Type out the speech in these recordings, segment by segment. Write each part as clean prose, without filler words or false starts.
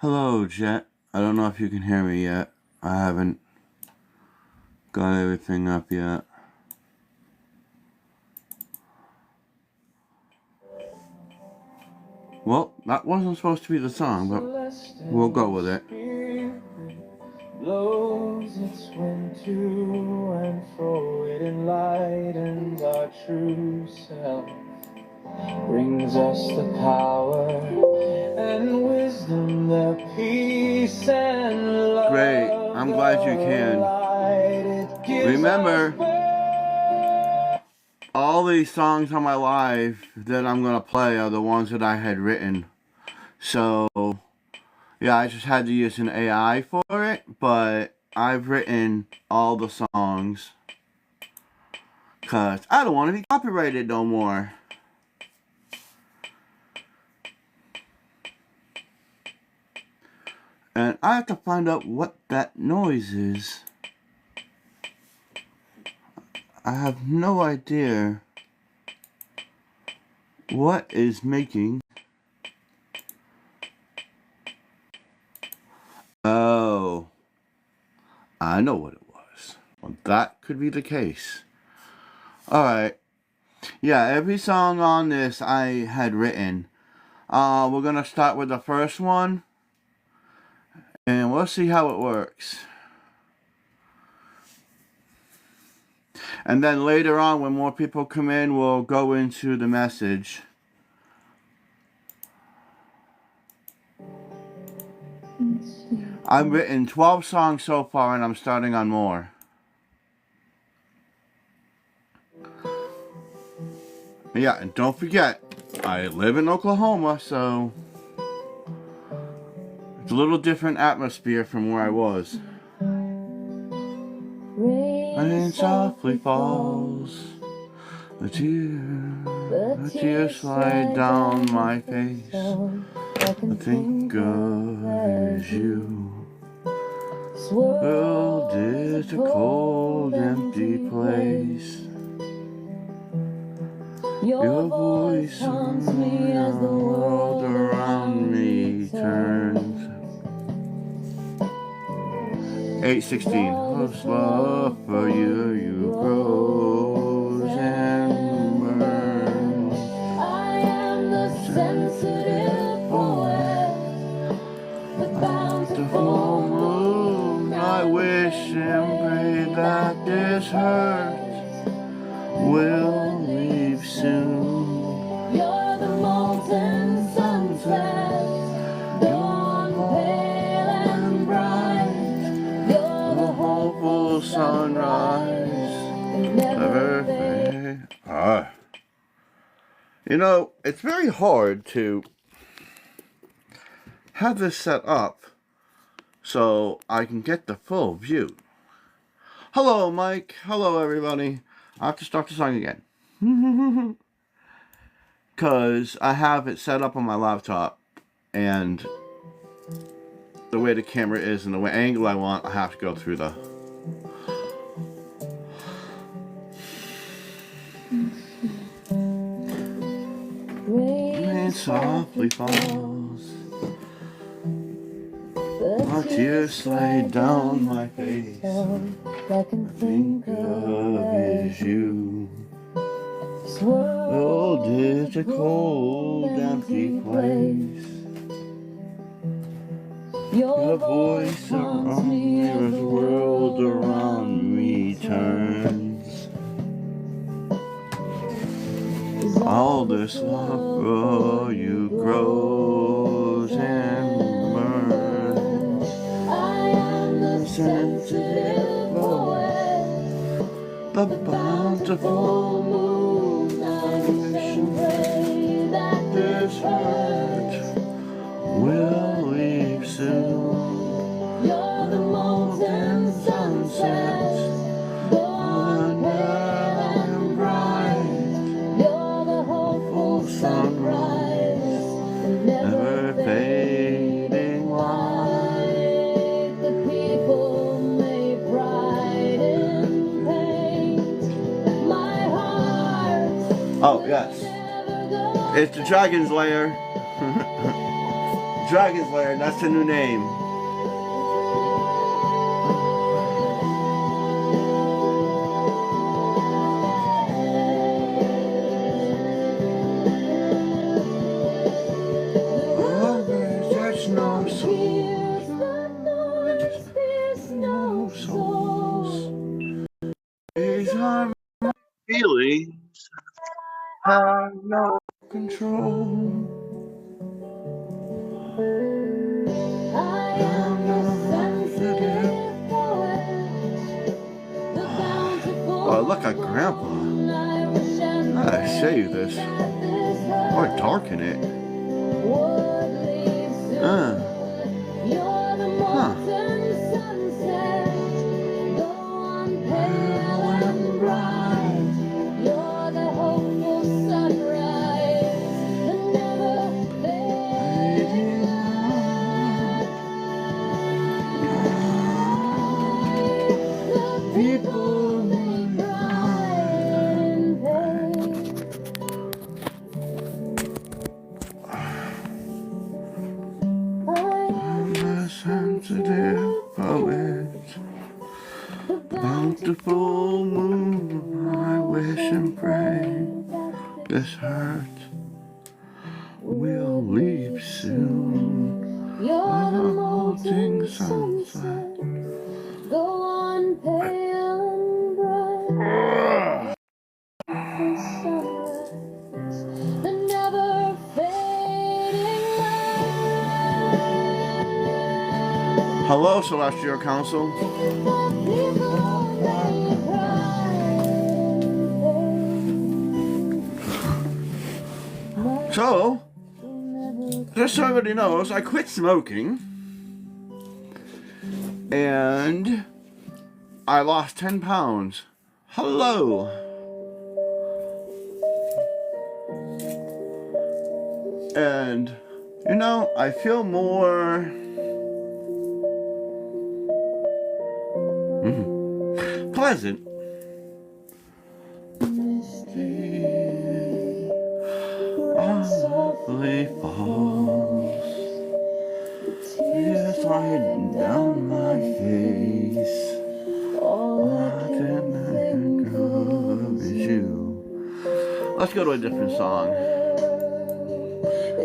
Hello, Jet. I don't know if you can hear me yet. I haven't got everything up yet. Well, that wasn't supposed to be the song, but we'll go with it. Blows its wind to and fro, it enlightens our true self, brings us the power and wisdom, the peace and love. Great, I'm glad you can. Remember, all these songs on my live that I'm gonna play are the ones that I had written. So, yeah, I just had to use an AI for it, but I've written all the songs because I don't want to be copyrighted no more. And I have to find out what that noise is. I have no idea what is making. Oh, I know what it was. Well, that could be the case. Alright. Yeah, every song on this I had written. We're gonna start with the first one. And we'll see how it works. And then later on, when more people come in, we'll go into the message. I've written 12 songs so far, and I'm starting on more. Yeah, and don't forget, I live in Oklahoma, so it's a little different atmosphere from where I was. Rain softly falls, a tear slide down my face. I think of is you. This world is a cold, empty place. Your voice haunts me as the world around me turns. 8:16. Close love for you grows and burns. I am the sensitive poet, the bountiful moon. I wish and pray that this hurt will leave soon. You're the molten sunset, dawn pale and bright. You're the hopeful sunrise, never fade. You know, it's very hard to have this set up so I can get the full view. Hello, Mike. Hello, everybody. I have to start the song again. Because I have it set up on my laptop, and the way the camera is and the way angle I want, I have to go through the... Rain softly falls, my tears slide down my face. I can think of is you. This world is a cold, empty place. Your voice haunts me as the world around me turns. All this love for you grows and burns. I am the sensitive poet, the bountiful moon. I wish and pray that this hurt will leave soon. You're the molten sunset, dawn pale and bright. You're the hopeful sunrise, never fading light. The people may pride in paint my heart. Oh yes, it's the Dragon's Lair. Dragon's Lair, that's the new name. Oh, there's no souls. These are my feelings, have no control. Oh, look at Grandpa. I say you this. Or darken it. Huh. Sensitive poet, bountiful moon, I wish and pray this hurt will leave soon. You're the molting sunset, go on pale and bright. Sunrise, the never fading light. Hello, Celestial Council. So, just so everybody knows, I quit smoking and I lost 10 pounds. Hello. And, you know, I feel more pleasant. Softly falls, tears slide down my face. All I can think of is you. Let's go to a different song.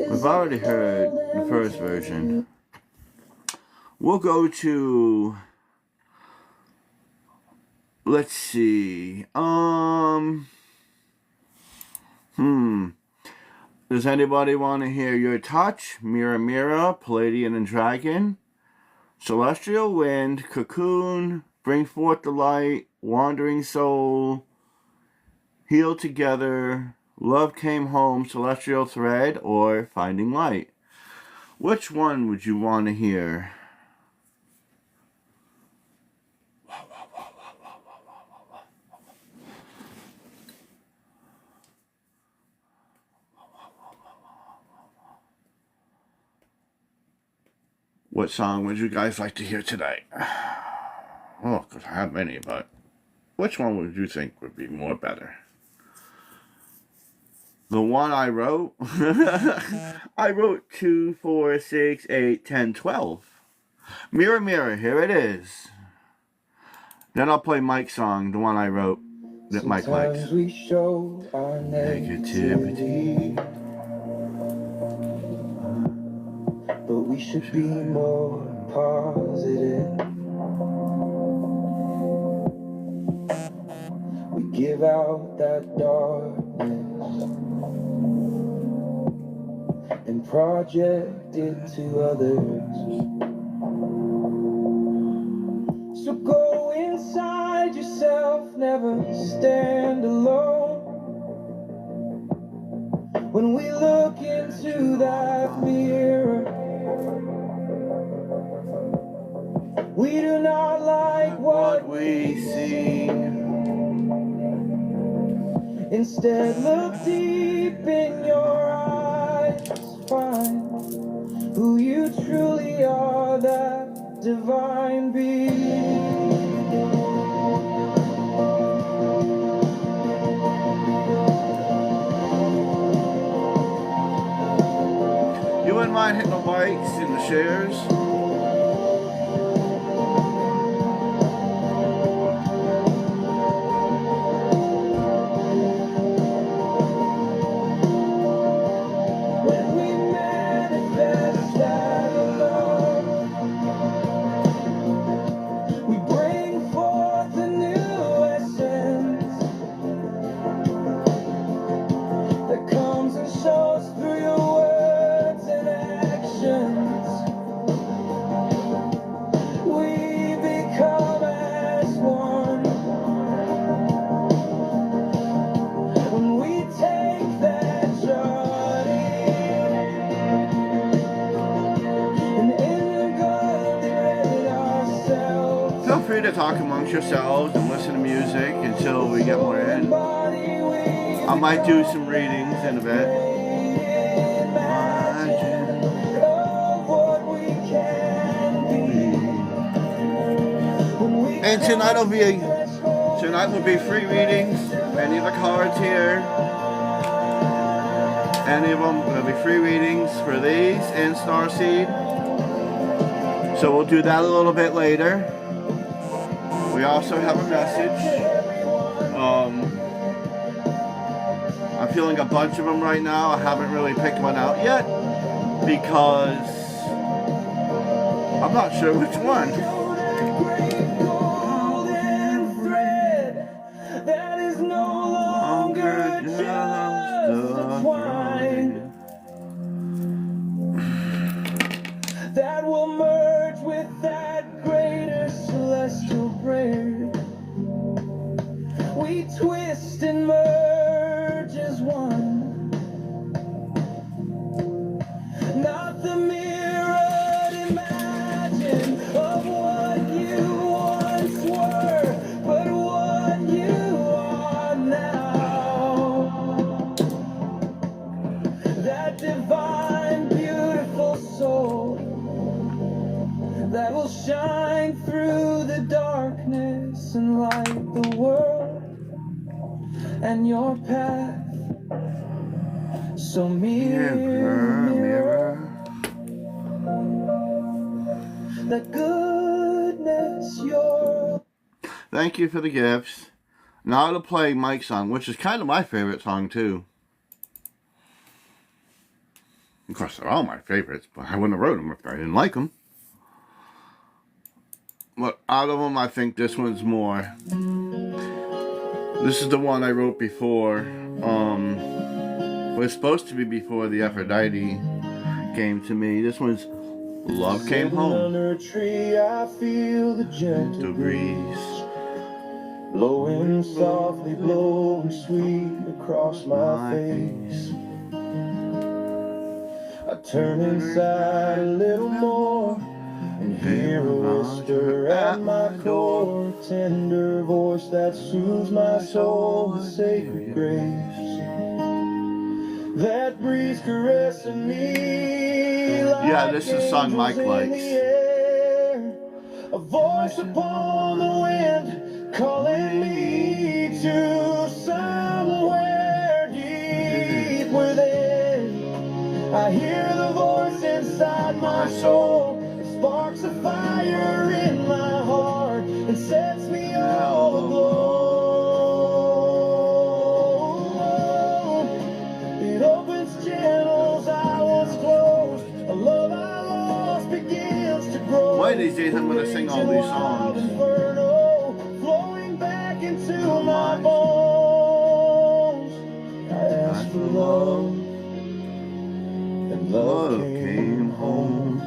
We've already heard the first version. We'll go to, let's see, Does anybody want to hear Your Touch, Mira Mira, Palladian and Dragon, Celestial Wind, Cocoon, Bring Forth the Light, Wandering Soul, Heal Together, Love Came Home, Celestial Thread, or Finding Light? Which one would you want to hear? What song would you guys like to hear today? Oh, because I have many, but which one would you think would be more better? The one I wrote? I wrote 2, 4, 6, 8, 10, 12. Mirror, Mirror, here it is. Then I'll play Mike's song, the one I wrote that Mike likes. Sometimes we show our negativity, but we should be more positive. We give out that darkness and project it to others. So go inside yourself, never stand alone. When we look into that mirror, we do not like what we see. Instead, look deep in your eyes, find who you truly are, that divine being. You wouldn't mind hitting the likes shares. When we manifest that love, we bring forth a new essence that comes and shows through your words and actions. We become as one when we take that journey, and in the garden let ourselves Feel free to talk amongst yourselves and listen to music until we get more in. body we I might do some readings in a bit. imagine of what we can be. When we And tonight will be free readings. Any of the cards here, any of them will be free readings for these and Starseed. So we'll do that a little bit later. We also have a message. I'm feeling a bunch of them right now. I haven't really picked one out yet because I'm not sure which one. golden thread that is no longer just a twine that will merge with that greater celestial braid. We twist and merge as one, not the mirrored imagine of what you once were, but what you are now. That divine, beautiful soul that will shine through the darkness and light the world and your path. So mirror, mirror, that goodness you're. Thank you for the gifts. Now to play Mike's song, which is kind of my favorite song too. Of course, they're all my favorites, but I wouldn't have wrote them if I didn't like them. But out of them, I think this one's more. This is the one I wrote before. It was supposed to be before the Aphrodite came to me. This one's Love Came Sitting Home. under a tree, I feel the gentle The breeze breeze blowing softly, blowing sweet across my face. I turn inside a little more and hear a whisper at my core, tender voice that soothes my soul with sacred grace. That breeze caressing me like Yeah, this is a song Mike angels in likes. the air. A voice upon the wind calling me to somewhere deep within. I hear the voice inside my soul. It sparks a fire in my heart and sets me all aglow. It opens channels I once closed. A love I lost begins to grow. One of these days I'm gonna sing all these songs. Inferno, flowing back into my bones. I asked for love, and love came home.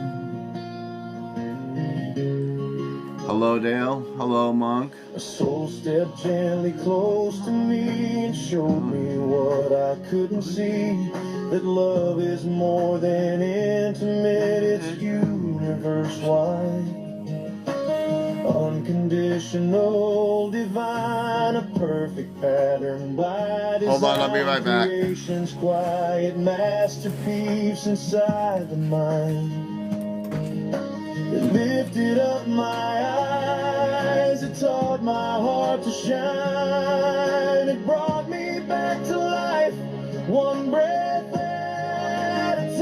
Hello, Dale. Hello, Monk. A soul stepped gently close to me and showed me what I couldn't see. That love is more than intimate, it's universe-wide. Unconditional, divine, a perfect pattern by design. Hold on, I'll be right back. Creation's quiet masterpiece inside the mind. It lifted up my eyes, it taught my heart to shine. It brought me back to life, one breath at a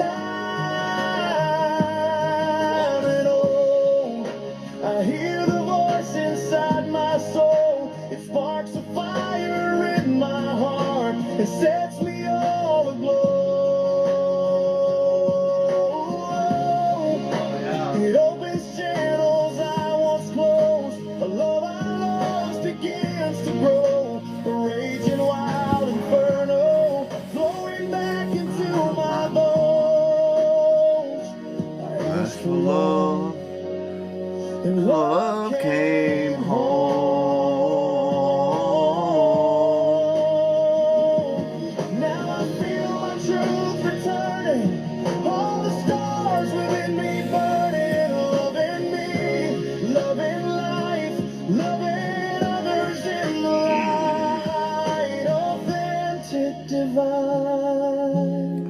hear the voice inside my soul. It sparks a fire in my heart. It sets me all aglow. It opens channels I once closed. A love I lost begins to grow. A raging wild inferno flowing back into my bones. I asked for love, and love came home. Now I feel my truth returning. All the stars within me burning. Loving me, loving life, loving others in the light. Authentic, divine.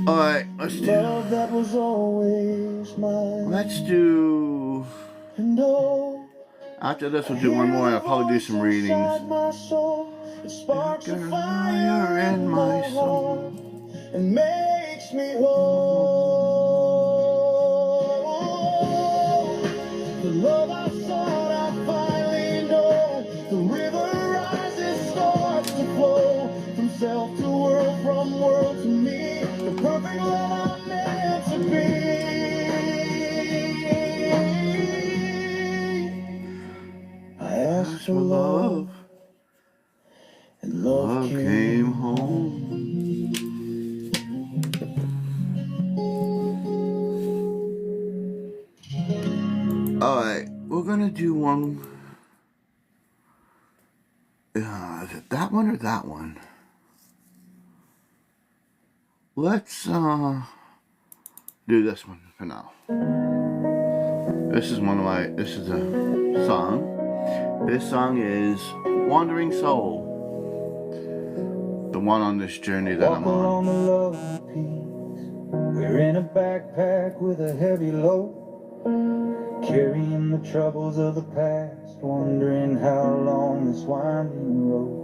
Alright, let's do. Love that was always mine. Let's do. And oh, After this, we'll do one more. I'll probably do some readings. It sparks a Fire fire in my soul. and makes me whole. The love I sought, I finally know. The river rises, starts to flow. From self to world, from world to me. The perfect love I'm meant to be. I asked for love, and love came home. Alright, we're gonna do one. Is it that one or that one? Let's do this one for now. This is this is a song. This song is Wandering Soul. The one on this journey that I'm Walk along the on. love and peace. We're in a backpack with a heavy load, carrying the troubles of the past, wondering how long this winding road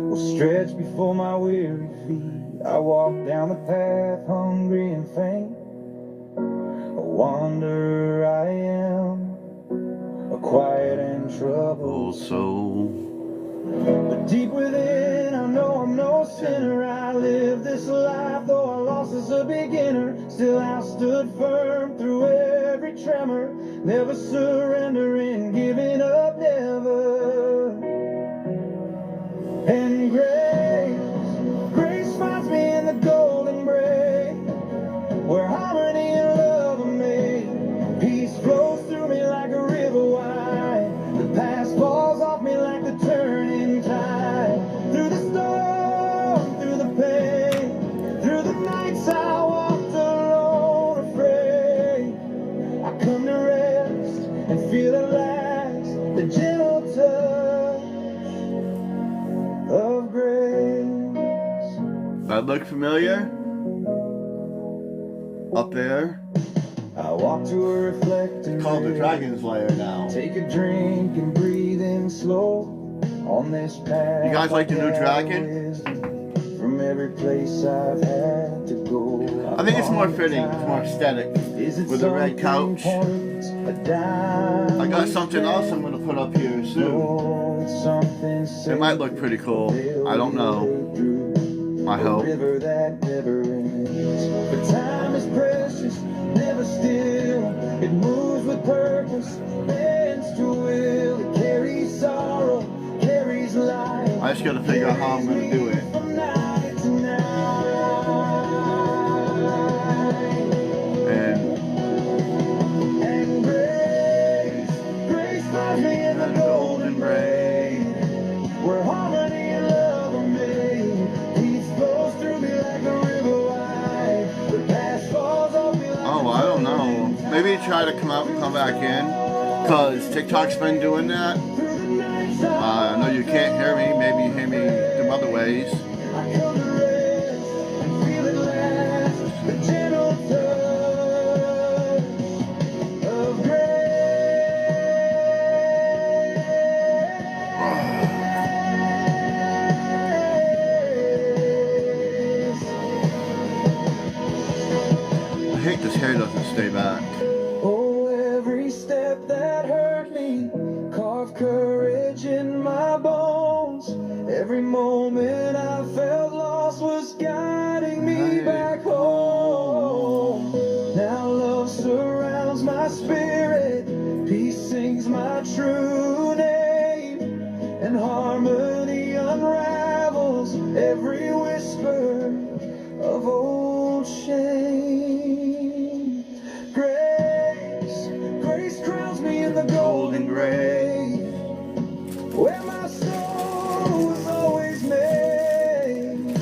will stretch before my weary feet. I walk down the path, hungry and faint. A wanderer I am, a quiet and troubled soul. but deep within, I know I'm no sinner. I live this life, though I lost as a beginner. Still I stood firm through every tremor, never surrendering, giving up, never. And grace finds me in the golden braid, where harmony and love are made. Peace flows through me like a river wide. The past falls off me like the turning tide. Through the storm, through the pain, through the nights I walked alone, afraid. I come to rest and feel at last the gentle touch of grace. That look familiar? Up there? I walk to a reflecting Called the mirror. Dragon's Lair now. Take a drink and breathe in slow on this path. You guys like the new I Dragon? gather wisdom from every place I've had to go. I think it's more fitting, it's more aesthetic. With the red couch. I got something else I'm gonna put up here soon. It might look pretty cool. I don't know. I hope. River that never ends. But time is precious, never still. It moves with purpose, bends to will. It carries sorrow, carries life. I just gotta figure out how I'm gonna do it. From night to night. And grace finds me in the golden braid, where harmony and love are made. Peace flows through me like a river wide. The past falls off me like Oh, I don't know. Maybe try to come out and come back in. Cause TikTok's been doing that. I know you can't hear me. Maybe you hear me some other ways. I come to rest and feel at last the gentle touch of grace. I hate this hair doesn't stay back. Oh, every step that that hurt me, carved courage in my bones. Every moment I felt lost was guiding me back home. Now love surrounds my spirit, peace sings my true name, and harmony unravels every whisper of old shame. Grace crowns me in the golden grave, where my soul was always made.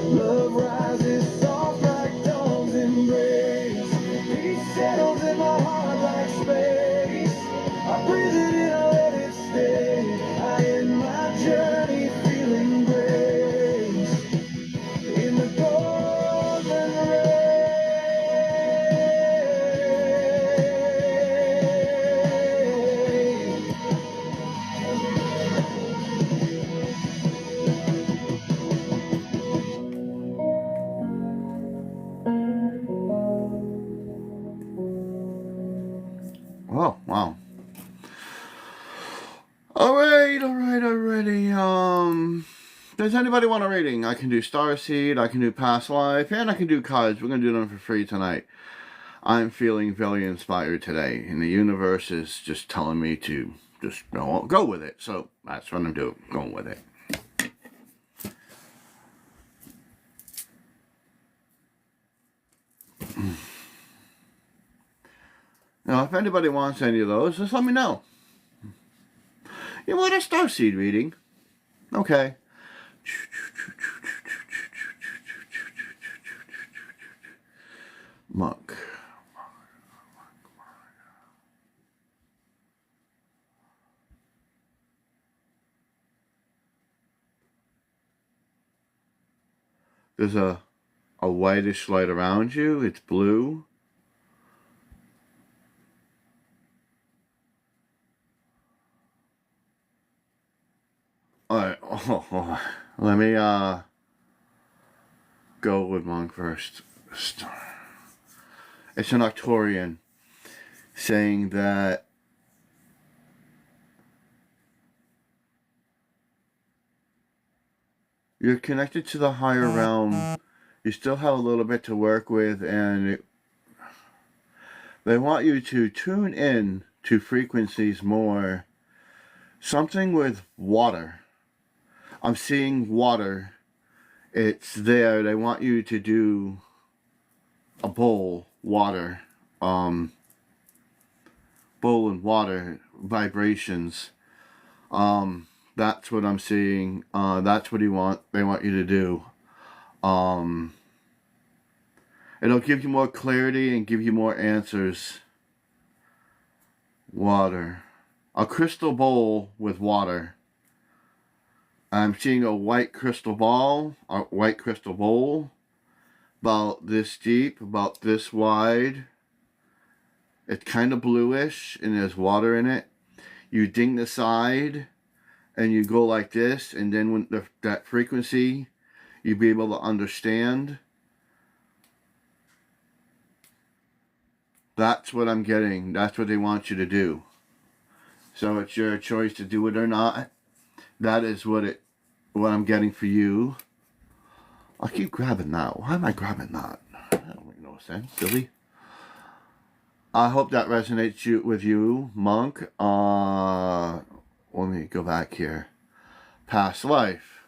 Love rises soft like dawn's embrace. Peace settles in my heart like space. I breathe it in, I let it stay. I end my journey feeling grace in the golden rain. Oh, wow. Alrighty. Does anybody want a rating? I can do Starseed, I can do Past Life, and I can do cards. We're going to do them for free tonight. I'm feeling very inspired today, and the universe is just telling me to just go with it. So that's what I'm doing, going with it. Now, if anybody wants any of those, just let me know. You want a Starseed reading? Okay. Monk. There's a whitish light around you. It's blue. Alright, let me go with Monk first. It's an Arcturian saying that you're connected to the higher realm. You still have a little bit to work with, and they want you to tune in to frequencies more. Something with water. I'm seeing water. It's there. They want you to do a bowl, water. Bowl and water vibrations. That's what I'm seeing. That's what they want you to do. It'll give you more clarity and give you more answers. Water. A crystal bowl with water. I'm seeing a white crystal ball, a white crystal bowl, about this deep, about this wide. It's kind of bluish, and there's water in it. You ding the side, and you go like this, and then when that frequency, you'll be able to understand. That's what I'm getting. That's what they want you to do. So it's your choice to do it or not. That is what I'm getting for you. I keep grabbing that. Why am I grabbing that? That don't make no sense, silly. I hope that resonates with you, Monk. Let me go back here. Past life.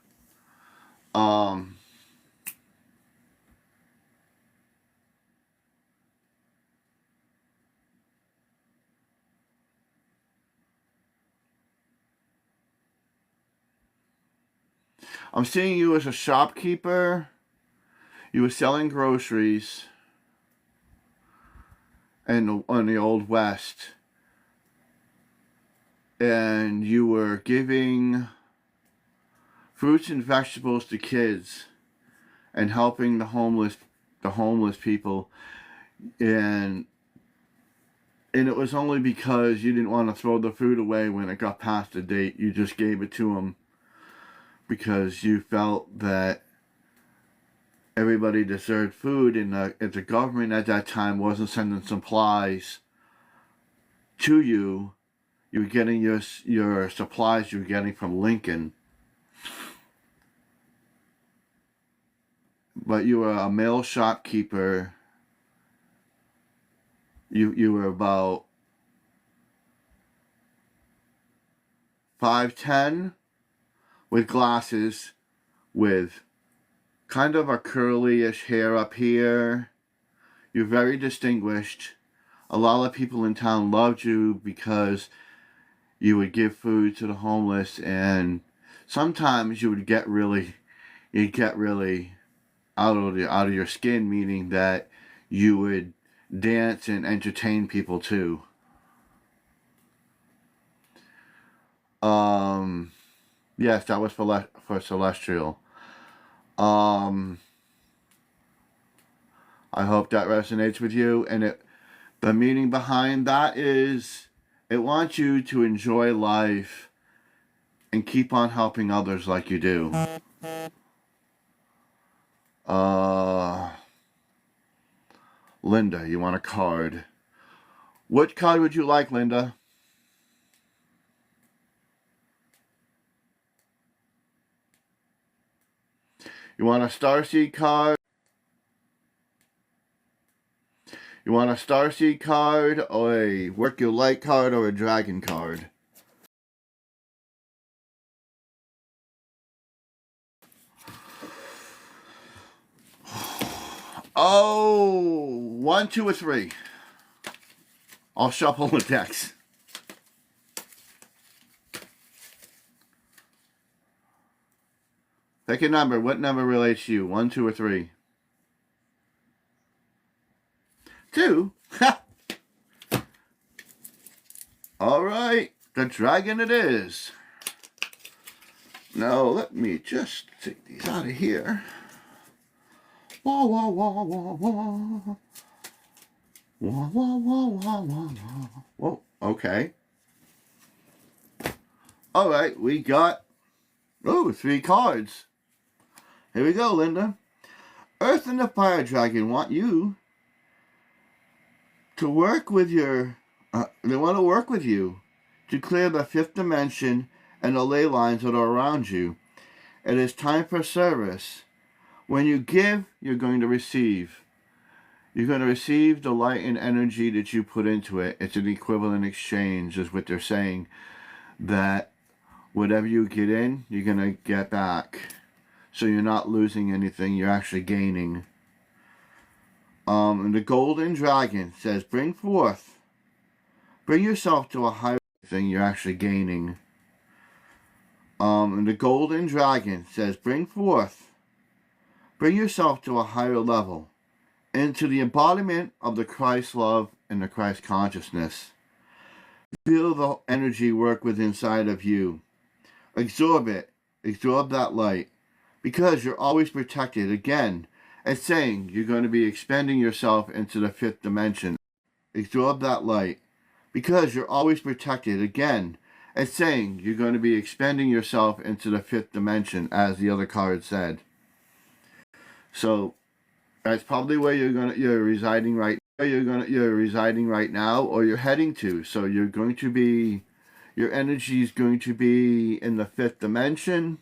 I'm seeing you as a shopkeeper. You were selling groceries on the Old West. And you were giving fruits and vegetables to kids and helping the homeless people. And it was only because you didn't want to throw the food away when it got past the date. You just gave it to them because you felt that everybody deserved food, and the government at that time wasn't sending supplies to you. You were getting your supplies you were getting from Lincoln. But you were a male shopkeeper. You were about 5'10", with glasses, with kind of a curly-ish hair up here. You're very distinguished. A lot of people in town loved you because you would give food to the homeless, and sometimes you'd get really out of your skin, meaning that you would dance and entertain people too. Yes, that was for Celestial. I hope that resonates with you, and the meaning behind that is it wants you to enjoy life and keep on helping others like you do. Linda, you want a card? What card would you like, Linda? You want a Starseed card? You want a Starseed card, or a Work Your Light card, or a Dragon card? Oh, 1, 2, or 3. I'll shuffle the decks. Pick a number. What number relates to you? 1, 2, or 3? 2? Alright, the dragon it is. Now let me just take these out of here. Wah, wah, wah, wah, wah. Wah, wah, wah, wah, wah, wah. Whoa, okay. Alright, we got 3 cards. Here we go, Linda. Earth and the Fire Dragon want you to work with they want to work with you to clear the 5th dimension and the ley lines that are around you. It is time for service. When you give, you're going to receive. You're going to receive the light and energy that you put into it. It's an equivalent exchange, is what they're saying. That whatever you get in, you're going to get back. So you're not losing anything, you're actually gaining. And the Golden Dragon says, bring yourself to a higher thing, you're actually gaining. And the Golden Dragon says, bring yourself to a higher level, into the embodiment of the Christ love and the Christ consciousness. Feel the energy work within inside of you. Absorb it. Absorb that light. Because you're always protected. Again, it's saying you're going to be expanding yourself into the 5th dimension. Absorb that light. Because you're always protected. Again, it's saying you're going to be expanding yourself into the 5th dimension, as the other card said. So that's probably where you're residing right now. You're residing right now, or you're heading to. So you're going to be, your energy is going to be in the 5th dimension.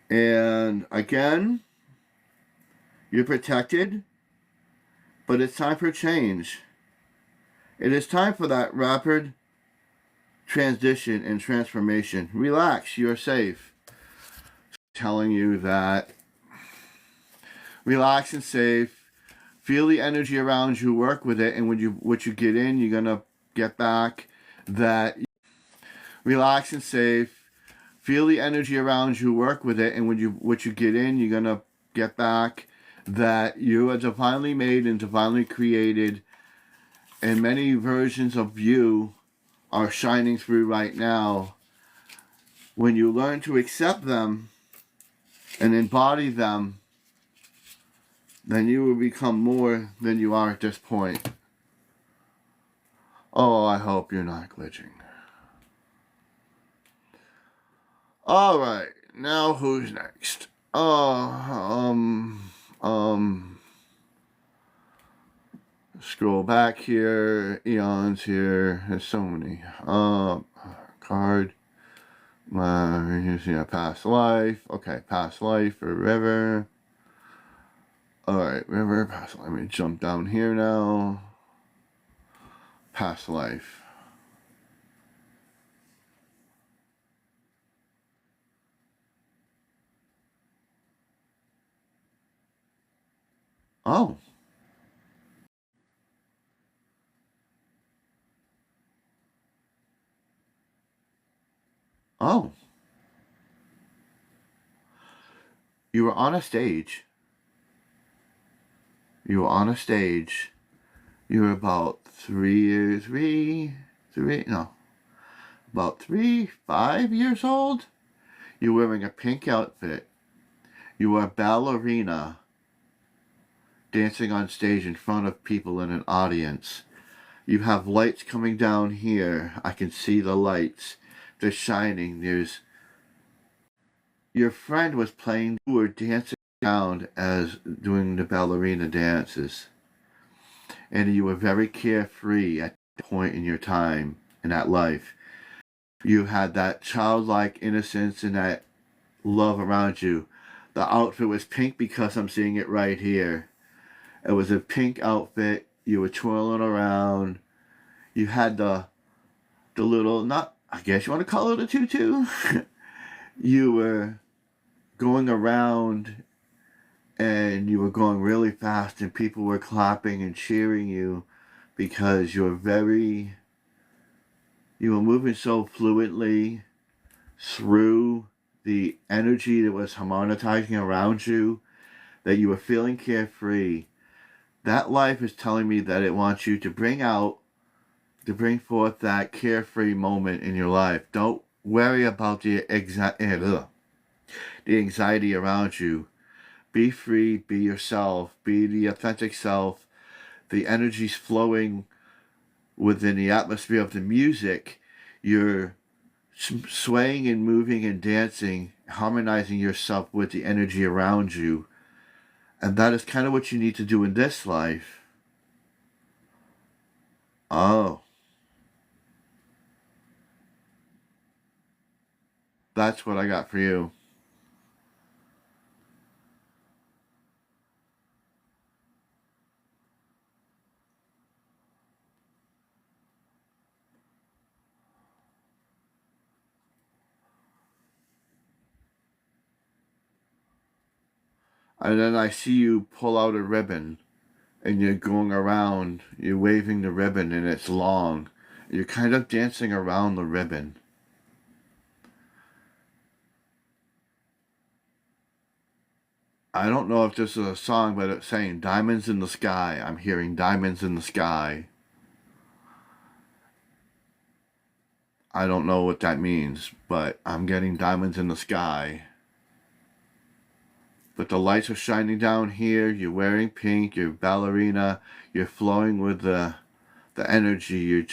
And again, you're protected, but it's time for change. It is time for that rapid transition and transformation. Relax, you're safe. Telling you that relax and safe. Feel the energy around you, work with it, and what you get in, you're gonna get back. That relax and safe. Feel the energy around you, work with it, and what you get in, you're gonna get back. That you are divinely made and divinely created, and many versions of you are shining through right now. When you learn to accept them and embody them, then you will become more than you are at this point. Oh, I hope you're not glitching. Alright, now who's next? Scroll back here, eons here. There's so many. Card. Past life. Okay, past life for river. Alright, river, past life. Let me jump down here now. Past life. Oh. Oh. You were on a stage. You were on a stage. You were about 5 years old. You were wearing a pink outfit. You were a ballerina dancing on stage in front of people in an audience. You have lights coming down here. I can see the lights. They're shining. Your friend was playing. You were dancing around as doing the ballerina dances. And you were very carefree at that point in your time, in that life. You had that childlike innocence and that love around you. The outfit was pink because I'm seeing it right here. It was a pink outfit. You were twirling around. You had the little, not, I guess you want to call it a tutu. You were going around and you were going really fast and people were clapping and cheering you because you were moving so fluently through the energy that was harmonizing around you that you were feeling carefree. That life is telling me that it wants you to bring forth that carefree moment in your life. Don't worry about the anxiety around you. Be free, be yourself, be the authentic self. The energy's flowing within the atmosphere of the music. You're swaying and moving and dancing, harmonizing yourself with the energy around you. And that is kind of what you need to do in this life. Oh. That's what I got for you. And then I see you pull out a ribbon and you're going around, you're waving the ribbon and it's long. You're kind of dancing around the ribbon. I don't know if this is a song, but it's saying diamonds in the sky. I'm hearing diamonds in the sky. I don't know what that means, but I'm getting diamonds in the sky. But the lights are shining down here. You're wearing pink. You're ballerina. You're flowing with the energy.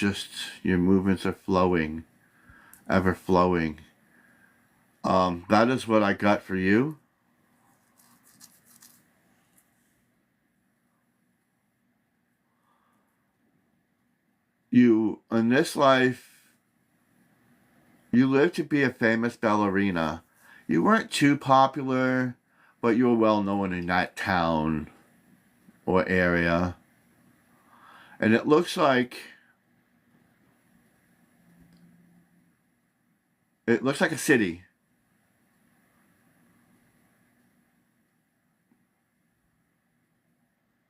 Your movements are flowing, ever flowing. That is what I got for you. You, in this life, you lived to be a famous ballerina. You weren't too popular, but you were well known in that town or area. And it looks like a city.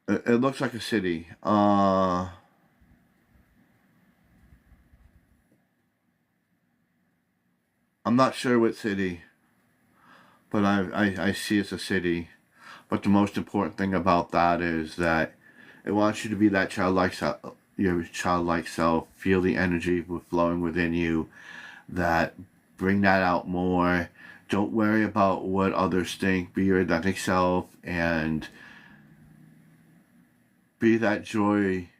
It looks like a city. I'm not sure what city, but I see it's a city. But the most important thing about that is that it wants you to be that childlike self, your childlike self. Feel the energy flowing within you. That bring that out more. Don't worry about what others think. Be your authentic self and be that joy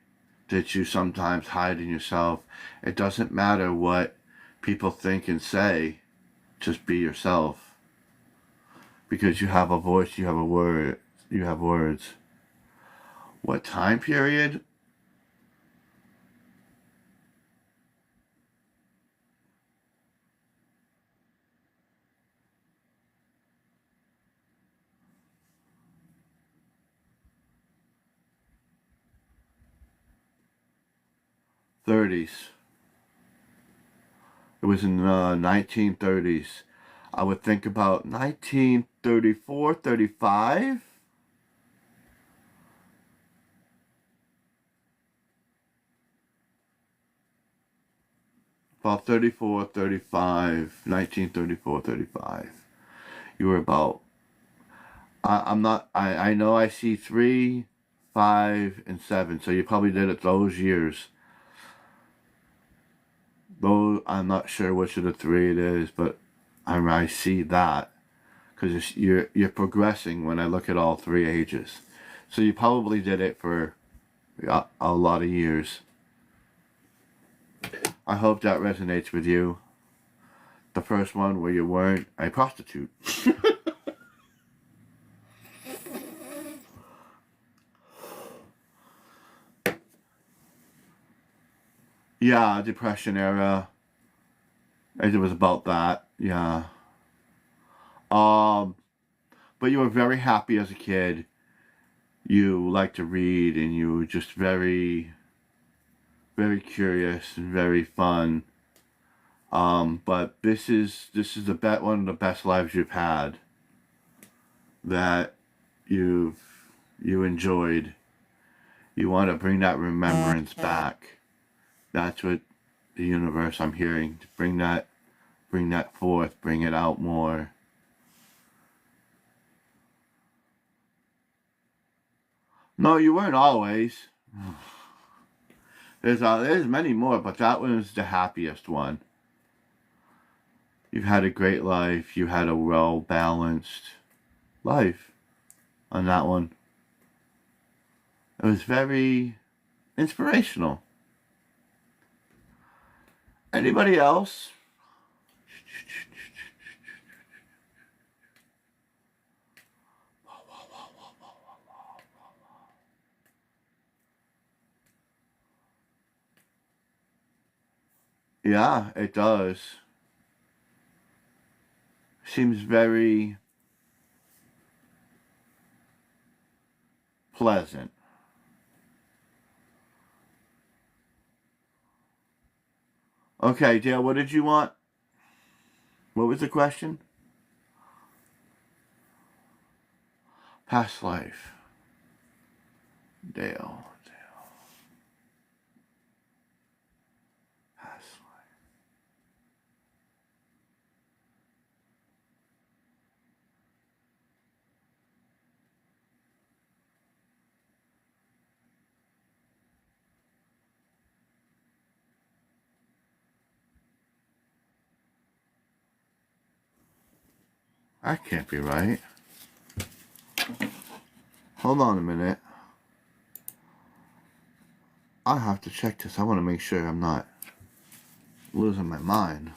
that you sometimes hide in yourself. It doesn't matter what people think and say. Just be yourself. Because you have a voice, you have a word, you have words. What time period? 30s. It was in the 1930s. I would think about 1934, 35. About 34, 35, 1934, 35. You were about, I know I see 3, 5, and 7, so you probably did it those years. Though I'm not sure which of the three it is, but I see that. Because you're progressing when I look at all three ages. So you probably did it for a lot of years. I hope that resonates with you. The first one where you weren't a prostitute. Yeah, Depression era. It was about that. Yeah. But you were very happy as a kid. You liked to read, and you were just very, very curious and very fun. But this is one of the best lives you've had. That you enjoyed. You want to bring that remembrance back. That's what the universe, I'm hearing, to bring that forth, bring it out more. No, you weren't always. There's many more, but that one is the happiest one. You've had a great life. You had a well-balanced life on that one. It was very inspirational. Anybody else? Yeah, it does. Seems very pleasant. Okay, Dale, what did you want? What was the question? Past life. Dale. Past life. That can't be right. Hold on a minute. I have to check this. I want to make sure I'm not losing my mind.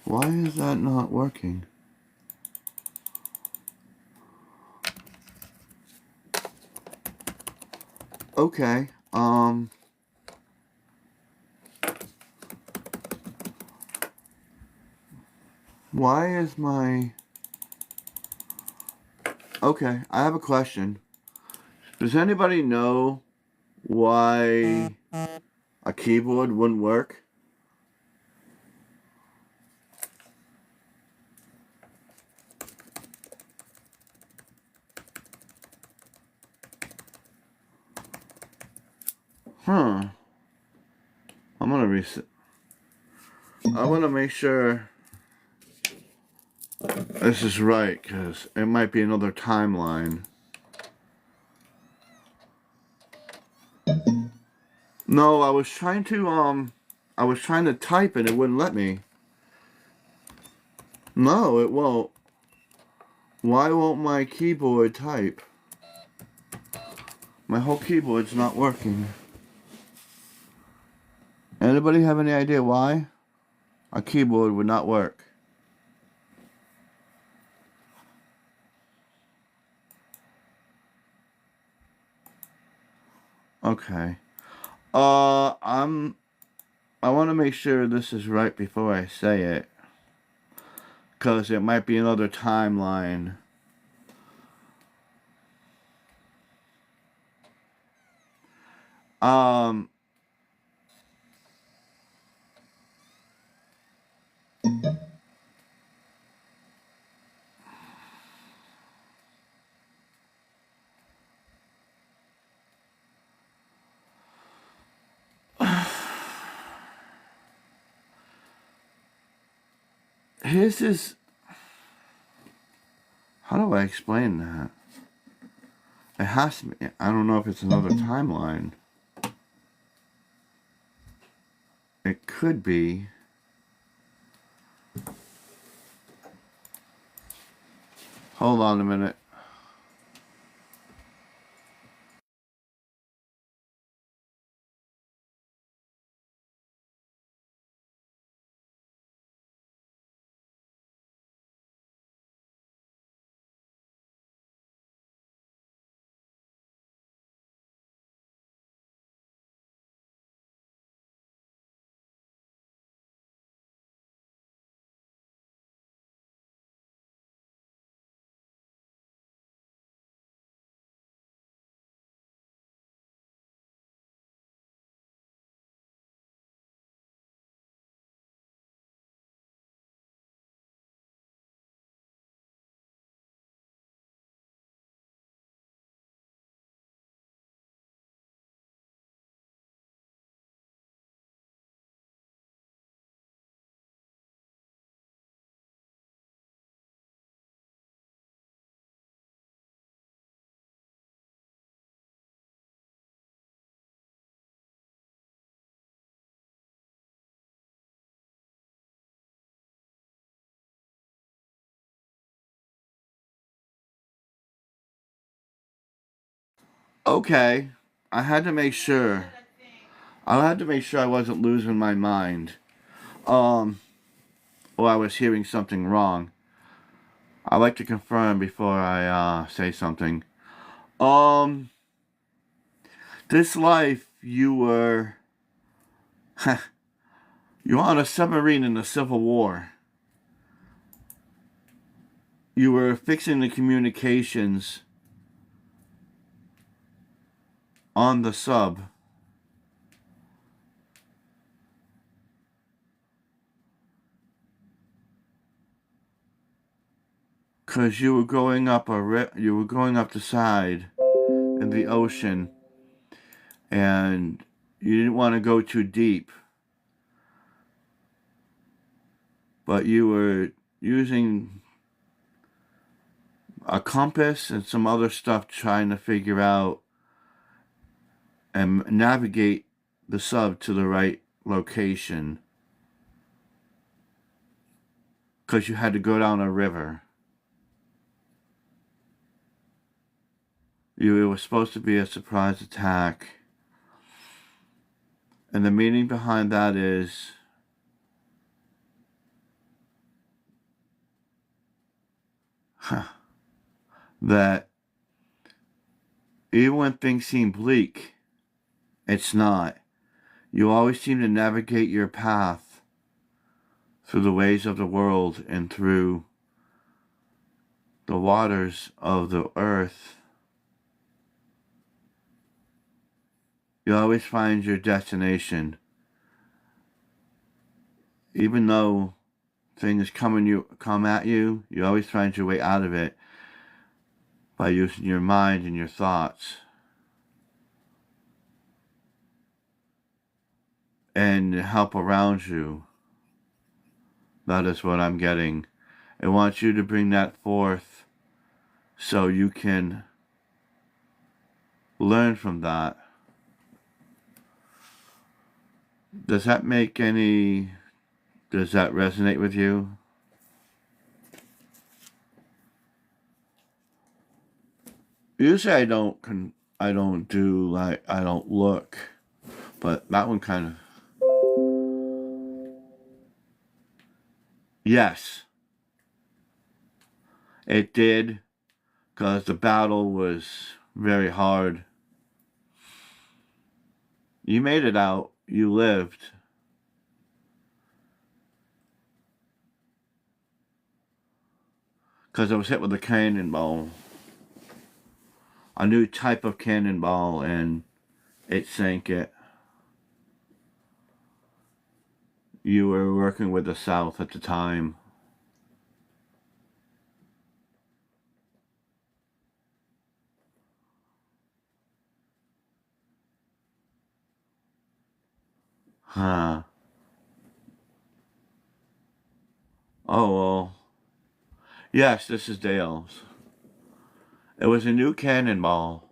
Why is that not working? Okay, why is my... Okay, I have a question. Does anybody know why a keyboard wouldn't work? I'm gonna reset. I want to make sure this is right, because it might be another timeline. No, I was trying to type and it wouldn't let me. No, it won't. Why won't my keyboard type? My whole keyboard's not working. Anybody have any idea why a keyboard would not work? Okay. I want to make sure this is right before I say it, because it might be another timeline. Um, his is. How do I explain that? It has to be. I don't know if it's another timeline. It could be. Hold on a minute. Okay. I had to make sure. I had to make sure I wasn't losing my mind. Um, or I was hearing something wrong. I like to confirm before I say something. Um, this life you were you were on a submarine in the Civil War. You were fixing the communications on the sub. Cause you were going up you were going up the side in the ocean, and you didn't want to go too deep, but you were using a compass and some other stuff trying to figure out and navigate the sub to the right location, because you had to go down a river. It was supposed to be a surprise attack. And the meaning behind that is that even when things seem bleak, it's not. You always seem to navigate your path through the ways of the world and through the waters of the earth. You always find your destination. Even though things come at you, you always find your way out of it by using your mind and your thoughts. And help around you. That is what I'm getting. I want you to bring that forth so you can learn from that. Does that resonate with you? Usually I don't look, but that one kind of. Yes, it did, because the battle was very hard. You made it out. You lived. Because I was hit with a cannonball. A new type of cannonball, and it sank it. You were working with the South at the time. Huh. Oh, well. Yes, this is Dale's. It was a new cannonball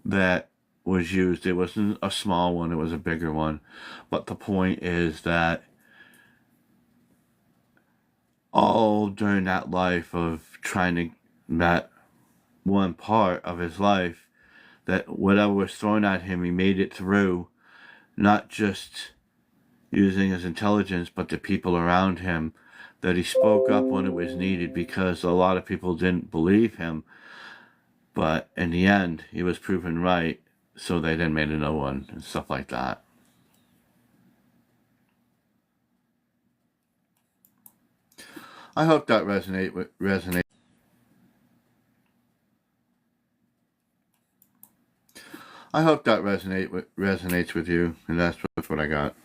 that was used. It wasn't a small one, it was a bigger one. But the point is that all during that life of trying to, that one part of his life, that whatever was thrown at him, he made it through, not just using his intelligence, but the people around him, that he spoke up when it was needed, because a lot of people didn't believe him. But in the end, he was proven right, so they then made another one and stuff like that. I hope that resonates. I hope that resonates with you, and that's what I got.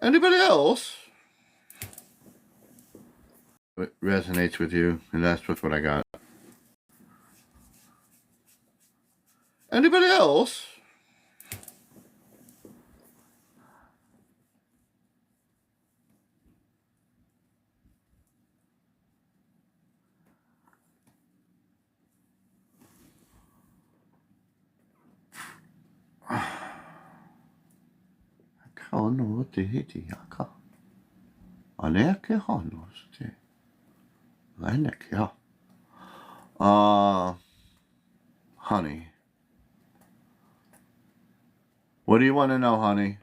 Anybody else? It resonates with you, and that's what I got. Anybody else? Honey. What do you want to know, honey?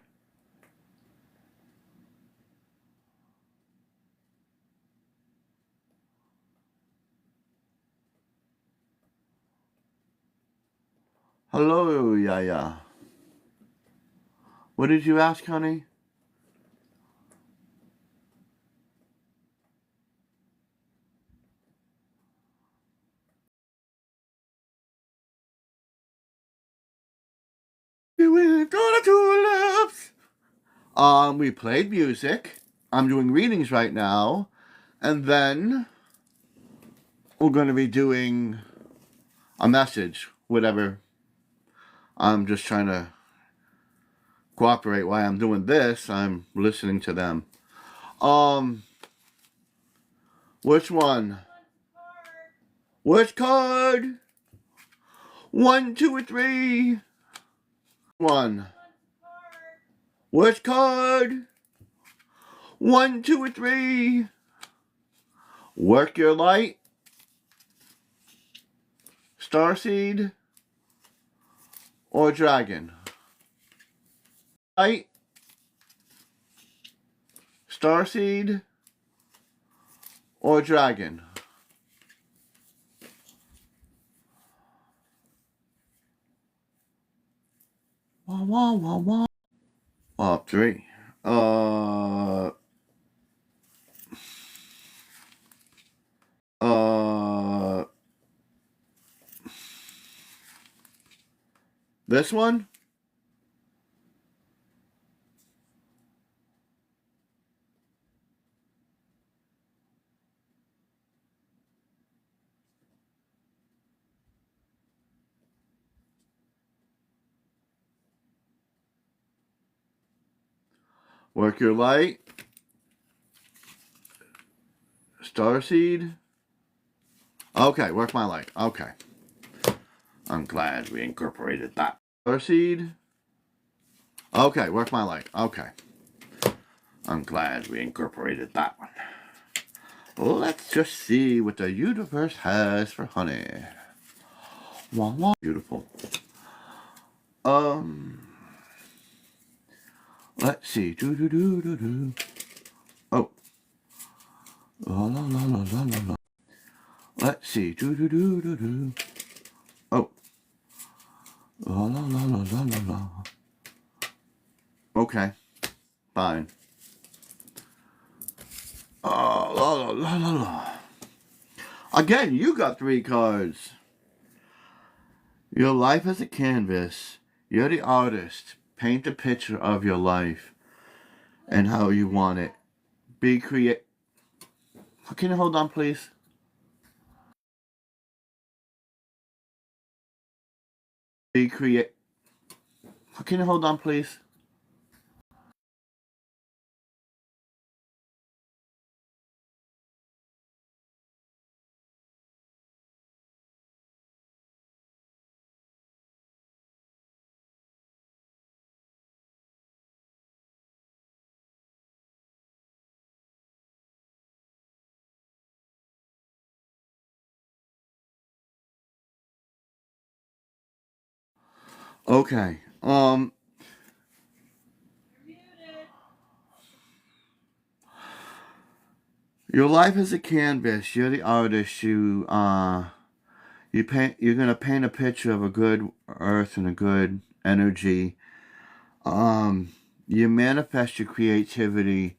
Hello, Yaya. What did you ask, honey? You went to the tulips. We played music. I'm doing readings right now. And then we're going to be doing a message, whatever. I'm just trying to cooperate while I'm doing this. I'm listening to them. Which one? Which card? 1, 2, or 3? One. Which card? 1, 2, or 3? Work your light. Starseed or dragon? Light. Starseed or dragon? Wah, wah, wah, wah. 3. This one? Work your light. Starseed. Okay, work my light. Okay. I'm glad we incorporated that. Starseed. Okay, work my light. Okay. I'm glad we incorporated that one. Let's just see what the universe has for honey. Wah, wah. Beautiful. Let's see. Do do do do do. Oh. La la la la la la la. Let's see. Do do do do do. Oh. La la la la la la la. Okay, fine. La la la la la. Again, you got 3 cards. Your life is a canvas. You're the artist. Paint a picture of your life and how you want it. Be creative. Can you hold on, please? Be creative. Can you hold on, please? Okay. Your life is a canvas. You're the artist. You're gonna paint a picture of a good earth and a good energy. You manifest your creativity,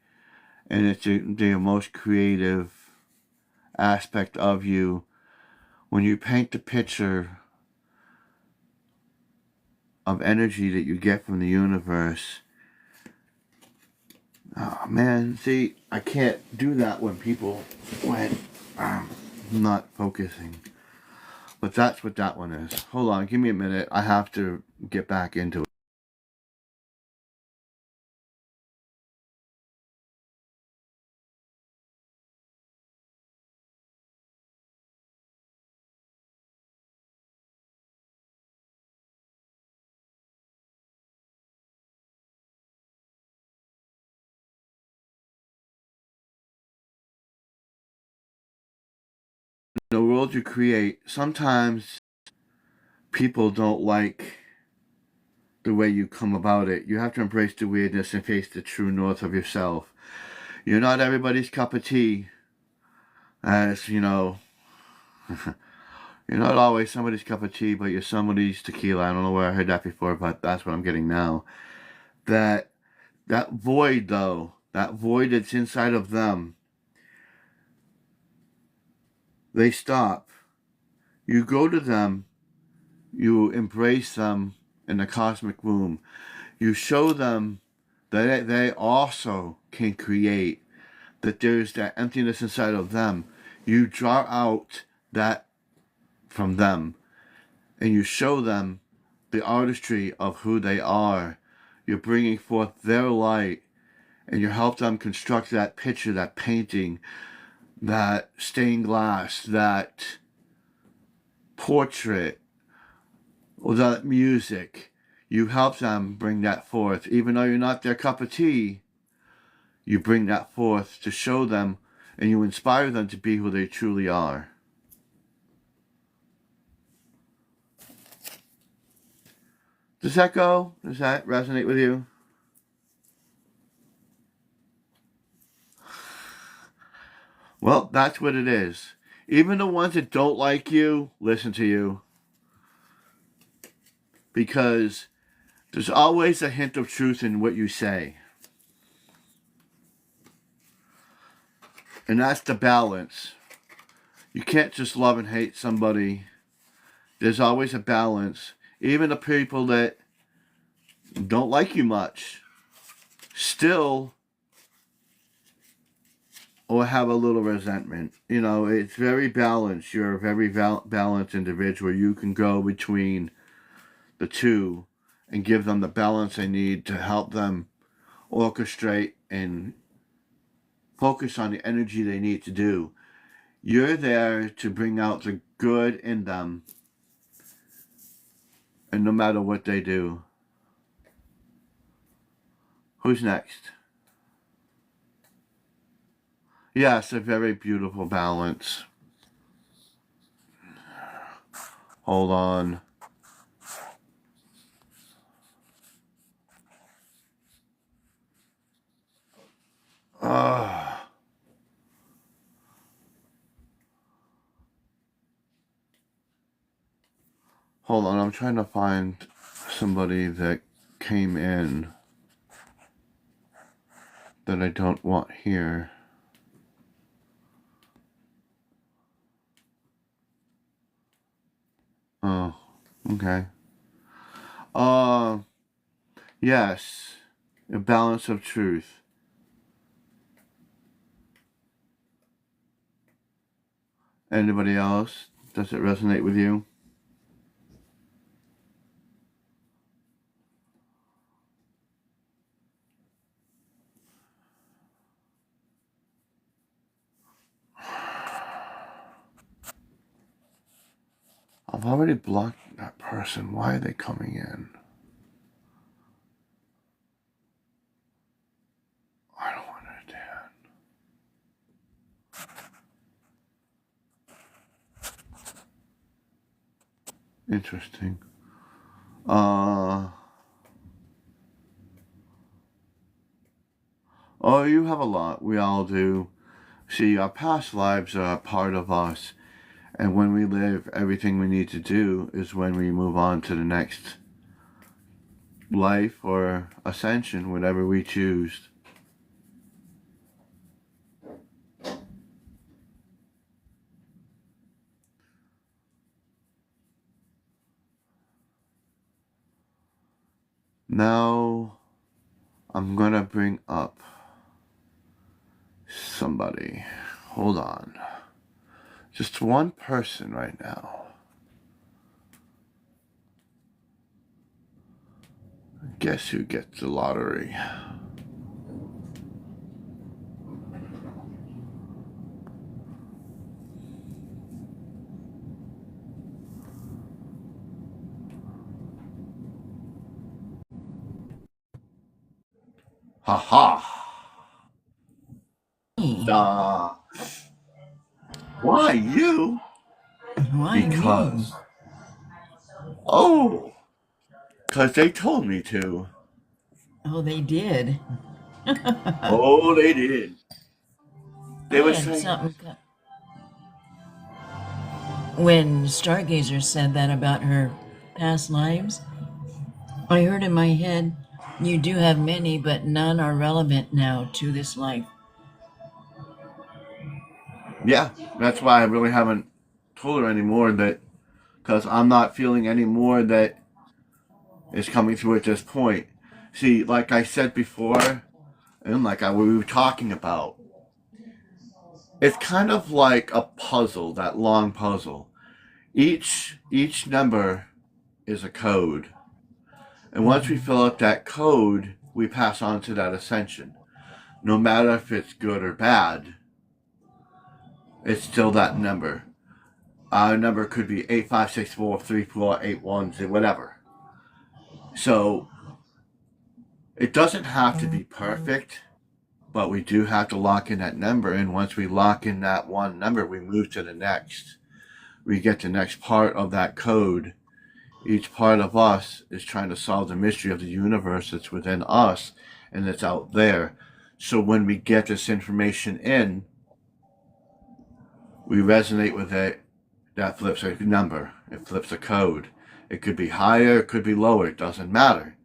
and it's the most creative aspect of you when you paint the picture of energy that you get from the universe. Oh man, see, I can't do that when I'm not focusing. But that's what that one is. Hold on, give me a minute. I have to get back into it. The world you create, sometimes people don't like the way you come about it. You have to embrace the weirdness and face the true north of yourself. You're not everybody's cup of tea, as you know. You're not always somebody's cup of tea, but you're somebody's tequila. I don't know where I heard that before, but that's what I'm getting now. That void, though, that void that's inside of them, they stop. You go to them, you embrace them in the cosmic womb. You show them that they also can create, that there's that emptiness inside of them. You draw out that from them, and you show them the artistry of who they are. You're bringing forth their light, and you help them construct that picture, that painting, that stained glass, that portrait, or that music. You help them bring that forth. Even though you're not their cup of tea, you bring that forth to show them, and you inspire them to be who they truly are. Does that go? Does that resonate with you? Well, that's what it is. Even the ones that don't like you, listen to you. Because there's always a hint of truth in what you say. And that's the balance. You can't just love and hate somebody. There's always a balance. Even the people that don't like you much still or have a little resentment. You know, it's very balanced. You're a very balanced individual. You can go between the two and give them the balance they need to help them orchestrate and focus on the energy they need to do. You're there to bring out the good in them, and no matter what they do. Who's next? Yes, a very beautiful balance. Hold on. Hold on, I'm trying to find somebody that came in that I don't want here. Oh, okay. Yes, a balance of truth. Anybody else? Does it resonate with you? I've already blocked that person. Why are they coming in? I don't understand. Interesting. Oh, you have a lot. We all do. See, our past lives are a part of us. And when we live, everything we need to do is when we move on to the next life or ascension, whatever we choose. Now, I'm gonna bring up somebody. Hold on. Just one person right now. Guess who gets the lottery? Ha ha! Why you? Why Because. me? Oh! Because they told me to. Oh, they did. Oh, they did. They I would had say. something. When Stargazer said that about her past lives, I heard in my head, you do have many, but none are relevant now to this life. Yeah, that's why I really haven't told her anymore that. Because I'm not feeling any more that is coming through at this point. See, like I said before, and like we were talking about, it's kind of like a puzzle, that long puzzle. Each number is a code. And once we fill out that code, we pass on to that ascension. No matter if it's good or bad, it's still that number. Our number could be 85643481, whatever. So it doesn't have to be perfect, but we do have to lock in that number. And once we lock in that one number, we move to the next. We get the next part of that code. Each part of us is trying to solve the mystery of the universe that's within us and that's out there. So when we get this information in, we resonate with it. That flips a number. It flips a code. It could be higher, it could be lower. It doesn't matter,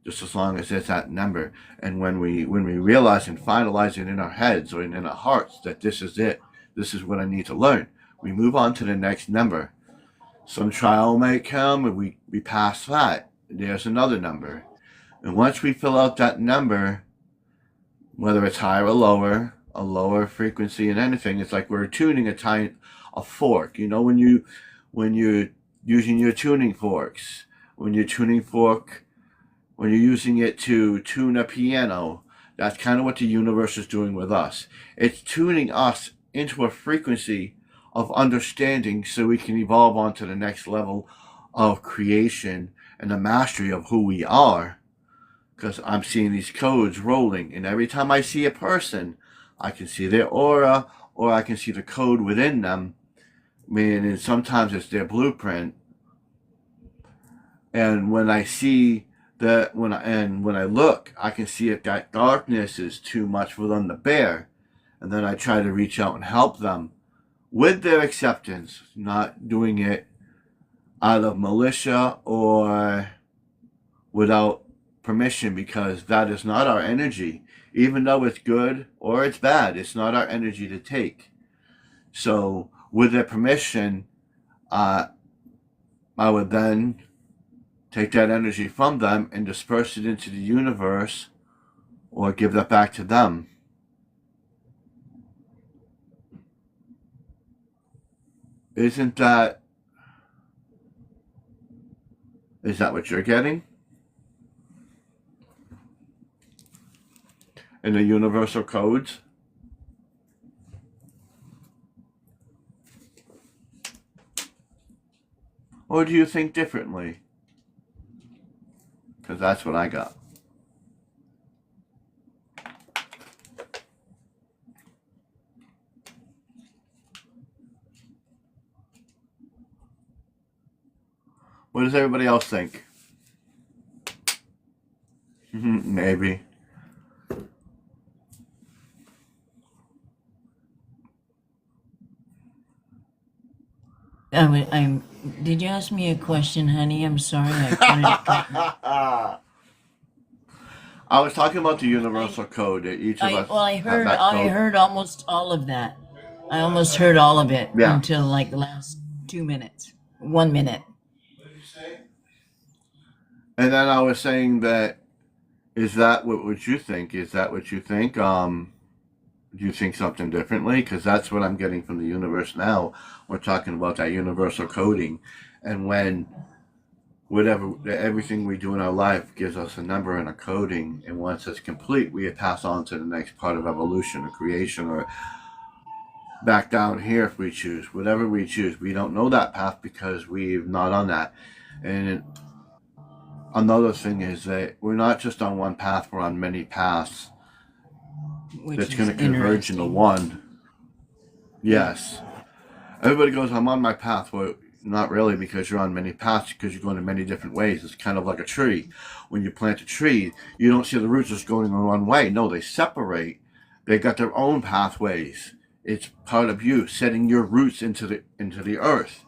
just as long as it's that number. And when we realize and finalize it in our heads or in our hearts that this is it, this is what I need to learn, we move on to the next number. Some trial may come and we pass that. There's another number. And once we fill out that number, whether it's higher or lower, a lower frequency in anything, it's like we're tuning a fork. You know, when you're using your tuning forks, when you're using it to tune a piano, that's kind of what the universe is doing with us. It's tuning us into a frequency of understanding so we can evolve on to the next level of creation and the mastery of who we are. Because I'm seeing these codes rolling, and every time I see a person, I can see their aura, or I can see the code within them. And sometimes it's their blueprint. And when I see that, when I look, I can see if that darkness is too much for them to bear, and then I try to reach out and help them with their acceptance, not doing it out of militia or without permission, because that is not our energy. Even though it's good or it's bad, it's not our energy to take. So with their permission, I would then take that energy from them and disperse it into the universe, or give that back to them. Isn't that... Is that what you're getting? In the universal codes? Or do you think differently? Because that's what I got. What does everybody else think? Maybe. Did you ask me a question, honey? I'm sorry. I couldn't. I was talking about the universal code that each of us I have that code. heard almost all of that. I almost heard all of it Yeah. until like the last 2 minutes, 1 minute. And then I was saying that, is that what you think? Is that what you think? Do you think something differently? Because that's what I'm getting from the universe now. We're talking about that universal coding. And when everything we do in our life gives us a number and a coding, and once it's complete, we pass on to the next part of evolution or creation, or back down here if we choose. Whatever we choose. We don't know that path because we've not on that. And another thing is that we're not just on one path, we're on many paths that's going to converge into one. Yes. Everybody goes, I'm on my path. Well, not really, because you're on many paths, because you're going in many different ways. It's kind of like a tree. When you plant a tree, you don't see the roots just going in one way. No, they separate. They got their own pathways. It's part of you setting your roots into the earth.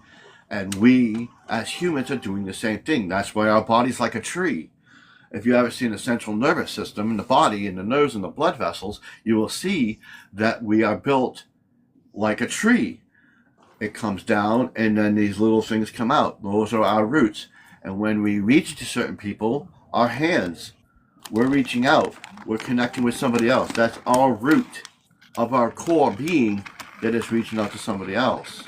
And we, as humans, are doing the same thing. That's why our body's like a tree. If you ever seen the central nervous system in the body, and the nerves and the blood vessels, you will see that we are built like a tree. It comes down, and then these little things come out. Those are our roots. And when we reach to certain people, our hands, we're reaching out. We're connecting with somebody else. That's our root of our core being that is reaching out to somebody else.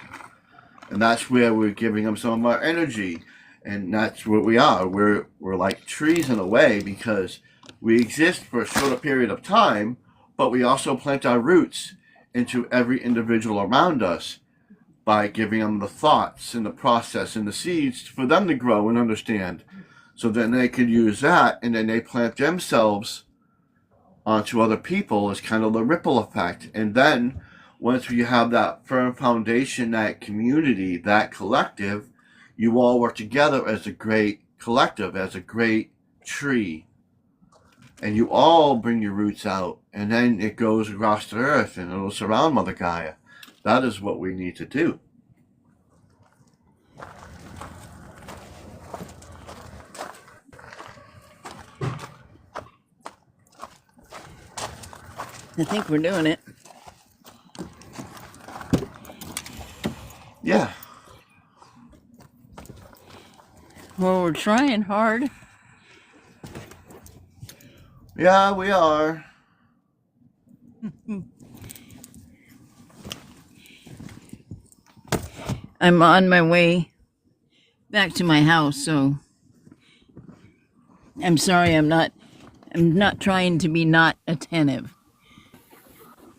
And that's where we're giving them some of our energy. And that's what we are. We're like trees in a way, because we exist for a shorter period of time, but we also plant our roots into every individual around us by giving them the thoughts and the process and the seeds for them to grow and understand. So then they can use that, and then they plant themselves onto other people as kind of the ripple effect. And then once you have that firm foundation, that community, that collective, you all work together as a great collective, as a great tree. And you all bring your roots out, and then it goes across the earth, and it'll surround Mother Gaia. That is what we need to do. I think we're doing it. Yeah. Well, we're trying hard. Yeah, we are. I'm on my way back to my house, so I'm sorry I'm not trying to be not attentive.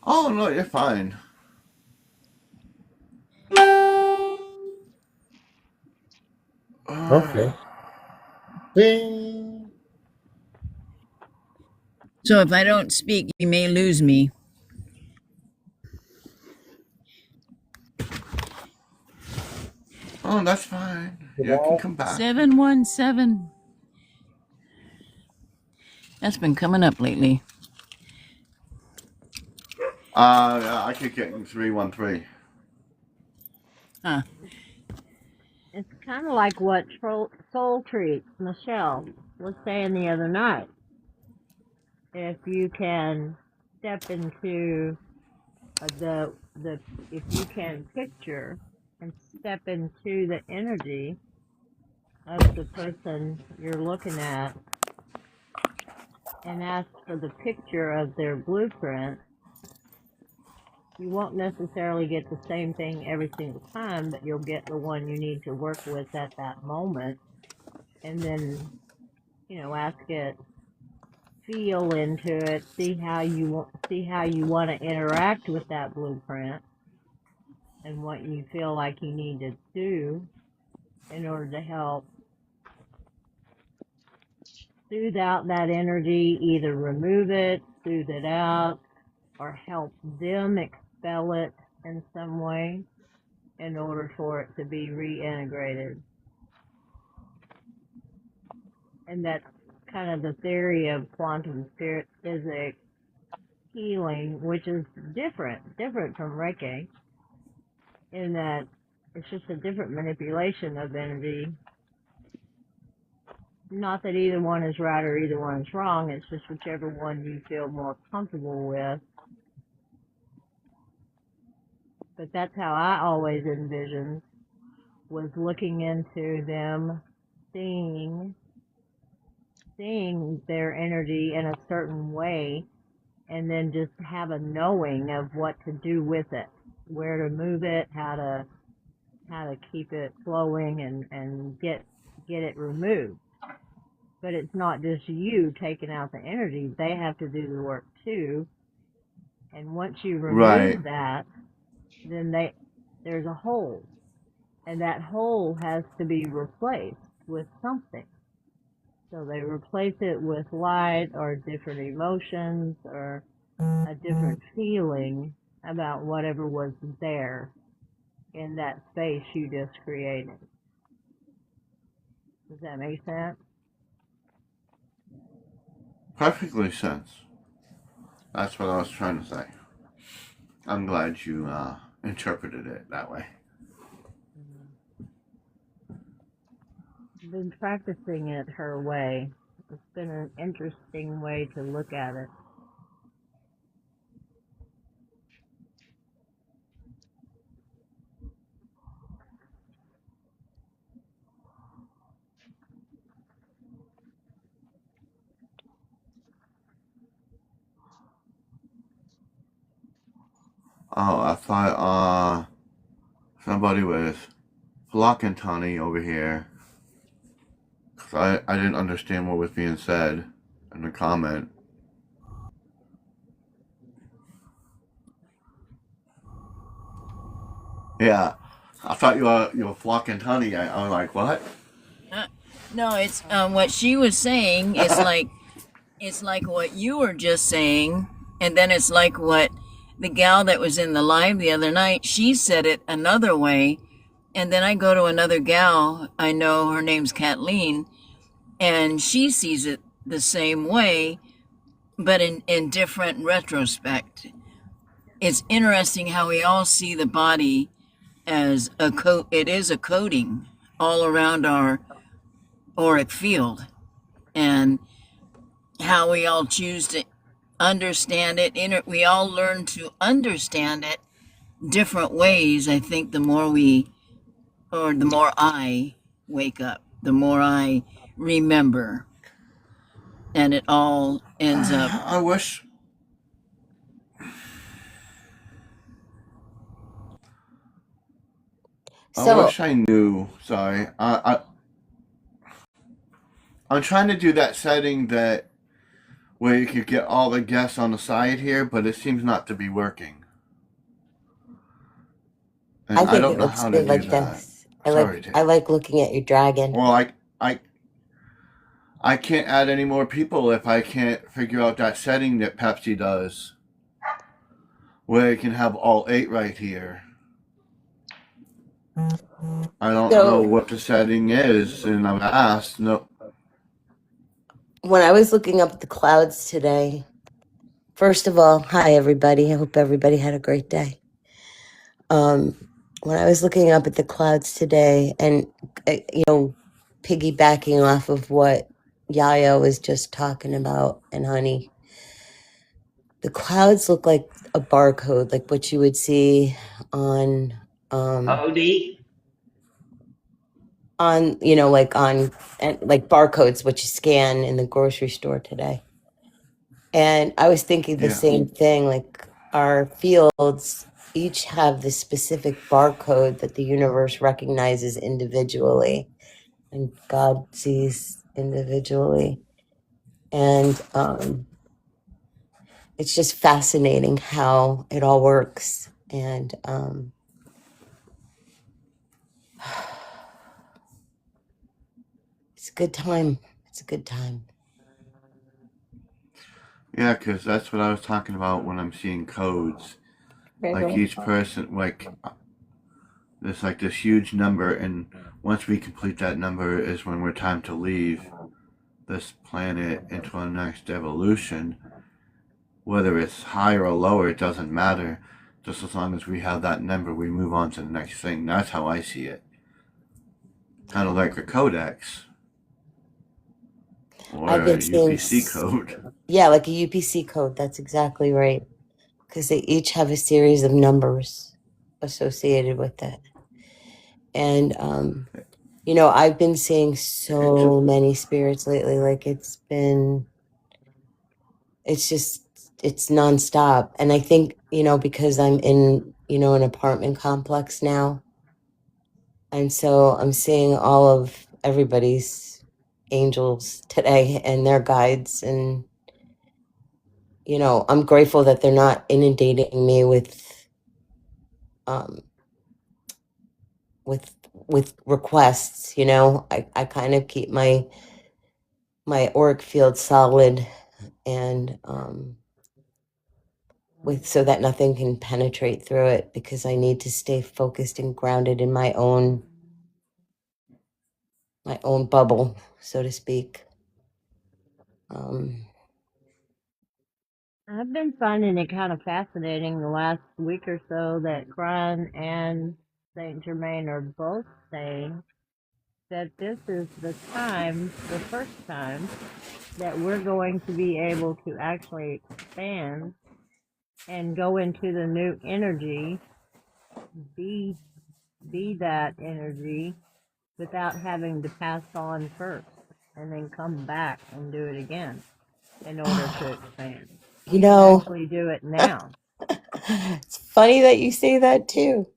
Oh, no, you're fine. Okay. Ding. So if I don't speak, you may lose me. Oh, that's fine. You can come back. 717. That's been coming up lately. Yeah, I keep getting 313. Huh. It's kind of like what Soul Treat, Michelle. was saying the other night. If you can step into if you can picture and step into the energy of the person you're looking at and ask for the picture of their blueprint, you won't necessarily get the same thing every single time, but you'll get the one you need to work with at that moment. And then, ask it, feel into it, see how you want to interact with that blueprint and what you feel like you need to do in order to help soothe out that energy, either remove it, soothe it out, or help them expel it in some way in order for it to be reintegrated. And that's kind of the theory of quantum spirit physics healing, which is different from Reiki, in that it's just a different manipulation of energy. Not that either one is right or either one is wrong, it's just whichever one you feel more comfortable with. But that's how I always envisioned, was looking into them, seeing their energy in a certain way, and then just have a knowing of what to do with it, where to move it, how to keep it flowing and get it removed. But it's not just you taking out the energy, they have to do the work too. And once you remove that, then there's a hole, and that hole has to be replaced with something. So they replace it with light or different emotions or a different feeling about whatever was there in that space you just created. Does that make sense? Perfectly sense. That's what I was trying to say. I'm glad you interpreted it that way. I've been practicing it her way. It's been an interesting way to look at it. Oh, I thought somebody was blocking Tony over here. Cause I didn't understand what was being said in the comment. Yeah, I thought you were flocking Tony. I was like, what? No, it's what she was saying is it's like what you were just saying, and then it's like what the gal that was in the live the other night, she said it another way, and then I go to another gal, I know her name's Kathleen, and she sees it the same way, but in different retrospect. It's interesting how we all see the body as it is a coating all around our auric field, and how we all choose to understand it. We all learn to understand it different ways. I think the more I wake up, the more I remember, and it all ends up. I wish I knew. Sorry, I'm trying to do that setting where you could get all the guests on the side here, but it seems not to be working. And I think don't it know looks how to good do like that. this. Sorry, I like looking at your dragon. Well, I can't add any more people if I can't figure out that setting that Pepsi does, where you can have all 8 right here. I don't know what the setting is, and I've asked. No. When I was looking up at the clouds today, first of all, hi everybody. I hope everybody had a great day. When I was looking up at the clouds today, and piggybacking off of what Yaya was just talking about, and honey, the clouds look like a barcode, like what you would see on Odie, like on and like barcodes what you scan in the grocery store today. And I was thinking the Yeah. same thing, like our fields each have this specific barcode that the universe recognizes individually and God sees individually. And it's just fascinating how it all works. And it's a good time. It's a good time. Yeah, because that's what I was talking about when I'm seeing codes. Like each person, like there's like this huge number, and once we complete that number is when we're time to leave this planet into our next evolution. Whether it's higher or lower, it doesn't matter. Just as long as we have that number, we move on to the next thing. That's how I see it. Kind of like a codex or I've a been seeing UPC code. Yeah, like a UPC code. That's exactly right. Because they each have a series of numbers associated with it. And, I've been seeing so many spirits lately. Like it's nonstop. And I think, because I'm in, an apartment complex now. And so I'm seeing all of everybody's angels today and their guides. And, I'm grateful that they're not inundating me with requests. I kind of keep my auric field solid and so that nothing can penetrate through it, because I need to stay focused and grounded in my own bubble, so to speak. I've been finding it kind of fascinating the last week or so that Cryan and Saint Germain are both saying that this is the first time, that we're going to be able to actually expand and go into the new energy, be that energy without having to pass on first and then come back and do it again in order to expand. We can actually do it now. It's funny that you say that too.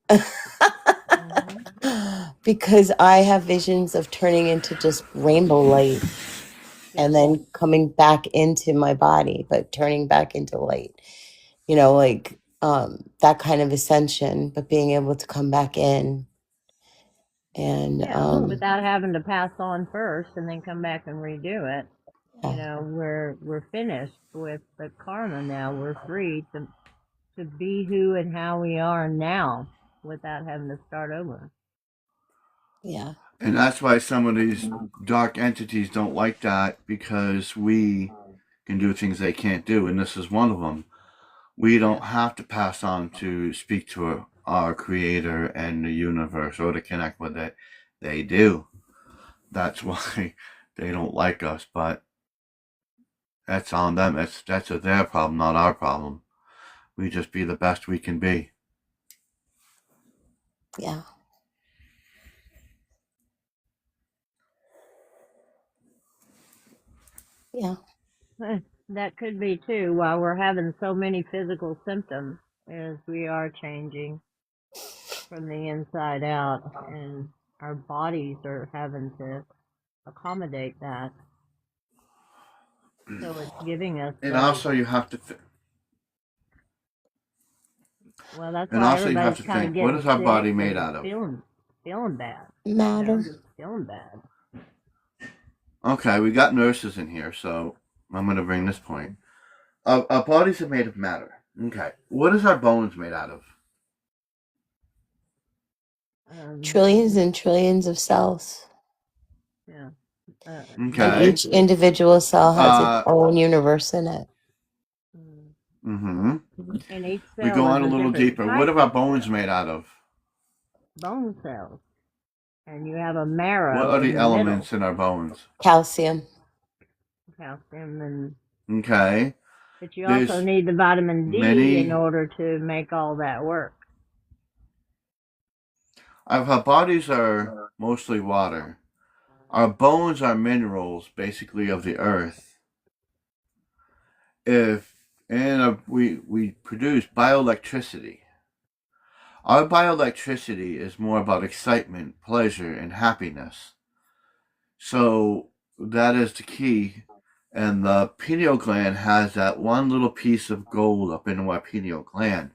Because I have visions of turning into just rainbow light and then coming back into my body, but turning back into light. That kind of ascension, but being able to come back in and without having to pass on first and then come back and redo it. We're finished with the karma now. We're free to be who and how we are now without having to start over. Yeah. And that's why some of these dark entities don't like that, because we can do things they can't do, and this is one of them. We don't have to pass on to speak to our creator and the universe or to connect with it. They do. That's why they don't like us, but that's on them. That's their problem, not our problem. We just be the best we can be. Yeah. Yeah. That could be too, while we're having so many physical symptoms, as we are changing from the inside out, and our bodies are having to accommodate that. So it's giving us. And also, you have to. Well, that's and why also, you have everybody's to kind of think: getting what is our sick body and made out of? Feeling bad. Matter. Just feeling bad. Okay, we got nurses in here, so I'm going to bring this point. Our bodies are made of matter. Okay, what is our bones made out of? Trillions and trillions of cells. Yeah. Okay. And each individual cell has its own universe in it. Mm-hmm. And each cell We go on a is little different deeper. type What are our of bones cell. made out of? Bone cells. And you have a marrow. What are in the the elements middle. in our bones? Calcium. calcium, and Okay. but you also There's need the vitamin D in many. order to make all that work. Our bodies are mostly water. Our bones are minerals, basically of the earth. We produce bioelectricity. Our bioelectricity is more about excitement, pleasure, and happiness. So that is the key. And the pineal gland has that one little piece of gold up in our pineal gland.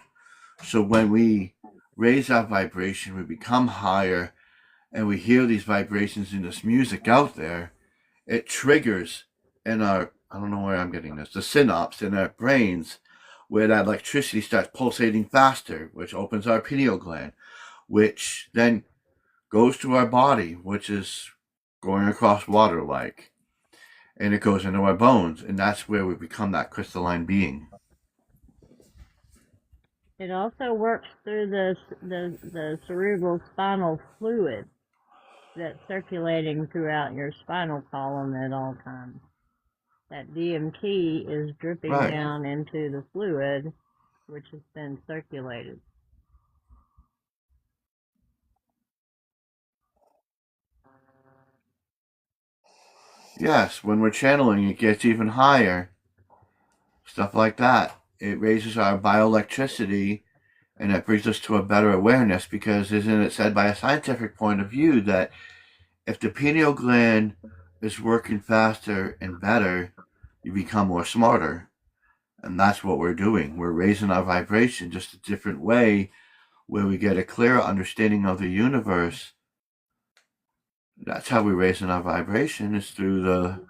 So when we raise our vibration, we become higher, and we hear these vibrations in this music out there, it triggers in our, I don't know where I'm getting this, the synapse in our brains, where that electricity starts pulsating faster, which opens our pineal gland, which then goes to our body, which is going across water like, and it goes into our bones, and that's where we become that crystalline being. It also works through the cerebral spinal fluid that's circulating throughout your spinal column at all times. That DMT is dripping Right. down into the fluid, which has been circulated. Yes, when we're channeling, it gets even higher. Stuff like that. It raises our bioelectricity, and it brings us to a better awareness, because isn't it said by a scientific point of view that if the pineal gland is working faster and better, you become more smarter. And that's what we're doing. We're raising our vibration just a different way, where we get a clearer understanding of the universe. That's how we're raising our vibration, is through the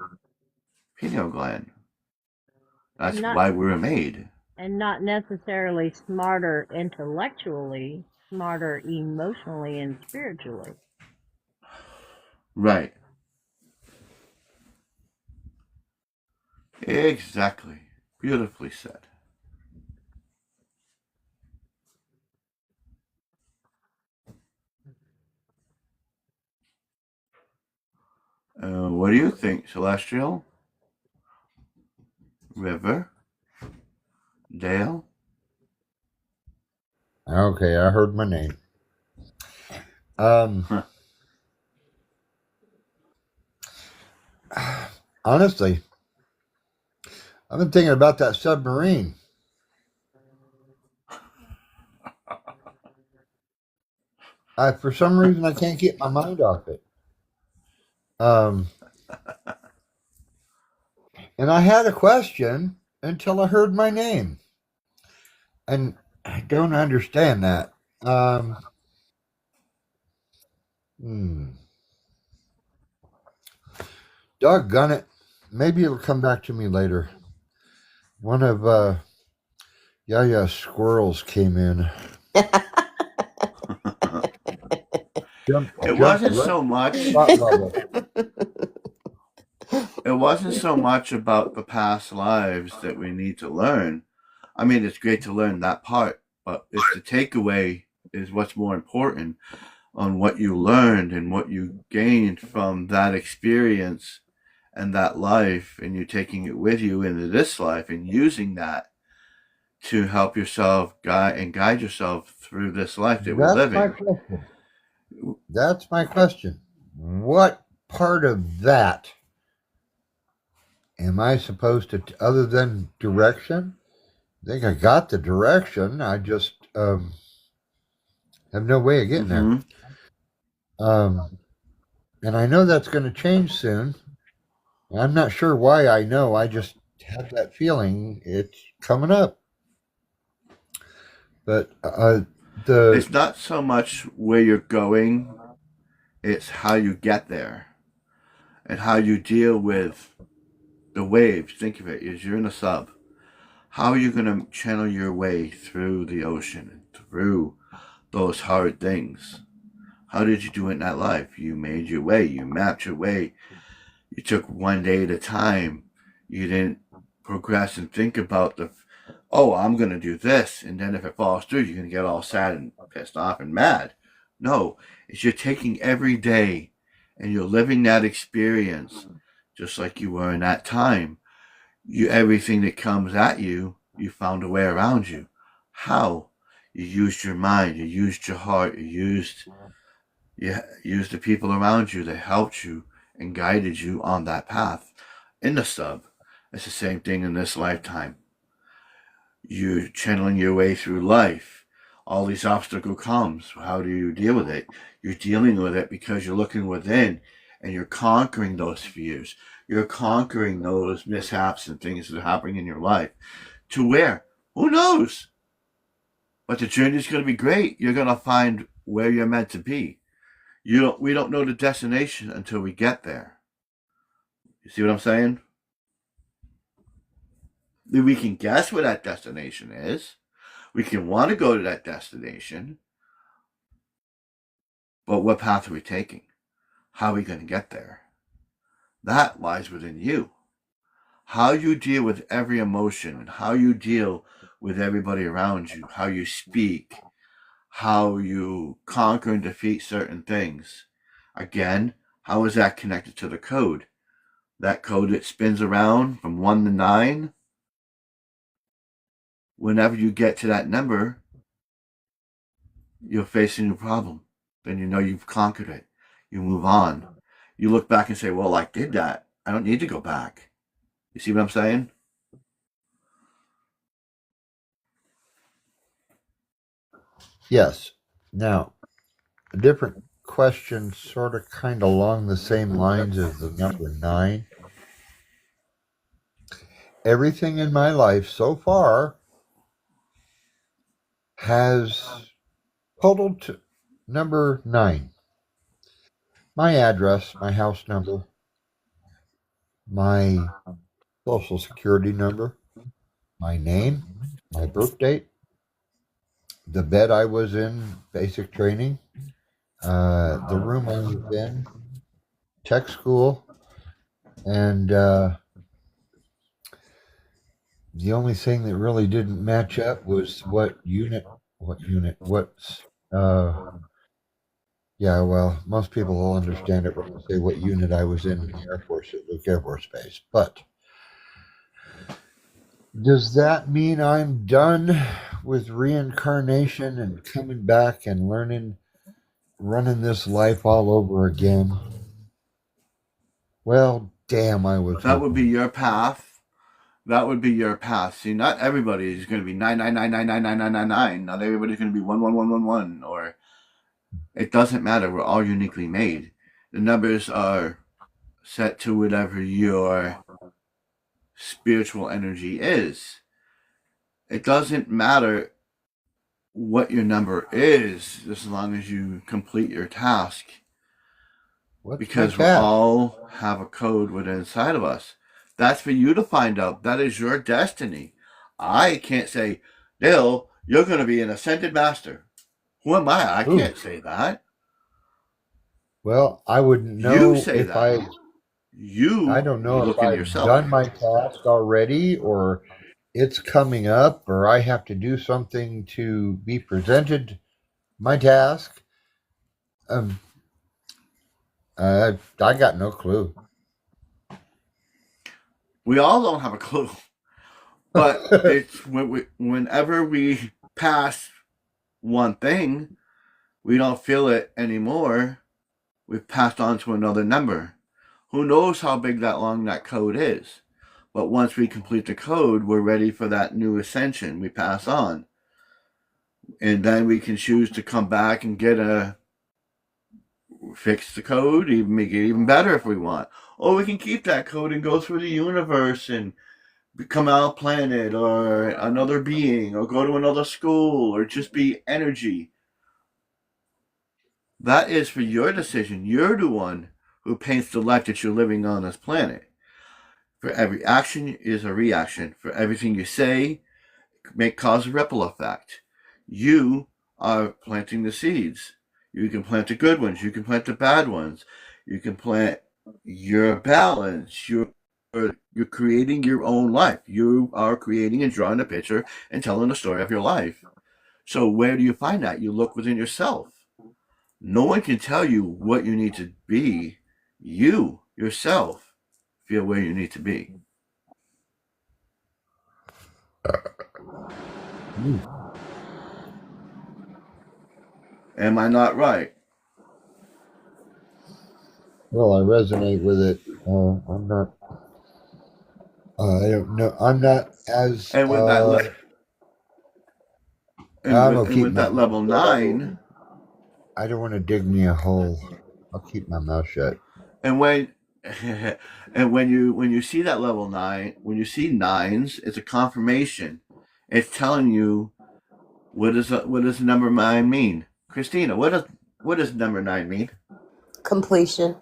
pineal gland. That's why we were made. And not necessarily smarter intellectually, smarter emotionally and spiritually. Right. Exactly. Beautifully said. What do you think, Celestial? River? Dale? Okay, I heard my name. Honestly, I've been thinking about that submarine. For some reason, I can't get my mind off it. And I had a question until I heard my name. And I don't understand that. Doggone it. Maybe it'll come back to me later. One of Yaya's squirrels came in. It wasn't so much. It wasn't so much about the past lives that we need to learn. I mean, it's great to learn that part, but it's the takeaway is what's more important, on what you learned and what you gained from that experience and that life, and you taking it with you into this life and using that to help yourself guide yourself through this life that we're living. That's my question. What part of that am I supposed to, other than direction? I think I got the direction. I just have no way of getting there. And I know that's going to change soon. I'm not sure why I know. I just have that feeling it's coming up. But it's not so much where you're going, it's how you get there and how you deal with the waves. Think of it as you're in a sub. How are you going to channel your way through the ocean and through those hard things? How did you do it in that life? You made your way. You mapped your way. You took one day at a time. You didn't progress and think about I'm going to do this, and then if it falls through, you're going to get all sad and pissed off and mad. No, it's you're taking every day and you're living that experience just like you were in that time. Everything that comes at you, you found a way around you. How? You used your mind, you used your heart, you used the people around you that helped you and guided you on that path. In the sub, it's the same thing in this lifetime. You're channeling your way through life. All these obstacles comes. How do you deal with it? You're dealing with it because you're looking within and you're conquering those fears. You're conquering those mishaps and things that are happening in your life. To where? Who knows? But the journey is going to be great. You're going to find where you're meant to be. We don't know the destination until we get there. You see what I'm saying? We can guess where that destination is. We can want to go to that destination. But what path are we taking? How are we going to get there? That lies within you. How you deal with every emotion and how you deal with everybody around you, how you speak, how you conquer and defeat certain things. Again, how is that connected to the code? That code that spins around from 1 to 9. Whenever you get to that number, you're facing a problem. Then you know you've conquered it. You move on. You look back and say, well, I did that. I don't need to go back. You see what I'm saying? Yes. Now, a different question, sort of kind of along the same lines as the number 9. Everything in my life so far has totaled to number 9. My address, my house number, my social security number, my name, my birth date, the bed I was in, basic training, the room I was in, tech school, and the only thing that really didn't match up was yeah, well, most people will understand it when I say what unit I was in the Air Force at Luke Air Force Base. But does that mean I'm done with reincarnation and coming back and running this life all over again? Well, damn, I was. That would be your path. That would be your path. See, not everybody is going to be 999999999. Not everybody's going to be 11111 or. It doesn't matter. We're all uniquely made. The numbers are set to whatever your spiritual energy is. It doesn't matter what your number is as long as you complete your task. Because we all have a code within inside of us. That's for you to find out. That is your destiny. I can't say, Dale, you're going to be an ascended master. Who am I? I can't say that. Well, I wouldn't know You say if that. I don't know look if in I've yourself. done my task already or it's coming up or I have to do something to be presented my task. I got no clue. We all don't have a clue. But it's whenever we pass one thing, we don't feel it anymore. We've passed on to another number. Who knows how big that long that code is? But once we complete the code, we're ready for that new ascension. We pass on. And then we can choose to come back and fix the code, even make it even better if we want. Or we can keep that code and go through the universe and become our planet or another being or go to another school or just be energy. That is for your decision. You're the one who paints the life that you're living on this planet. For every action is a reaction. For everything you say, cause a ripple effect. You are planting the seeds. You can plant the good ones. You can plant the bad ones. You can plant your balance. You're creating your own life. You are creating and drawing a picture and telling the story of your life. So where do you find that? You look within yourself. No one can tell you what you need to be. You, yourself, feel where you need to be. Am I not right? Well, I resonate with it. I'm not. I don't know. I'm not as. And with that, I'm gonna and keep with my. that level 9, I don't want to dig me a hole. I'll keep my mouth shut. and when and when you see that level 9, when you see 9s, it's a confirmation. It's telling you what does number 9 mean. Christina, what does number 9 mean? Completion.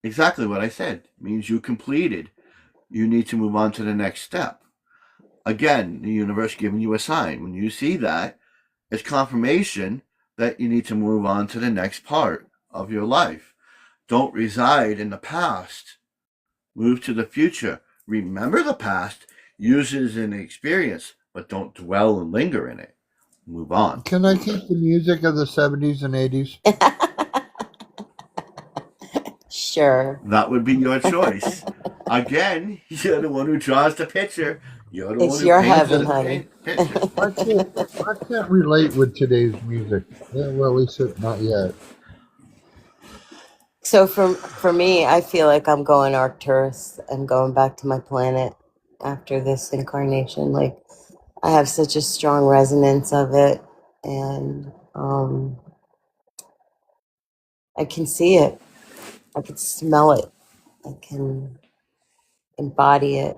Exactly what I said. It means you completed. You need to move on to the next step. Again, the universe giving you a sign. When you see that, it's confirmation that you need to move on to the next part of your life. Don't reside in the past. Move to the future. Remember the past. Use it as an experience, but don't dwell and linger in it. Move on. Can I keep the music of the 70s and 80s? Sure. That would be your choice. Again, you're the one who draws the picture. You're the one It's who your paints heaven, the honey. picture. I can't relate with today's music. Yeah, well, at least not yet. So for me, I feel like I'm going Arcturus. I'm going back to my planet after this incarnation. Like I have such a strong resonance of it, and I can see it. I can smell it. I can embody it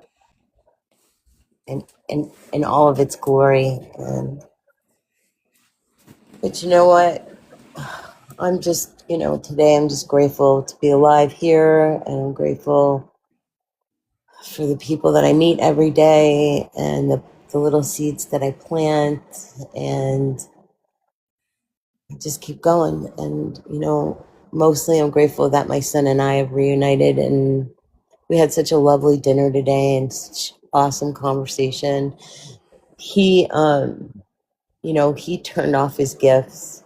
in all of its glory. And but you know what? I'm just, today I'm just grateful to be alive here, and I'm grateful for the people that I meet every day and the little seeds that I plant, and I just keep going. And, mostly I'm grateful that my son and I have reunited, and we had such a lovely dinner today and such awesome conversation. He, he turned off his gifts.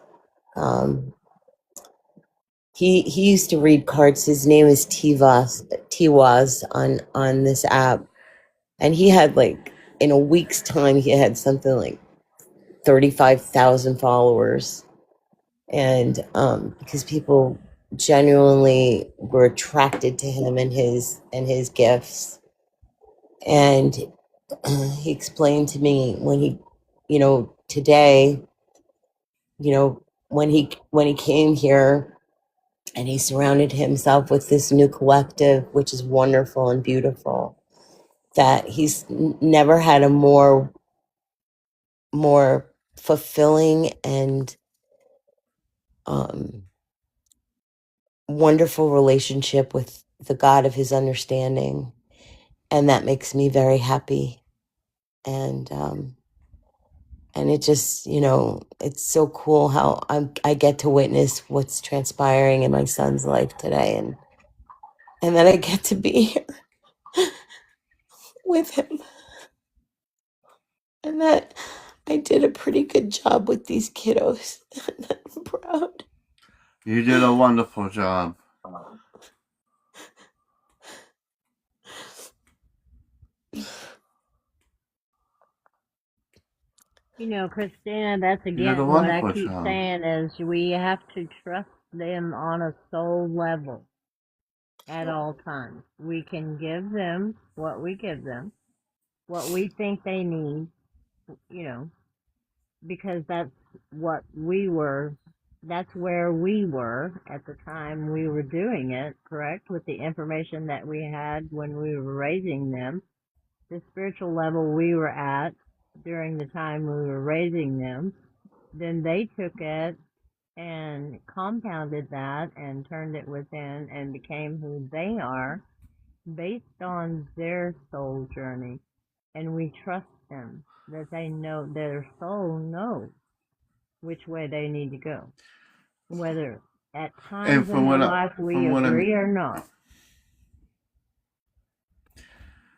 He used to read cards. His name is Tiwaz on this app, and he had like in a week's time he had something like 35,000 followers, and because people genuinely were attracted to him and his gifts, and he explained to me when he, today, when he came here. And he surrounded himself with this new collective, which is wonderful and beautiful. That he's never had a more fulfilling and wonderful relationship with the God of his understanding, and that makes me very happy. And it just, it's so cool how I get to witness what's transpiring in my son's life today, and that I get to be here with him. And that I did a pretty good job with these kiddos. I'm proud. You did a wonderful job. Christina, that's You did a again what I wonderful keep job. saying is we have to trust them on a soul level at all times. We can give them what we give them, what we think they need, because that's where we were at the time we were doing it, correct? With the information that we had when we were raising them, the spiritual level we were at during the time we were raising them, then they took it and compounded that and turned it within and became who they are based on their soul journey. And we trust them that they know their soul knows which way they need to go, whether at times in their life we agree or not.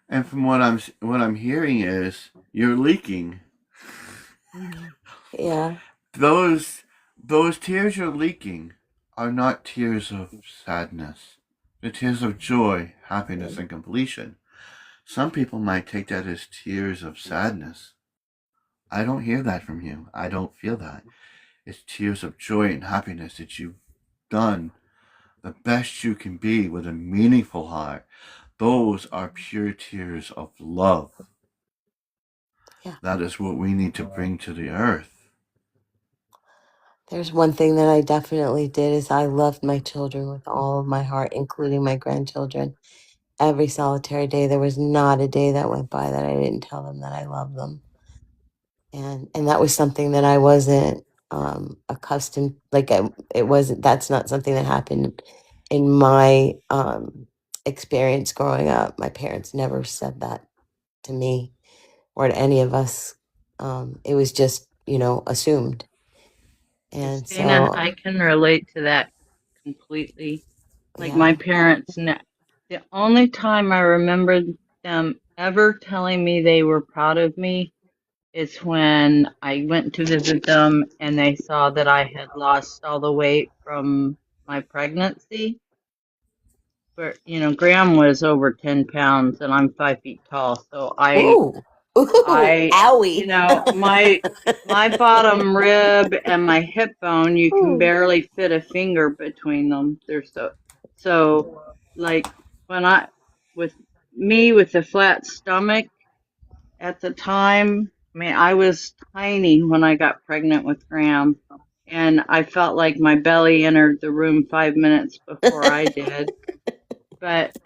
And from what I'm hearing is you're leaking. Yeah. Those tears you're leaking are not tears of sadness. The tears of joy, happiness, and completion. Some people might take that as tears of sadness. I don't hear that from you. I don't feel that. It's tears of joy and happiness that you've done the best you can be with a meaningful heart. Those are pure tears of love. Yeah. That is what we need to bring to the earth. There's one thing that I definitely did is I loved my children with all of my heart, including my grandchildren. Every solitary day, there was not a day that went by that I didn't tell them that I love them. And that was something that I wasn't accustomed. Like it wasn't. That's not something that happened in my experience growing up. My parents never said that to me or to any of us. It was just assumed. And Christina, so I can relate to that completely. Like yeah. my parents, the only time I remember them ever telling me they were proud of me is when I went to visit them and they saw that I had lost all the weight from my pregnancy. Where, Graham was over 10 pounds and I'm 5 feet tall. So Ooh. Ooh. I, Owie. my bottom rib and my hip bone, you can Ooh. barely fit a finger between them. They're so like when with me with a flat stomach at the time, I mean, I was tiny when I got pregnant with Graham and I felt like my belly entered the room 5 minutes before I did. But,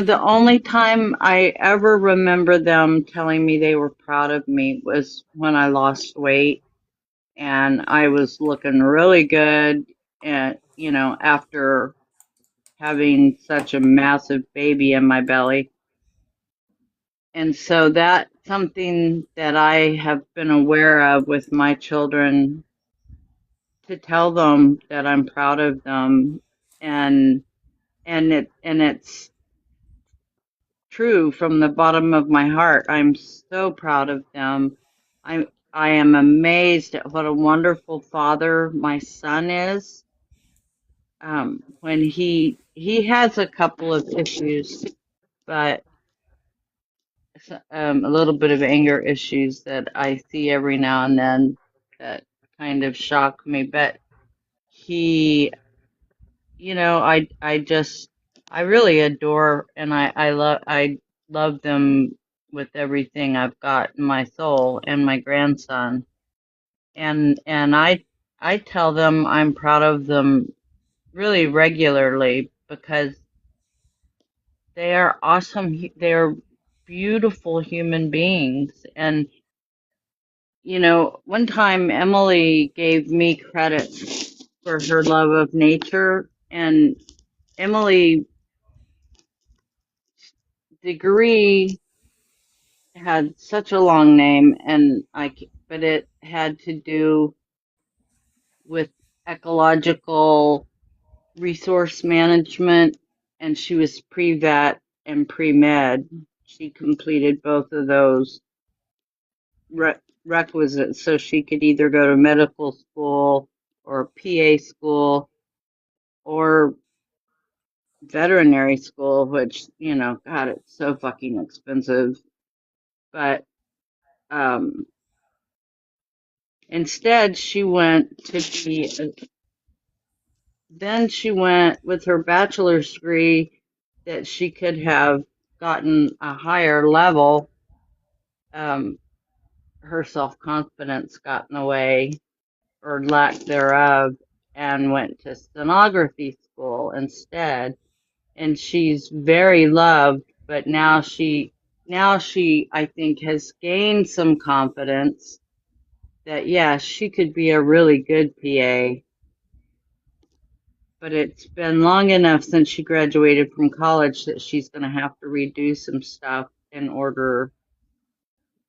the only time I ever remember them telling me they were proud of me was when I lost weight and I was looking really good and, after having such a massive baby in my belly. And so that's something that I have been aware of with my children, to tell them that I'm proud of them, and it's true from the bottom of my heart. I'm so proud of them. I am amazed at what a wonderful father my son is. When he has a couple of issues, but a little bit of anger issues that I see every now and then that kind of shock me. But he, I really adore and I love them with everything I've got in my soul, and my grandson. And I tell them I'm proud of them really regularly because they are awesome. They're beautiful human beings. And, one time Emily gave me credit for her love of nature, and Emily's degree had such a long name, but it had to do with ecological resource management, and she was pre-vet and pre-med. She completed both of those requisites so she could either go to medical school or PA school or veterinary school, which, God, it's so fucking expensive. But instead, then she went with her bachelor's degree that she could have gotten a higher level. Her self-confidence got in the way, or lack thereof, and went to stenography school instead. And she's very loved, but now she, I think, has gained some confidence that, yeah, she could be a really good PA. But it's been long enough since she graduated from college that she's going to have to redo some stuff in order.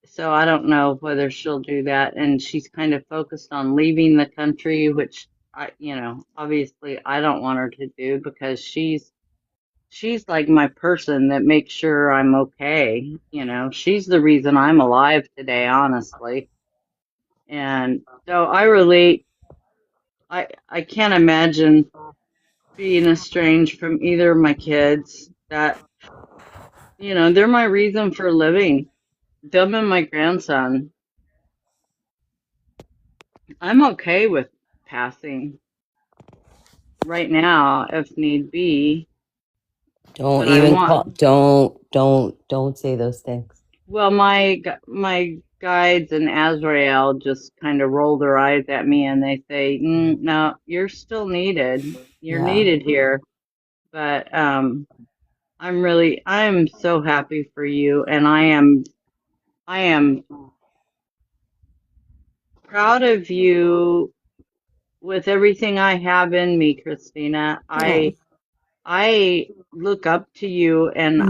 So I don't know whether she'll do that. And she's kind of focused on leaving the country, which obviously I don't want her to do, because she's like my person that makes sure I'm okay. She's the reason I'm alive today, honestly. And so I relate. I can't imagine being estranged from either of my kids. That, they're my reason for living. Them and my grandson. I'm okay with passing right now if need be, Don't but I even want. call. Don't say those things. Well, my guides in Azrael just kind of roll their eyes at me and they say, "No, you're still needed. You're Yeah. needed here." But I'm so happy for you, and I am proud of you with everything I have in me, Christina. Oh, I look up to you, and no.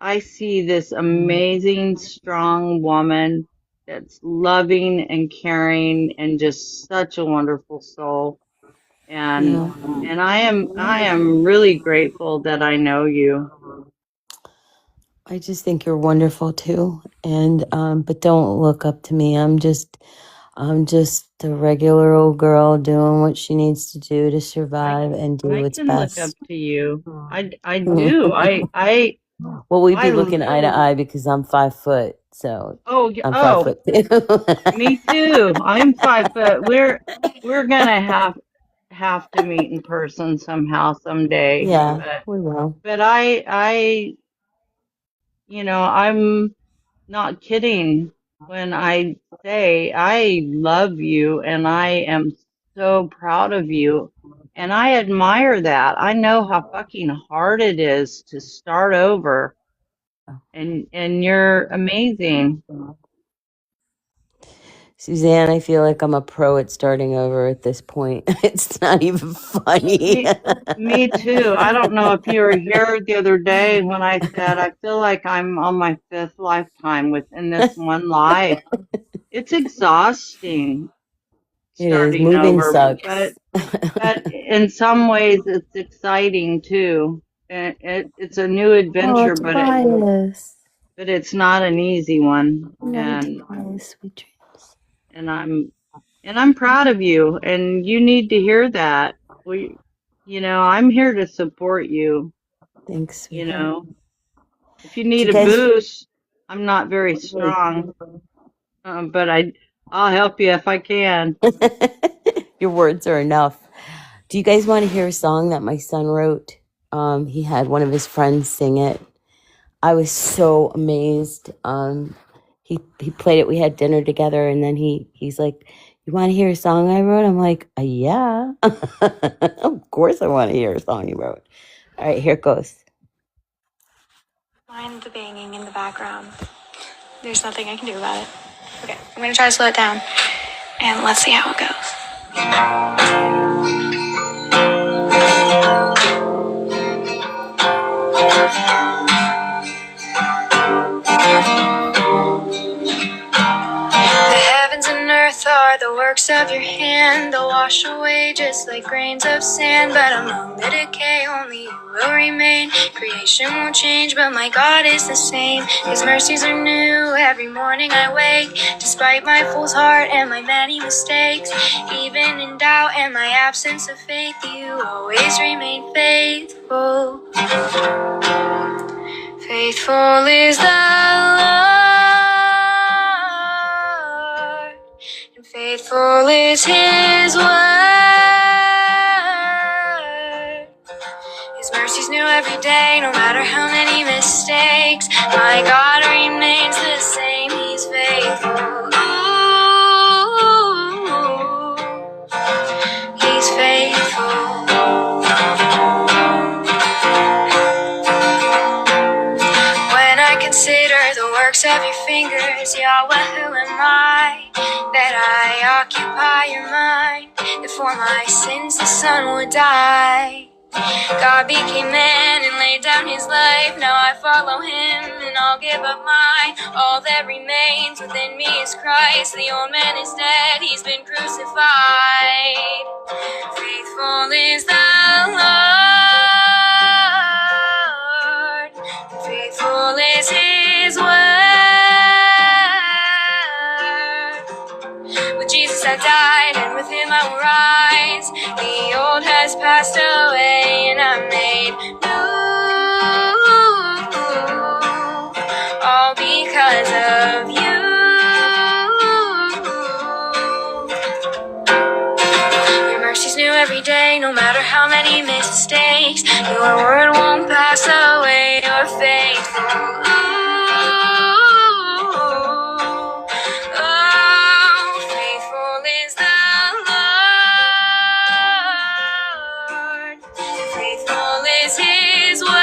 I see this amazing, strong woman that's loving and caring and just such a wonderful soul. And Yeah. I am really grateful that I know you. I just think you're wonderful too. And but don't look up to me. I'm just a regular old girl doing what she needs to do to I survive and do I what's can look up best. to you. I Well, do. we'd be I looking eye to eye because I'm 5 foot, so I'm five oh, foot too. me too. I'm 5 foot. We're gonna have to meet in person somehow someday. Yeah, But we will. I'm not kidding when I say I love you and I am so proud of you. And I admire that. I know how fucking hard it is to start over, and you're amazing. Suzanne, I feel like I'm a pro at starting over at this point. It's not even funny. Me too. I don't know if you were here the other day when I said I feel like I'm on my fifth lifetime within this one life. It's exhausting It is. starting Moving over, sucks. but in some ways it's exciting too. It's a new Oh, adventure, Tobias. but it's not an easy one. No, And Tobias, sweet dreams. and I'm proud of you, and you need to hear that. I'm here to support you. Thanks, You sweetheart. know, if you Do need you a guys? boost, I'm not very strong, but I'll help you if I can. Your words are enough. Do you guys want to hear a song that my son wrote? He had one of his friends sing it. I was so amazed. He played it. We had dinner together, and then he's like, "You want to hear a song I wrote?" I'm like, "Yeah, of course I want to hear a song you wrote." All right, here it goes. Mind the banging in the background. There's nothing I can do about it. Okay, I'm gonna try to slow it down, and let's see how it goes. The heavens and earth are the works of your hand. They'll wash away just like grains of sand. But among the decay, only you will remain. Creation won't change, but my God is the same. His mercies are new every morning I wake. Despite my fool's heart and my many mistakes, even in doubt and my absence of faith, you always remain faithful. Faithful is the Lord, and faithful is His word. His mercies new every day, no matter how many mistakes. My God remains the same, He's faithful. Ooh, He's faithful. When I consider the works of your fingers, Yahweh, who am I that I occupy your mind? That for my sins the Son would die. God became man and laid down his life. Now I follow him and I'll give up mine. All that remains within me is Christ. The old man is dead, he's been crucified. Faithful is the Lord, faithful is his word. With Jesus I died and with him I will rise. The old has passed away mercies new every day, no matter how many mistakes. Your word won't pass away, you're faithful. Oh, faithful is the Lord. Faithful is his word.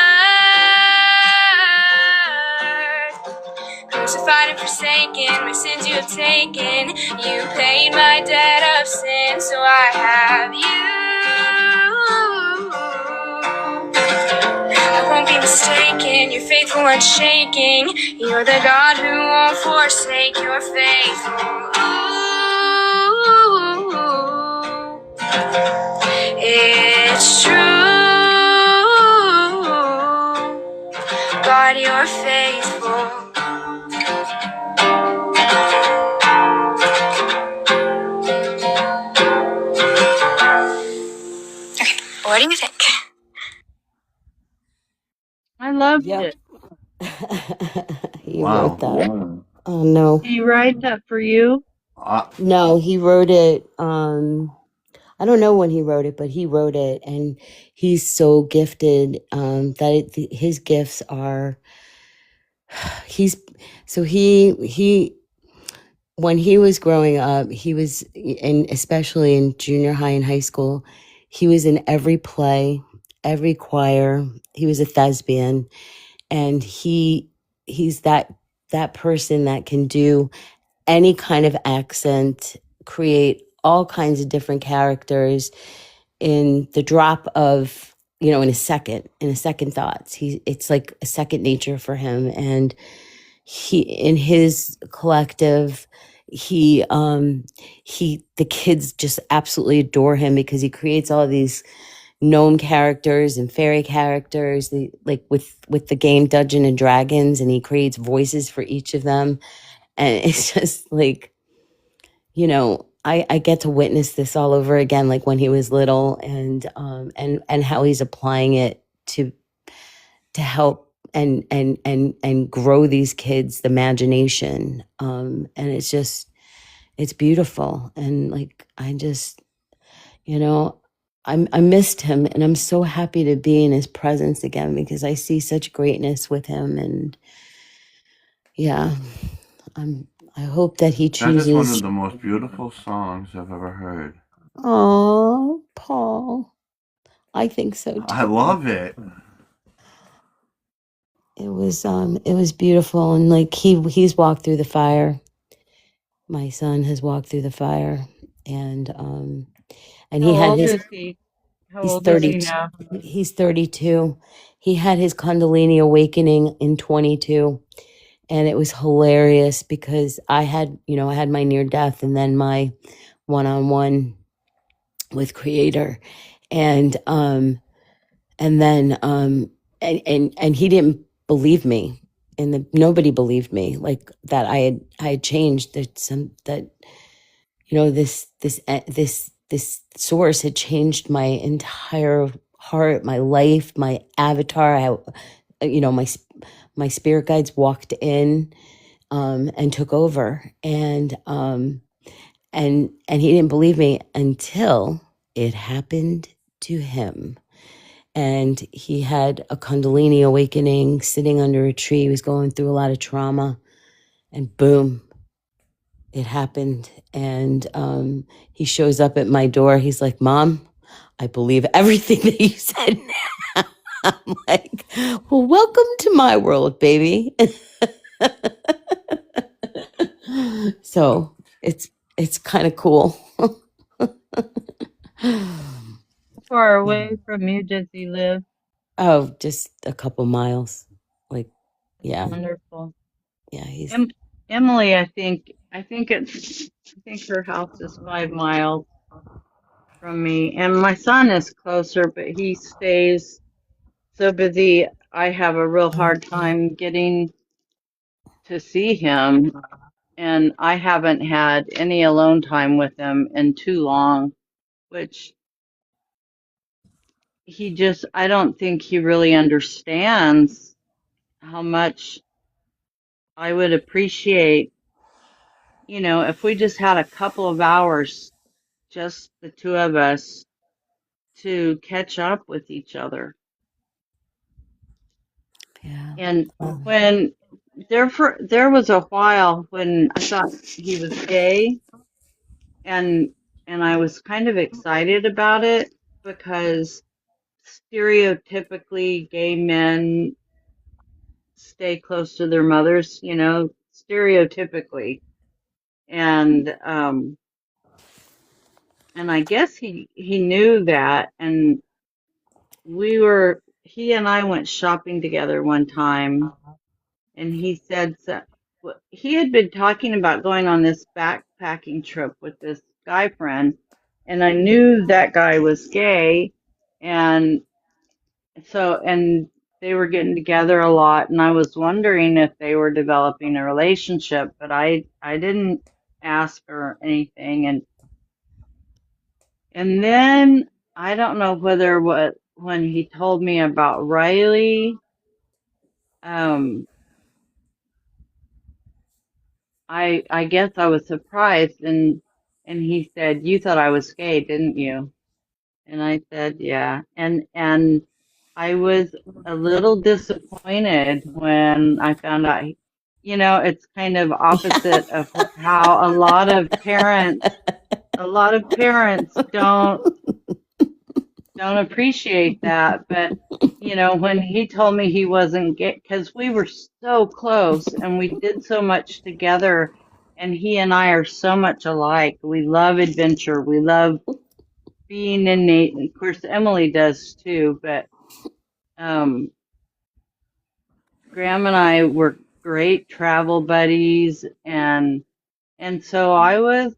Crucified and forsaken, my sins you have taken. You paid my debt of sin, so I have you. I won't be mistaken, you're faithful, unshaking. You're the God who won't forsake, you're faithful. It's true, God, you're faithful. What do you think? I loved Yep. it. He wrote Wow. that. Oh no. Did he write that for you? No, he wrote it. I don't know when he wrote it, but he wrote it, and he's so gifted his gifts are. He's so he when he was growing up, he was especially in junior high and high school, he was in every play, every choir. He was a thespian, and he's that person that can do any kind of accent, create all kinds of different characters in the drop of, in a second thoughts. It's like a second nature for him. And he, in his collective, the kids just absolutely adore him because he creates all these gnome characters and fairy characters, like with the game Dungeons and Dragons, and he creates voices for each of them. And it's just like, I get to witness this all over again, like when he was little, and how he's applying it to help and grow these kids' imagination. And it's beautiful. And like, I missed him, and I'm so happy to be in his presence again because I see such greatness with him. And yeah, I hope that he That is one of chooses. the most beautiful songs I've ever heard. Oh, Paul. I think so too. I love it. It was beautiful, and like he's walked through the fire. My son has walked through the fire, and he How had old his. is he? How He's old is he 30. now? He's 32. He had his Kundalini awakening in 22, and it was hilarious because I had my near death and then my one-on-one with Creator, and then and he didn't believe me, and nobody believed me, like that I had changed, that this source had changed my entire heart, my life, my avatar. My spirit guides walked in and took over, and he didn't believe me until it happened to him. And he had a Kundalini awakening sitting under a tree. He was going through a lot of trauma, and boom, it happened. And he shows up at my door. He's like, "Mom, I believe everything that you said now." I'm like, "Well, welcome to my world, baby." So it's kind of cool. How far away from you does he live? Oh, just a couple miles. Like, yeah, Wonderful. yeah. He's Emily, I think her house is 5 miles from me, and my son is closer, but he stays so busy. I have a real hard time getting to see him, and I haven't had any alone time with him in too long, which I don't think he really understands how much I would appreciate, if we just had a couple of hours just the two of us to catch up with each other. Yeah. And when there was a while when I thought he was gay, and I was kind of excited about it because stereotypically gay men stay close to their mothers, stereotypically. And I guess he knew that, and he and I went shopping together one time, and he said he had been talking about going on this backpacking trip with this guy friend, and I knew that guy was gay, and they were getting together a lot, and I was wondering if they were developing a relationship, but I didn't ask or anything, and then I don't know when he told me about Riley, I guess I was surprised, and he said, "You thought I was gay, didn't you?" And I said, "Yeah." And I was a little disappointed when I found out. It's kind of opposite of how a lot of parents don't appreciate that. But when he told me he wasn't gay, because we were so close and we did so much together, and he and I are so much alike. We love adventure. We love being in nature. Of course, Emily does too. But Graham and I were great travel buddies, and so I was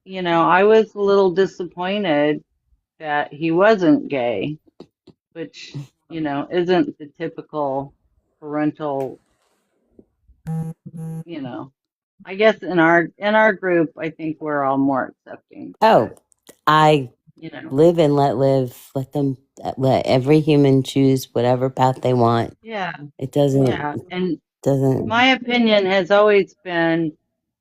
a little disappointed that he wasn't gay, which, isn't the typical parental, I guess in our group, I think we're all more accepting. Oh, I You know, live and let live. Let every human choose whatever path they want. yeah, It doesn't. yeah. And Doesn't. my opinion has always been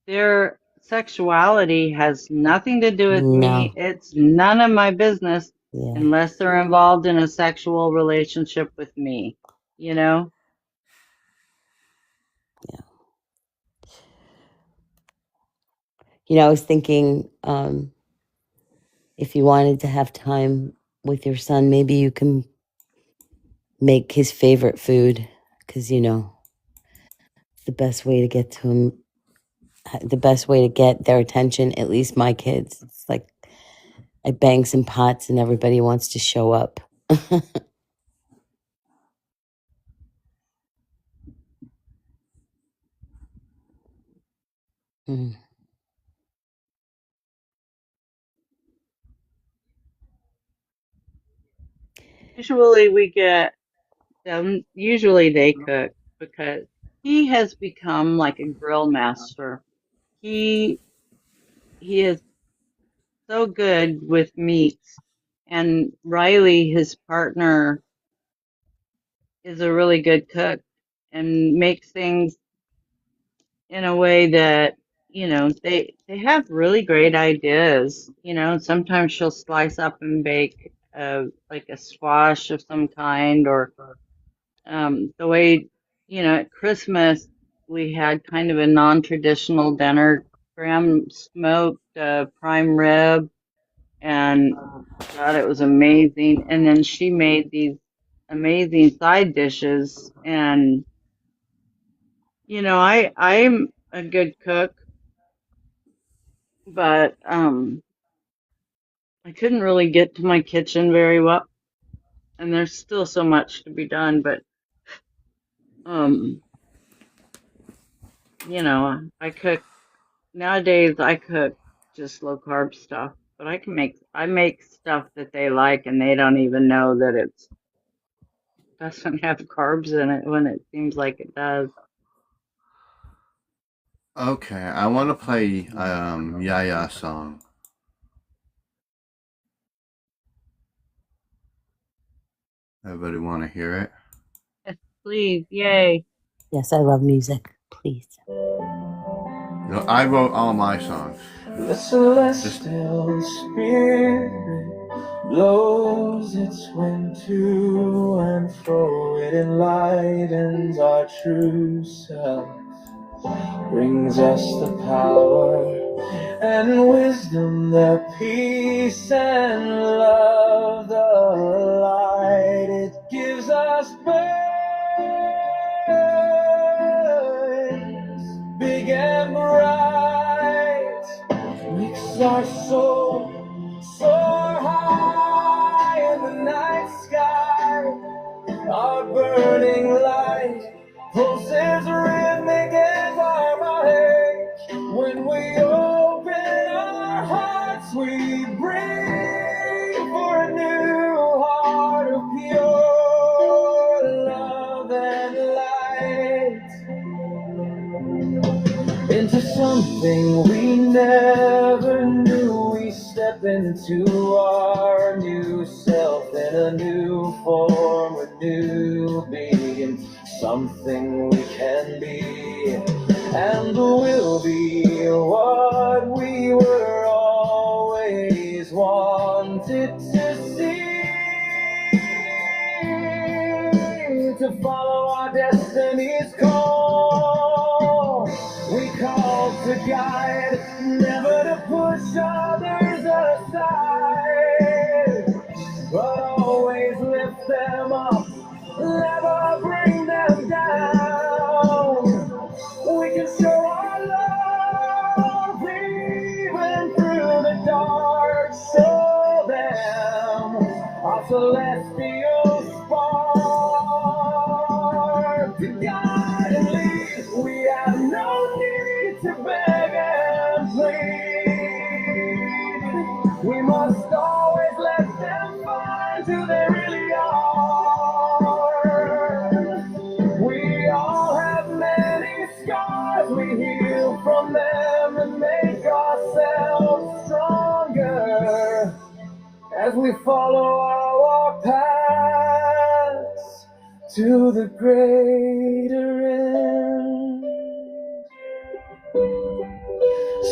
their sexuality has nothing to do with me. No. It's none of my business Yeah. unless they're involved in a sexual relationship with me, you know? I was thinking, if you wanted to have time with your son, maybe you can make his favorite food, because the best way to get to him, the best way to get their attention, at least my kids, it's like I bang some pots and everybody wants to show up. Mm. Usually we get them, usually they cook because he has become like a grill master. He is so good with meats, and Riley, his partner, is a really good cook and makes things in a way that they have really great ideas. Sometimes she'll slice up and bake like a squash of some kind, or the way at Christmas we had kind of a non-traditional dinner. Graham smoked prime rib, and God, it was amazing. And then she made these amazing side dishes, and I'm a good cook, but I couldn't really get to my kitchen very well, and there's still so much to be done. But I cook nowadays. I cook just low carb stuff, but I make stuff that they like, and they don't even know that it doesn't have carbs in it when it seems like it does. Okay, I want to play Yaya song. Everybody want to hear it? Yes, please, yay! Yes, I love music. Please. I wrote all my songs. The celestial spirit blows its wind to and fro. It enlightens our true self, brings us the power and wisdom, the peace and love, the light. It gives us burdens big and bright, makes our soul soar high in the night sky. Our burning light pulses rhythmic as our might. When we open our hearts, we bring for a new heart of pure love and light, into something we never knew. We step into our new self in a new form, a new being, something we can be and will be, what we were always wanted to see, to follow our destiny's call. We call to guide, never to push others aside, but always lift them up, never bring them down. We can show our love even through the dark, show them our celestial spark to guide and lead. We have no need to beg and plead. We must always let them find who they really are. We all have many scars, we heal from them and make ourselves stronger as we follow our paths to the greater end.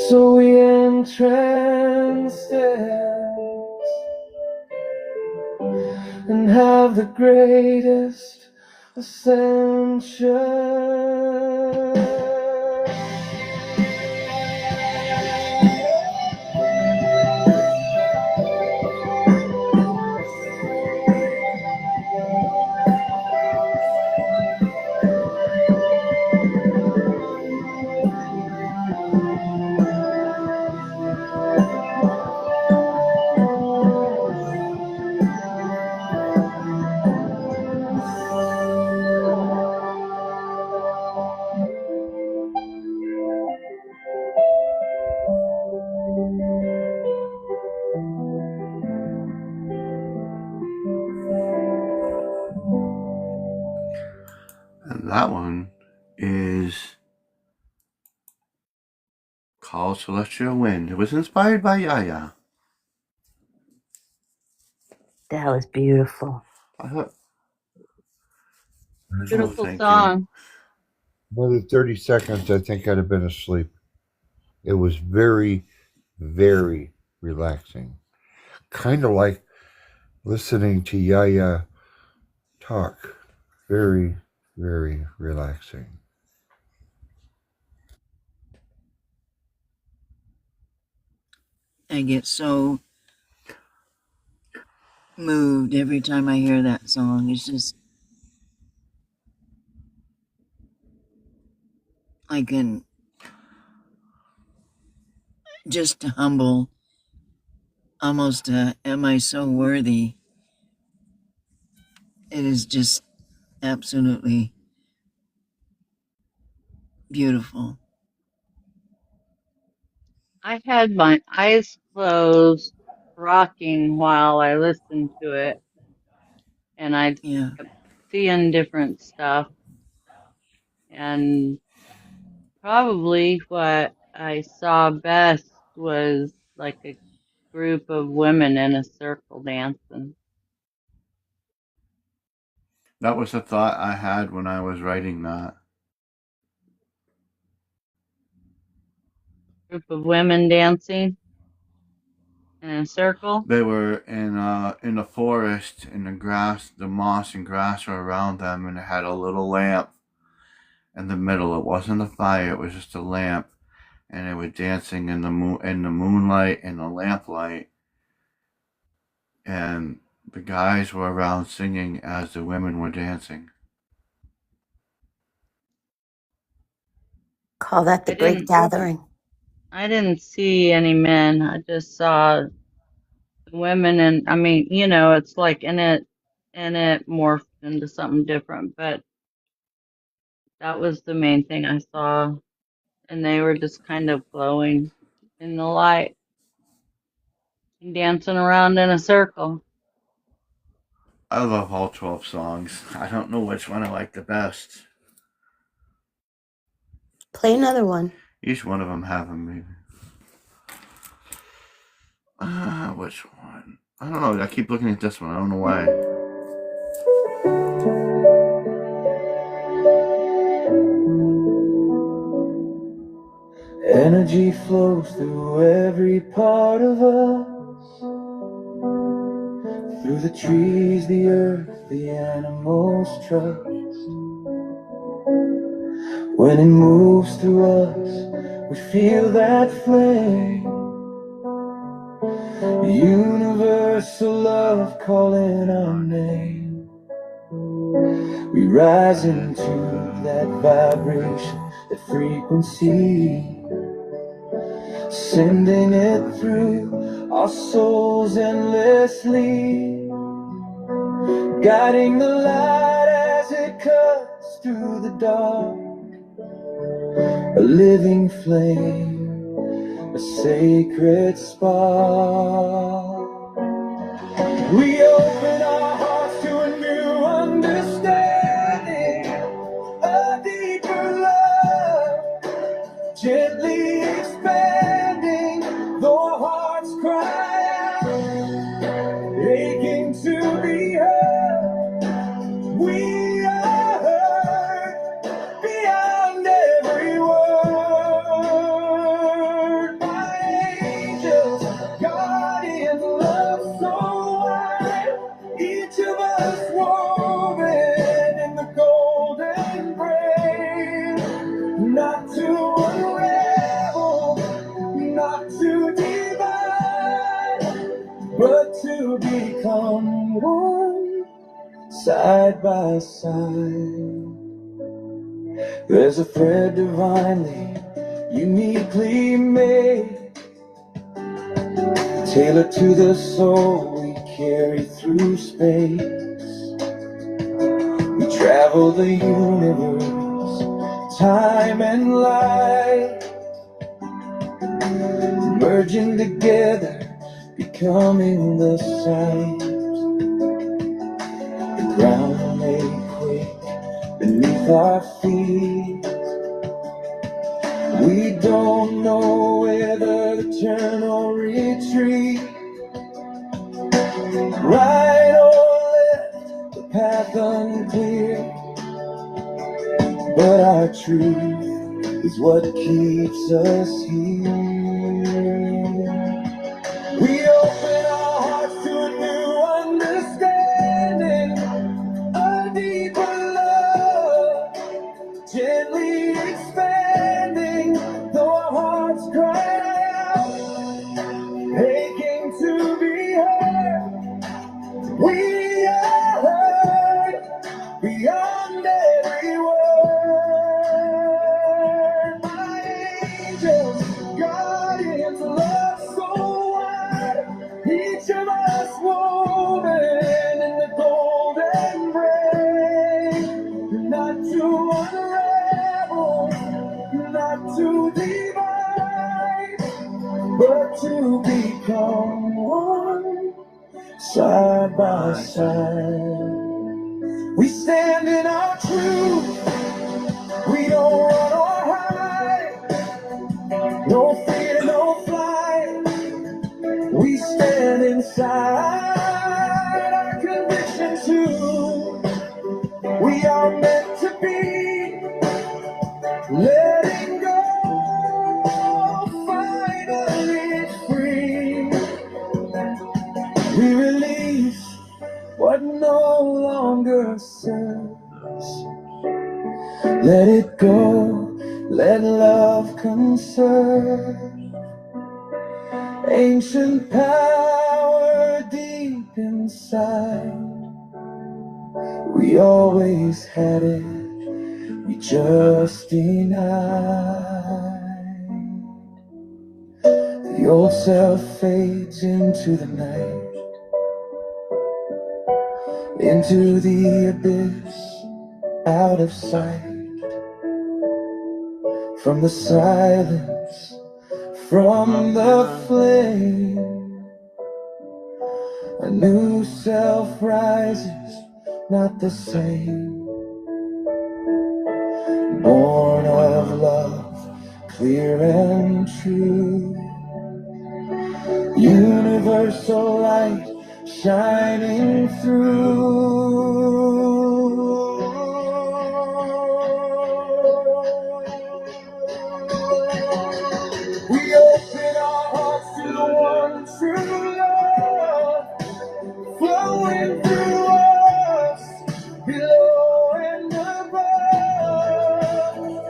So we entrance steps and have the greatest ascension. And that one is called Celestial Wind. It was inspired by Yaya. That was beautiful. I thought, Beautiful thank song. Another 30 seconds, I think I'd have been asleep. It was very, very relaxing. Kind of like listening to Yaya talk. Very, very relaxing. I get so moved every time I hear that song. It's just, I can just humble, almost am I so worthy? It is just absolutely beautiful. I had my eyes closed, rocking while I listened to it, and I Yeah. kept seeing different stuff. And probably what I saw best was like a group of women in a circle dancing. that was the thought I had when I was writing that. group of women dancing in a circle? They were in the forest, in the grass, the moss and grass were around them, and it had a little lamp in the middle. It wasn't a fire; it was just a lamp, and they were dancing in the moonlight and the lamplight, and the guys were around singing as the women were dancing. Call that the Great Gathering. I didn't see any men. I just saw women, and I mean, it's like in it morphed into something different, but that was the main thing I saw, and they were just kind of glowing in the light and dancing around in a circle. I love all 12 songs. I don't know which one I like the best. Play another one. Each one of them have them, maybe. Which one? I don't know. I keep looking at this one. I don't know why. Energy flows through every part of us, through the trees, the earth, the animals trust. When it moves through us, we feel that flame. Universal love calling our name. We rise into that vibration, that frequency, sending it through our souls endlessly, guiding the light as it cuts through the dark. A living flame, a sacred spark. We open our hearts to a new understanding, a deeper love, gently expanding, though our hearts cry out, aching to be heard. We are heard beyond every word. My angels, guardian love so wide, each of us woven in the golden braid, not to unravel, not to divide, but to become one, side by side. There's a thread divinely, uniquely made, tailored to the soul we carry through space. We travel the universe, time and light, merging together, becoming the sight. The ground may quake beneath our feet. We don't know whether to turn or retreat, right or left, the path unclear, but our truth is what keeps us here. We open our hearts to a new understanding, a deeper love, gently expanding, though our hearts cry out, aching to be heard. We are heard beyond every word. My angels, guardians, love so wide, each of us woven in the golden braid, not to unravel, not to divide, but to become one, side by side. We stand in our truth, we don't run or hide, no fear, no flight. We stand inside our conviction too. We are meant to be, letting go, what no longer serves. Let it go, let love conserve. Ancient power deep inside, we always had it, we just denied. The old self fades into the night, into the abyss, out of sight. From the silence, from the flame, a new self rises, not the same. Born of love, clear and true, universal light shining through. We open our hearts to the one true love, flowing through us, below and above.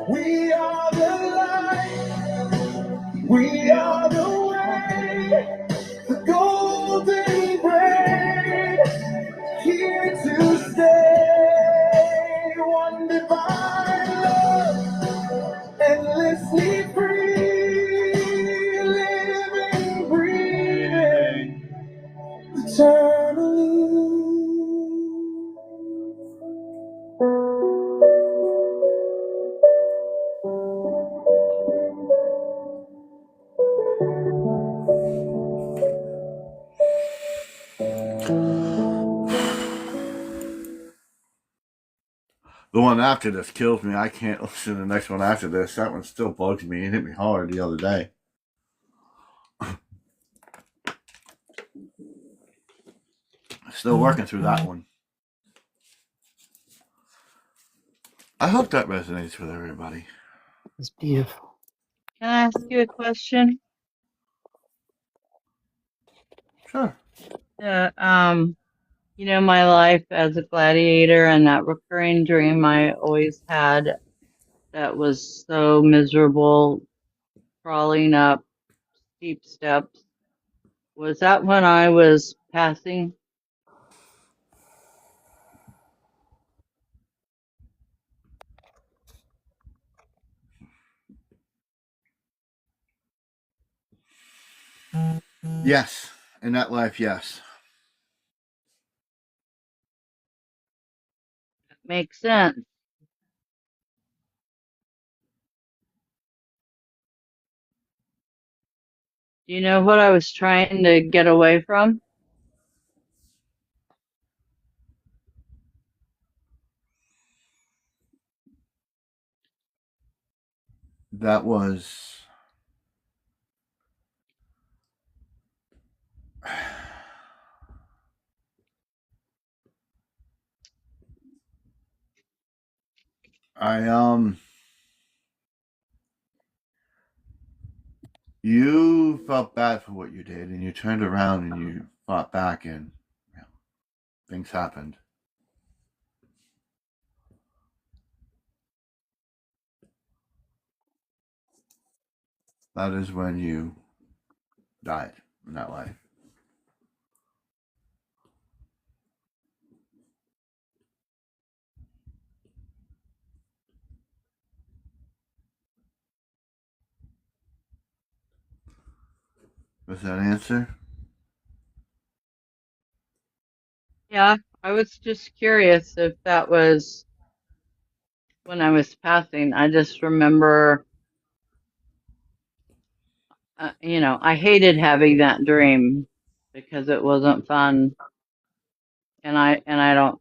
We are the light, we are the way, the golden braid, here to stay. One divine love, endlessly free, living, breathing, eternally. The one after this kills me. I can't listen to the next one after this. That one still bugs me. It hit me hard the other day. Still working through that one. I hope that resonates with everybody. It's beautiful. Can I ask you a question? Sure. You know, my life as a gladiator and that recurring dream I always had that was so miserable, crawling up steep steps. Was that when I was passing? Yes. In that life, yes. Makes sense. Do you know what I was trying to get away from? That was... You felt bad for what you did, and you turned around and you fought back, and things happened. That is when you died in that life. Was that answer? Yeah, I was just curious if that was when I was passing. I just remember, you know, I hated having that dream because it wasn't fun. And I don't,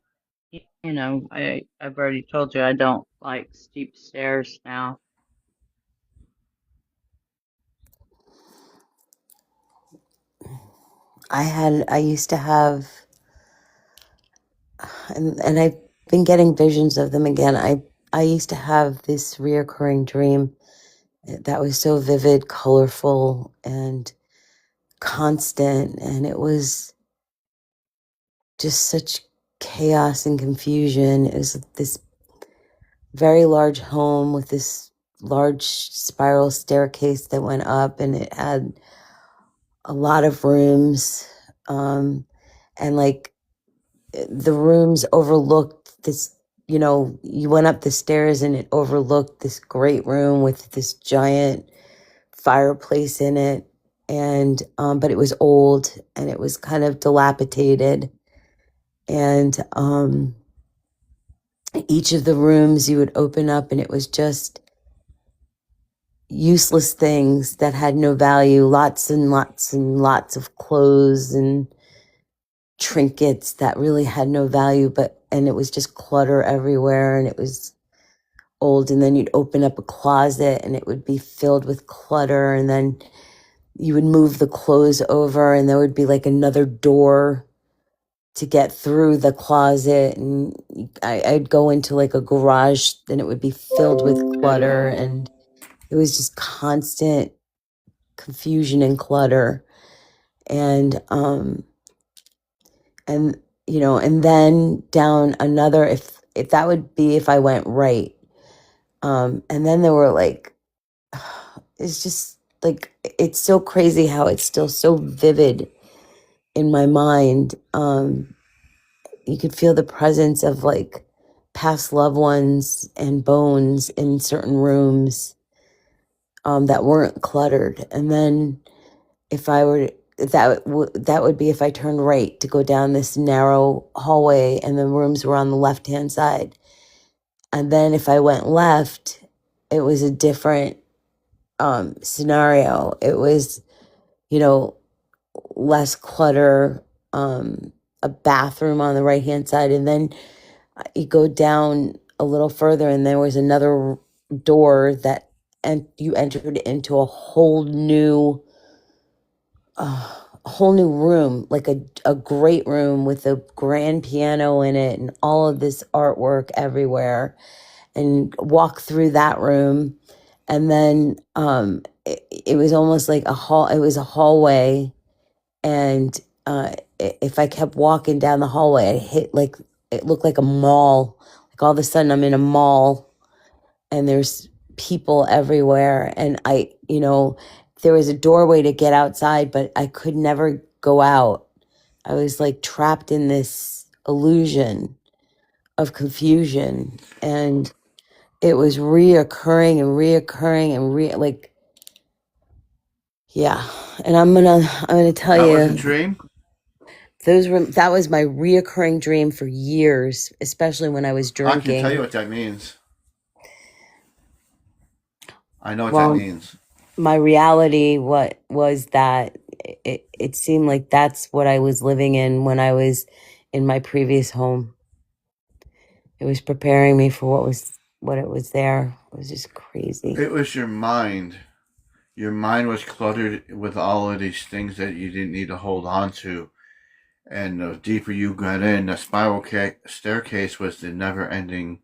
you know, I've already told you I don't like steep stairs now. I used to have, and I've been getting visions of them again. I used to have this reoccurring dream that was so vivid, colorful, and constant, and it was just such chaos and confusion. It was this very large home with this large spiral staircase that went up, and it had a lot of rooms. And like the rooms overlooked this, you know, you went up the stairs and it overlooked this great room with this giant fireplace in it. And, but it was old and it was kind of dilapidated. And, each of the rooms you would open up and it was just useless things that had no value, lots and lots and lots of clothes and trinkets that really had no value, and it was just clutter everywhere and it was old. And then you'd open up a closet and it would be filled with clutter, and then you would move the clothes over and there would be like another door to get through the closet, and I'd go into like a garage and it would be filled with clutter, and it was just constant confusion and clutter. And you know, and then down another, if that would be if I went right. And then there were like, it's just like, it's so crazy how it's still so vivid in my mind. You could feel the presence of like past loved ones and bones in certain rooms that weren't cluttered. And then if I were that would be if I turned right to go down this narrow hallway and the rooms were on the left-hand side. And then if I went left, it was a different scenario. It was, you know, less clutter, a bathroom on the right-hand side. And then you go down a little further and there was another door that, and you entered into a whole new room, like a great room with a grand piano in it and all of this artwork everywhere, and walk through that room. And then it was almost like it was a hallway. And if I kept walking down the hallway, I hit like, it looked like a mall. Like all of a sudden I'm in a mall and there's people everywhere. And you know, there was a doorway to get outside, but I could never go out. I was like trapped in this illusion of confusion, and it was reoccurring and like, yeah. And I'm gonna tell That you, was a dream? that was my reoccurring dream for years, especially when I was I can drinking. tell you what that means. I know what Well, that means. my reality was that it seemed like that's what I was living in when I was in my previous home. It was preparing me for what it was there. It was just crazy. It was your mind. Your mind was cluttered with all of these things that you didn't need to hold on to. And the deeper you got in, the spiral staircase was the never-ending,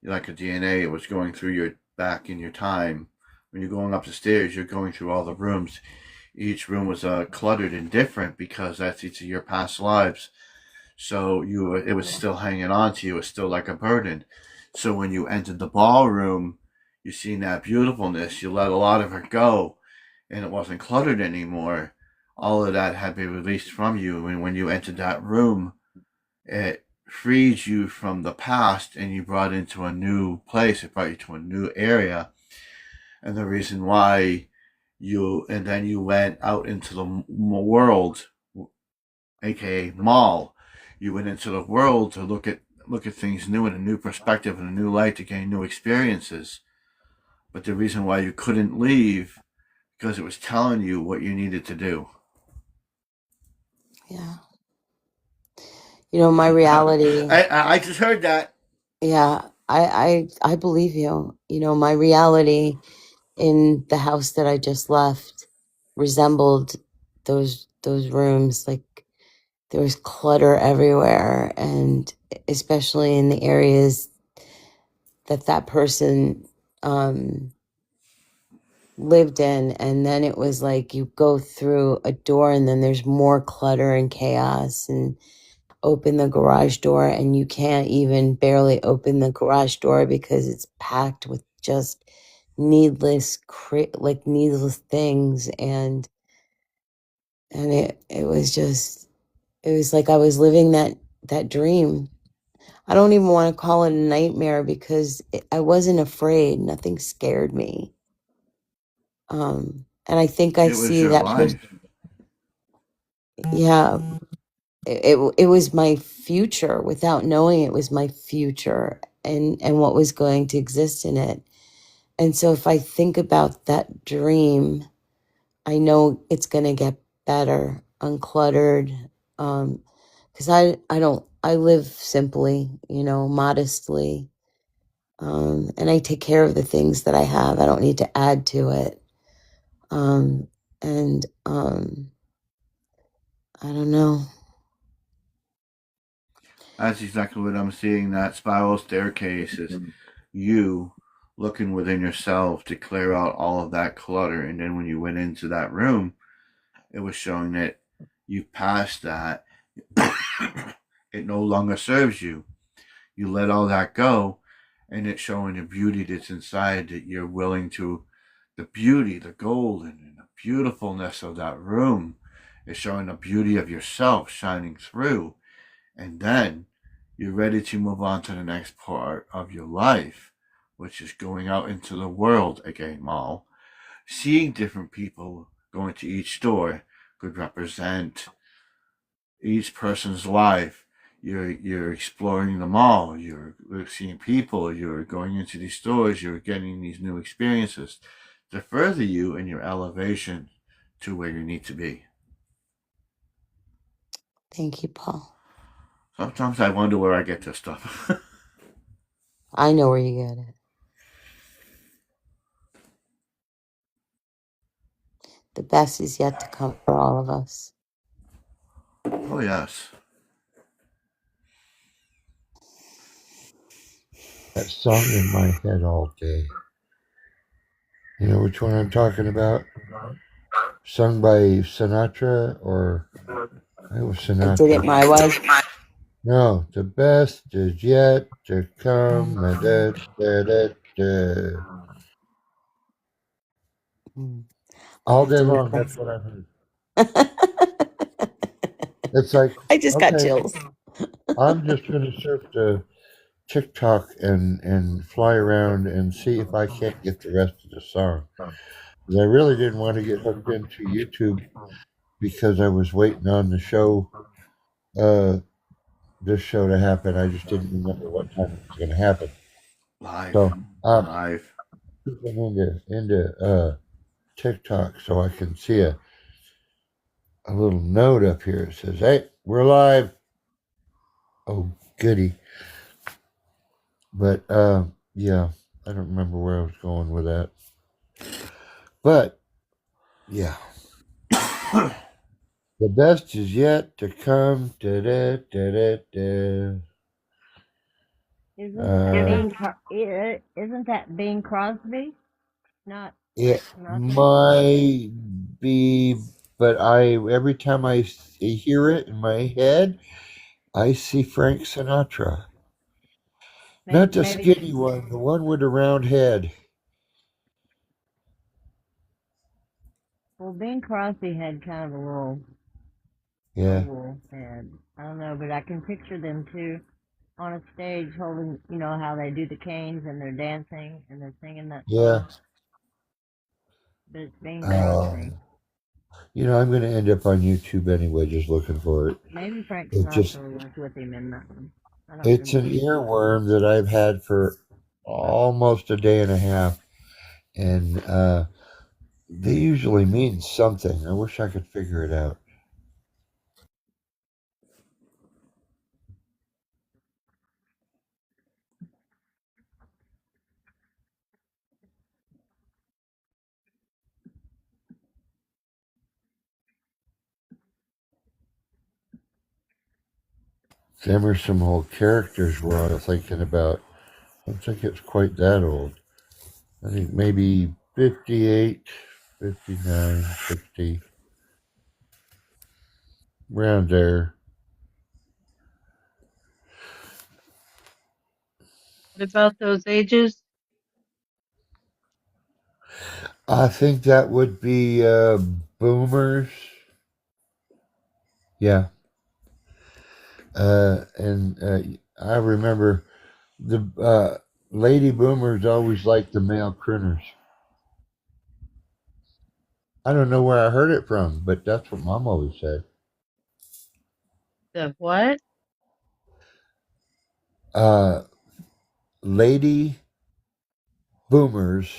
like a DNA. It was going through your back in your time. When you're going up the stairs, you're going through all the rooms. Each room was cluttered and different because that's each of your past lives. So it was still hanging on to you. It was still like a burden. So when you entered the ballroom, you seen that beautifulness. You let a lot of it go, and it wasn't cluttered anymore. All of that had been released from you. And when you entered that room, it freed you from the past and you brought into a new place. It brought you to a new area. And the reason why and then you went out into the world, aka mall. You went into the world to look at things new in a new perspective and a new light, to gain new experiences. But the reason why you couldn't leave, because it was telling you what you needed to do. Yeah. You know, my reality. I just heard that. Yeah, I believe you. You know, my reality in the house that I just left resembled those rooms. Like there was clutter everywhere, and especially in the areas that person lived in. And then it was like you go through a door and then there's more clutter and chaos. And open the garage door, and you can't even barely open the garage door because it's packed with just needless needless things. And it was like I was living that dream. I don't even want to call it a nightmare because I wasn't afraid. Nothing scared me. And I think I It was see your that. life. Yeah, it was my future without knowing it was my future, and what was going to exist in it. And so if I think about that dream, I know it's going to get better, uncluttered. Because I live simply, modestly. And I take care of the things that I have. I don't need to add to it. And I don't know. That's exactly what I'm seeing. That spiral staircase is you looking within yourself to clear out all of that clutter. And then when you went into that room, it was showing that you passed that. It no longer serves you. You let all that go, and it's showing the beauty that's inside, that you're willing to, the beauty, the gold, and the beautifulness of that room is showing the beauty of yourself shining through. And then you're ready to move on to the next part of your life, which is going out into the world again, Mal. Seeing different people going to each store could represent each person's life. You're exploring the mall. You're seeing people. You're going into these stores. You're getting these new experiences to further you in your elevation to where you need to be. Thank you, Paul. Sometimes I wonder where I get this stuff. I know where you get it. The best is yet to come for all of us. Oh yes. That song in my head all day. You know which one I'm talking about? Sung by Sinatra or it was Sinatra. I did it my way. No, the best is yet to come. All day long, that's what I heard. It's like, I just got okay, chills. I'm just going to surf the TikTok and fly around and see if I can't get the rest of the song. 'Cause I really didn't want to get hooked into YouTube because I was waiting on the show, this show to happen. I just didn't remember what time it was going to happen. Live. So I'm Live. into TikTok so I can see a little note up here. It says, "Hey, we're live." Oh, goody. But yeah, I don't remember where I was going with that. But yeah, the best is yet to come. Isn't that Bing Crosby? Not It not. might be, but every time I hear it in my head, I see Frank Sinatra. Not the skinny one, the one with the round head. Well, Bing Crosby had kind of a little Yeah. oval head. I don't know, but I can picture them too on a stage holding, how they do the canes and they're dancing and they're singing that song. Yeah. But it's Bing Crosby. I'm going to end up on YouTube anyway, just looking for it. Maybe Frank It Sinatra just- was with him in that one. It's an earworm that I've had for almost a day and a half, and they usually mean something. I wish I could figure it out. Them are some old characters we're all thinking about. I don't think it's quite that old. I think maybe 58, 59, 60. Around there. What about those ages? I think that would be boomers. Yeah. And I remember the lady boomers always liked the male crooners. I don't know where I heard it from, but that's what Mom always said. The what? Uh, lady boomers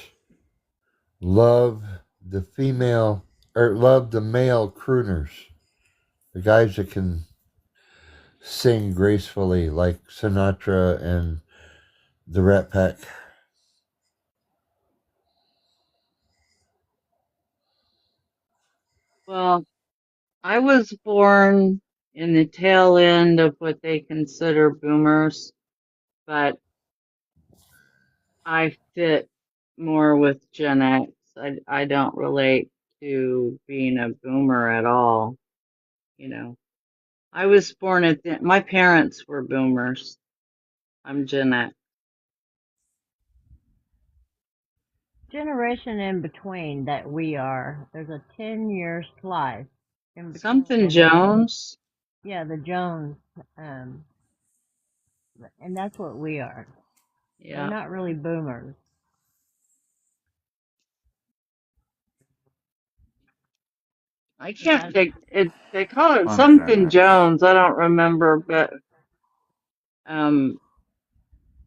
love the female or love the male crooners, the guys that can sing gracefully like Sinatra and the Rat Pack. Well, I was born in the tail end of what they consider boomers, but I fit more with Gen X. I don't relate to being a boomer at all. You know, I was born my parents were boomers. I'm Gen X. Generation in between that we are. There's a 10-year slice in between Something the Jones. yeah, the Jones, um, and that's what we are. We're Yeah. not really boomers. I But can't that's think they call it I'm Gen something X. Jones. I don't remember, but um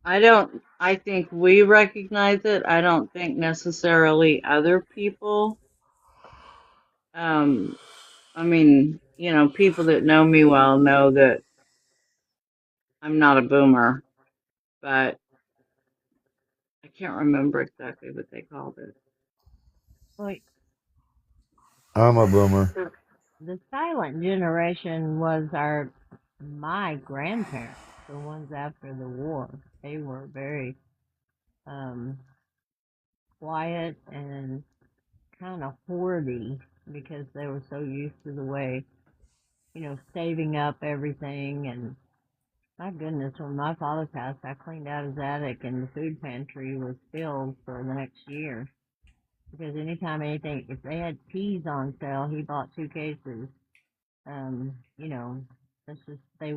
I think we recognize it. I don't think necessarily other people. Um I mean, people that know me well know that I'm not a boomer, but I can't remember exactly what they called it. like I'm a boomer. the silent generation was my grandparents, the ones after the war. They were very um quiet and kind of hoardy because they were so used to the way, saving up everything. And my goodness, when my father passed, I cleaned out his attic and the food pantry was filled for the next year. Because anytime if they had peas on sale, he bought 2 cases. You know, that's just, they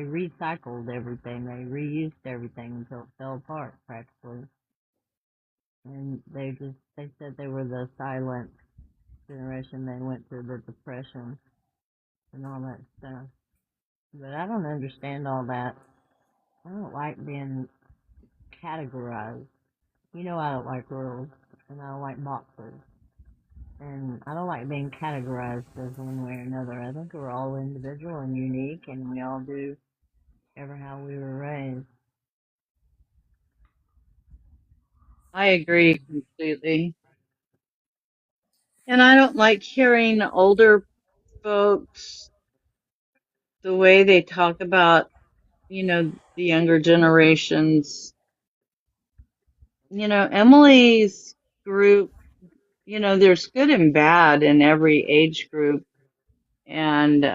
recycled everything. They reused everything until it fell apart practically. And they said they were the silent generation. They went through the depression and all that stuff. But I don't understand all that. I don't like being categorized. I don't like rules and I don't like boxes. And I don't like being categorized as one way or another. I think we're all individual and unique and we all do ever how we were raised. I agree completely. And I don't like hearing older folks the way they talk about, the younger generations. Emily's group, there's good and bad in every age group. And,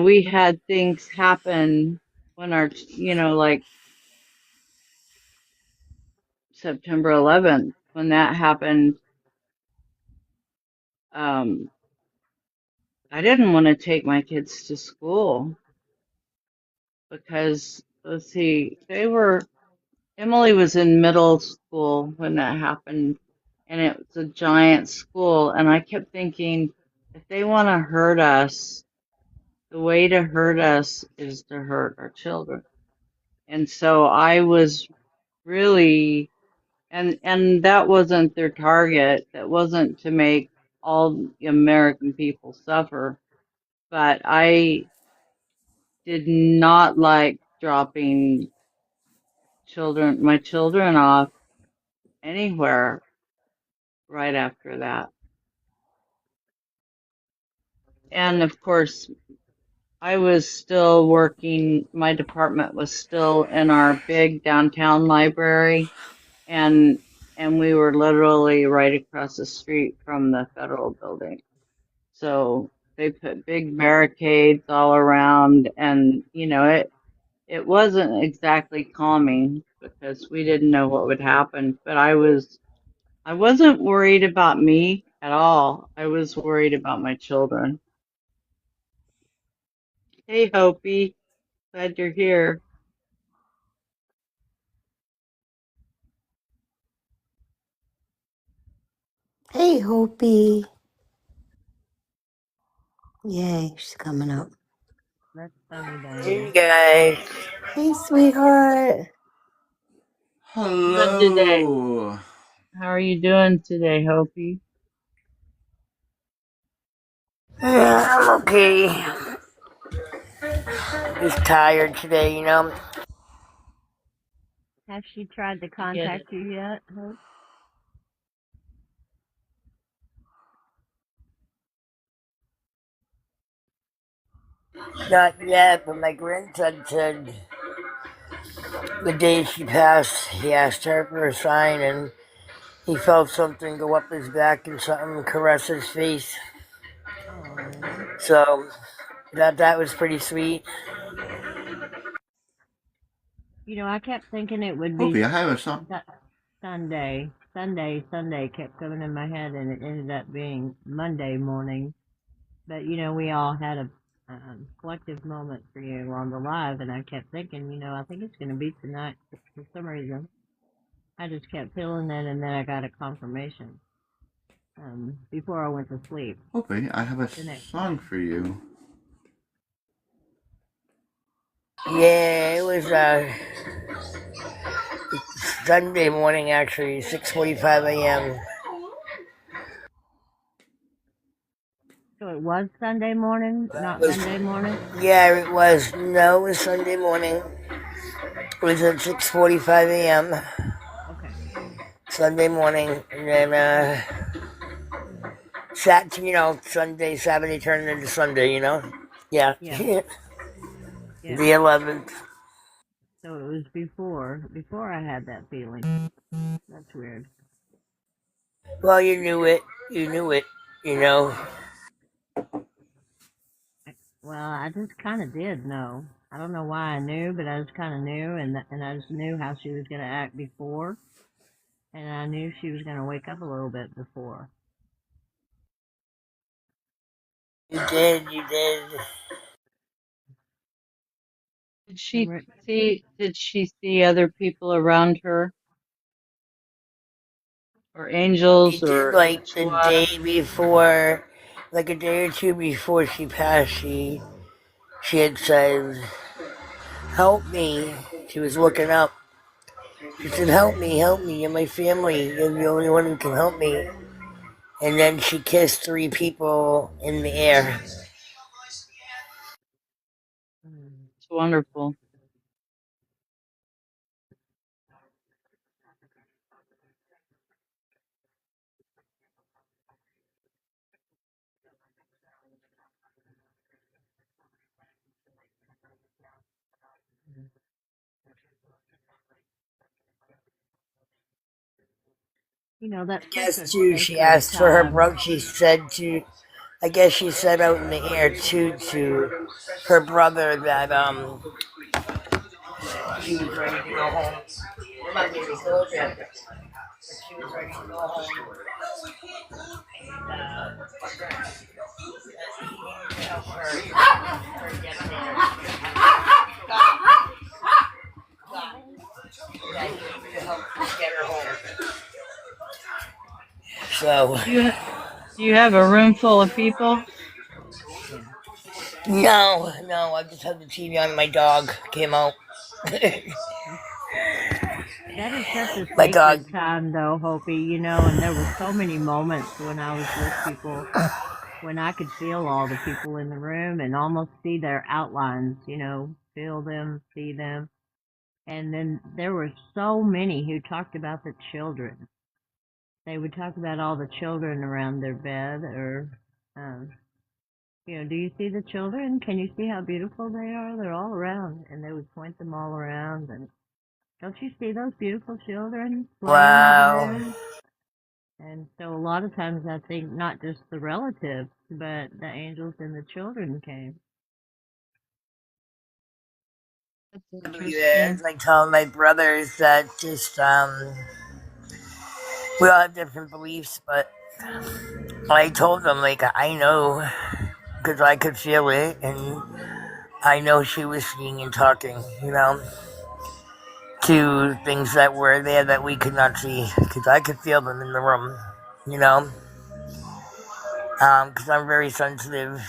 we had things happen when like September 11th, when that happened. Um, I didn't want to take my kids to school because, let's see, Emily was in middle school when that happened, and it was a giant school. And I kept thinking, if they want to hurt us, the way to hurt us is to hurt our children. And so I was really, and that wasn't their target. That wasn't to make all the American people suffer. But I did not like dropping my children off anywhere right after that. And of course, I was still working, my department was still in our big downtown library, and we were literally right across the street from the federal building. So they put big barricades all around, and it wasn't exactly calming because we didn't know what would happen. But I wasn't worried about me at all. I was worried about my children. Hey, Hopi, glad you're here. Hey, Hopi. Yay, she's coming up. That's funny, Hey, Diane. guys. Hey, sweetheart. Good today. Hello. How are you doing today, Hopi? Yeah, I'm okay. Just tired today, you know. Has she tried to I get contact it. you yet, Hope? Not yet, but my grandson said the day she passed, he asked her for a sign, and he felt something go up his back and something caress his face. Oh. So that was pretty sweet. I kept thinking it would be Hopi, I have a song. Sunday. Sunday kept coming in my head, and it ended up being Monday morning. But we all had a collective moment for you on the live, and I kept thinking, I think it's going to be tonight for some reason. I just kept feeling it, and then I got a confirmation before I went to sleep. Hopi, I have a The next song for you. Yeah, it was Sunday morning, actually, 6:45 a.m. So it was Sunday morning, not Was Monday morning. Yeah, it was. No, it was Sunday morning. It was at 6:45 a.m. Okay. Sunday morning, and then Sunday, Saturday turned into Sunday. Yeah, Yeah. the Yeah. 11th. So it was before I had that feeling. That's weird. Well, you knew it. You knew it. You know. Well, I just kind of did know. I don't know why I knew, but I just kind of knew, and I just knew how she was going to act before, and I knew she was going to wake up a little bit before. You did. You did. Did And she see other people around her, or She angels, did or like the Yeshua? day before, like a day or two before she passed. She had said, "Help me." She was looking up. She said, help me, you're my family, you're the only one who can help me." And then she kissed 3 people in the air. It's wonderful. That's I such guess a too, she sacred asked for her time. brother, I guess she said out in the air too to her brother that she was ready to go home. Come on, baby, go over there. She was ready to go home. And he needed to help her get there. That he needed to help get her home. So Do you have a room full of people? Yeah. no, I just had the TV on. My dog came out. That is such a My dog. sacred time, though, Hopi, and there were so many moments when I was with people when I could feel all the people in the room and almost see their outlines, feel them, see them. And then there were so many who talked about the children. They would talk about all the children around their bed, or, do you see the children? Can you see how beautiful they are? They're all around, and they would point them all around. And don't you see those beautiful children playing in the Wow. room? And so a lot of times I think not just the relatives, but the angels and the children came. That's I believe it. interesting. It's like telling my brothers that just we all have different beliefs, but I told them like I know because I could feel it, and I know she was seeing and talking, to things that were there that we could not see because I could feel them in the room, because I'm very sensitive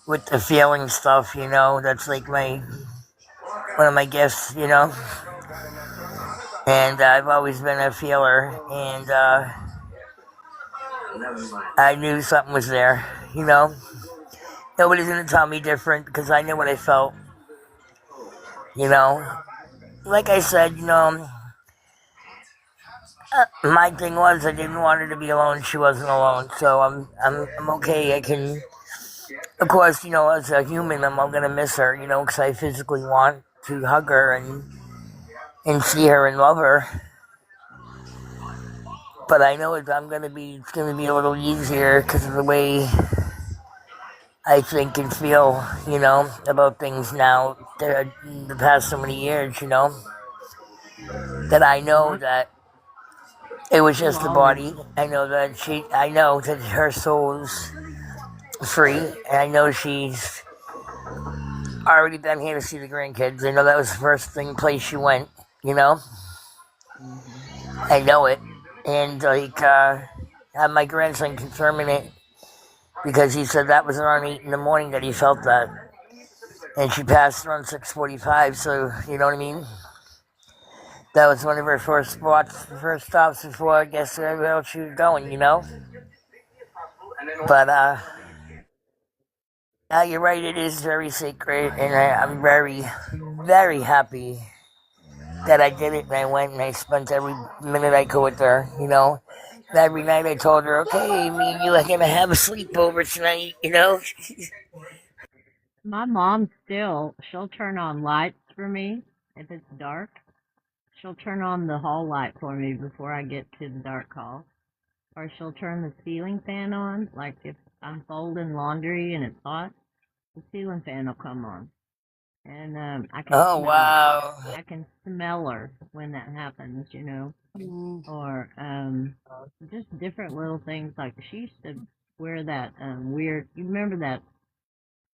with the feeling stuff, that's like one of my gifts, and I've always been a feeler, and I knew something was there, Nobody's gonna tell me different because I knew what I felt, you know. Like I said, my thing was I didn't want her to be alone. She wasn't alone, so I'm okay. I can, of course, as a human, I'm gonna miss her, because I physically want to hug her and see her and love her. But I know it's gonna be a little easier because of the way I think and feel, about things now. The past so many years, that I know Well, that it was we'll just the always, body. I know that her soul's free, and I know she's already been here to see the grandkids. I know that was the first place she went. hmm I know it, and I have my grandson confirming it because he said that was around 8 in the morning that he felt that, and she passed around 6:45. So you know what I mean. That was one of her first stops before I guess wherever else she was going. But yeah, you're right. It is very sacred, and I'm very, very happy that I did it. And I went and I spent every minute I could with her. Every night I told her, "Okay, me and you are gonna have a sleepover tonight." my mom she'll turn on lights for me if it's dark. She'll turn on the hall light for me before I get to the dark hall. Or she'll turn the ceiling fan on, like if I'm folding laundry and it's hot, the ceiling fan will come on. And I can Oh smell it. wow! I can smell her when that happens. Or just different little things like she used to wear that weird. You remember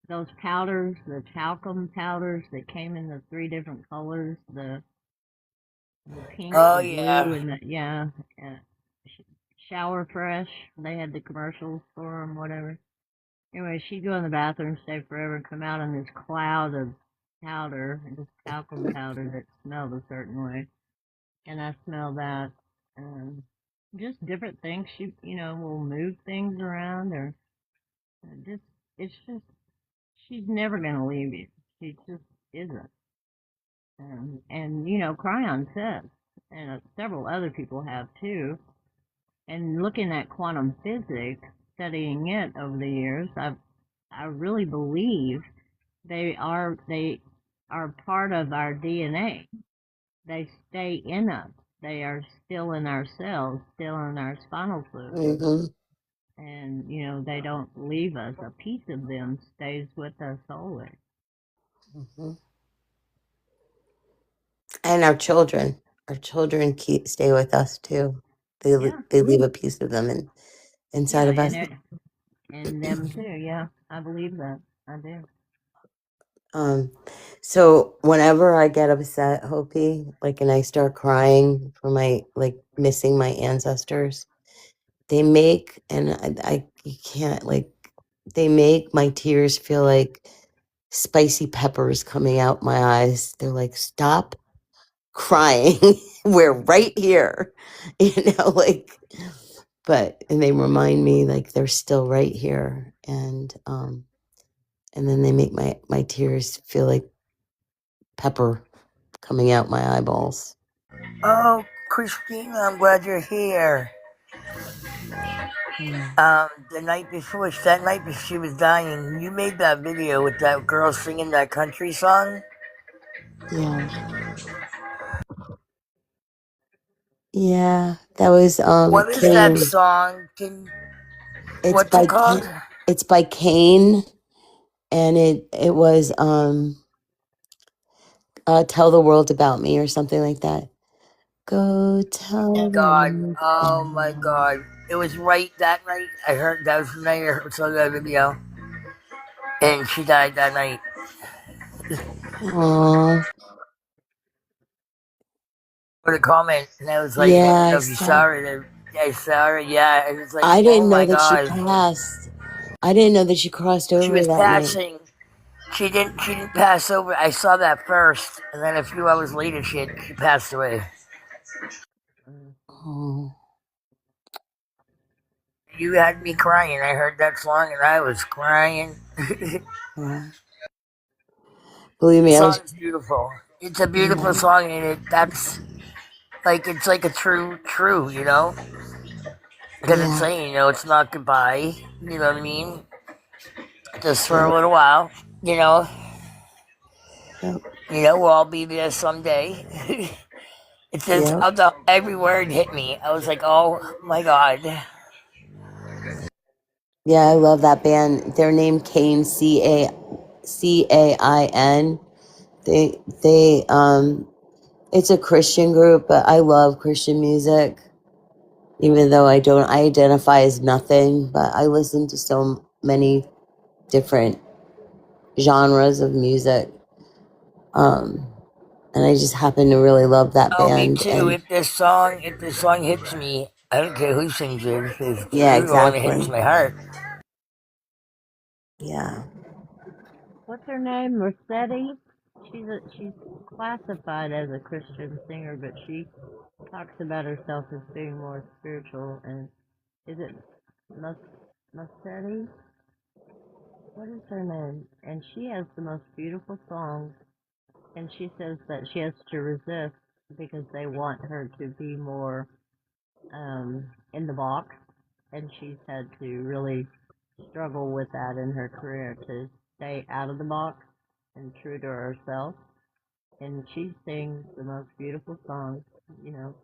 those powders, the talcum powders that came in the three different colors, the pink, Oh the blue, yeah! and the yeah, uh, Shower Fresh. They had the commercials for them, whatever. Anyway, she'd go in the bathroom, stay forever, and come out in this cloud of powder, this talcum powder that smelled a certain way. And I smell that. Um, just different things. She will move things around, or just it's just she's never gonna leave you. She just isn't. And Cryon says, and several other people have too. And looking at quantum physics, studying it over the years, I really believe they are part of our DNA. They stay in us. They are still in our cells, still in our spinal fluid. Hmm. And they don't leave us. A piece of them stays with us always. Hmm. And our children stay with us too. Yeah, They leave a piece of them inside yeah, of us. and them too. Yeah, I believe that. I do. Um, so whenever I get upset, Hopi, like, and I start crying for like missing my ancestors, they make, and I you can't, like, they make my tears feel like spicy peppers coming out my eyes. They're like, stop crying. We're right here, like, and they remind me like they're still right here. And then they make my tears feel like pepper coming out my eyeballs. Oh, Christina, I'm glad you're here. Mm. That night before she was dying, you made that video with that girl singing that country song. Yeah. Yeah, that was What is that Kane. song? It's What's by it called? It's by Kane, and it was Tell the World About Me or something like that. Go tell the God. world Oh about my me. God. It was right that night. I heard that was the night I saw that video. And she died that night. Aw, Put a comment, and I was like, I yeah, didn't I know if you saw. saw it. I saw her, yeah. And it's like, I oh didn't know my that she God. passed. I didn't know that she crossed She over was that night. passing. She didn't pass over. I saw that first, and then a few hours later she passed away. Oh, You had me crying. I heard that song and I was crying. yeah. Believe The me, I song was. is beautiful. It's a beautiful Yeah, song, and it's like a true, you know? Because it's yeah, saying, it's not goodbye, you know what I mean? Just for a yep, little while, you know? yep, We'll all be there someday. It's just, yep. every word hit me. I was like, oh my God. Yeah, I love that band. They're named Kane, Cain. They it's a Christian group, but I love Christian music. Even though I don't identify as nothing, but I listen to so many different genres of music. Um, and I just happen to really love that Oh, me band. too. And If this song hits me, I don't care who sings it. If it's yeah, beautiful and it hits exactly. my heart. Yeah, What's her name? Rossetti? She's classified as a Christian singer, but she talks about herself as being more spiritual. And is it Mus Mussetti? What is her name? And she has the most beautiful songs. And she says that she has to resist because they want her to be more in the box, and she's had to really struggle with that in her career to stay out of the box and true to herself. And she sings the most beautiful songs, you know.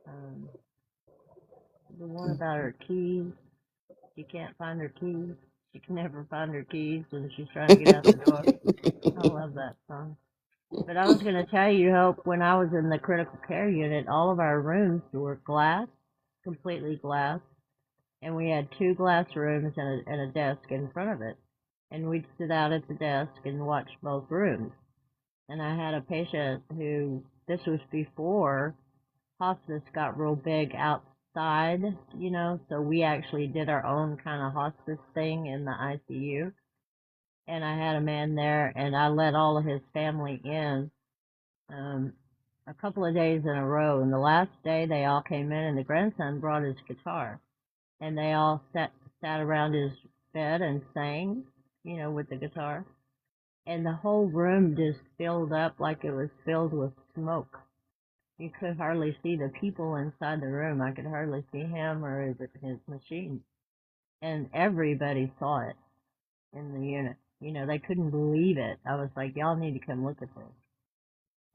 Um, the one about her keys, she can't find her keys. She can never find her keys when she's trying to get out the door. I love that song. But I was going to tell you, Hope, when I was in the critical care unit, all of our rooms were glass, completely glass, and we had two glass rooms and a desk in front of it. And we'd sit out at the desk and watch both rooms. And I had a patient who, this was before hospice got real big outside, you know, so we actually did our own kind of hospice thing in the ICU. And I had a man there, and I let all of his family in um, a couple of days in a row. And the last day, they all came in, and the grandson brought his guitar, and they all sat around his bed and sang, you know, with the guitar. And the whole room just filled up like it was filled with smoke. You could hardly see the people inside the room. I could hardly see him or his machine. And everybody saw it in the unit. You know, they couldn't believe it. I was like, y'all need to come look at this.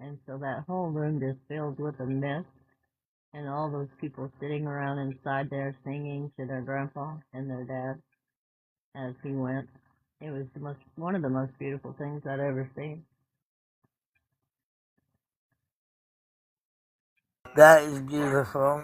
And so that whole room just filled with a mist, and all those people sitting around inside there singing to their grandpa and their dad as he went. It was one of the most beautiful things I'd ever seen. That is beautiful.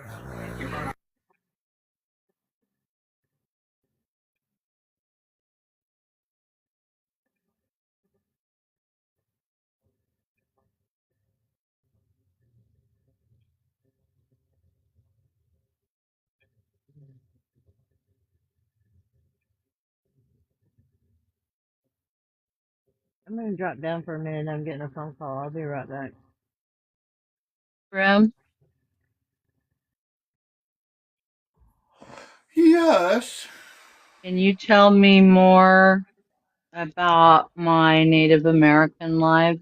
I'm gonna drop down for a minute. I'm getting a phone call. I'll be right back. Brim, Yes. can you tell me more about my Native American life?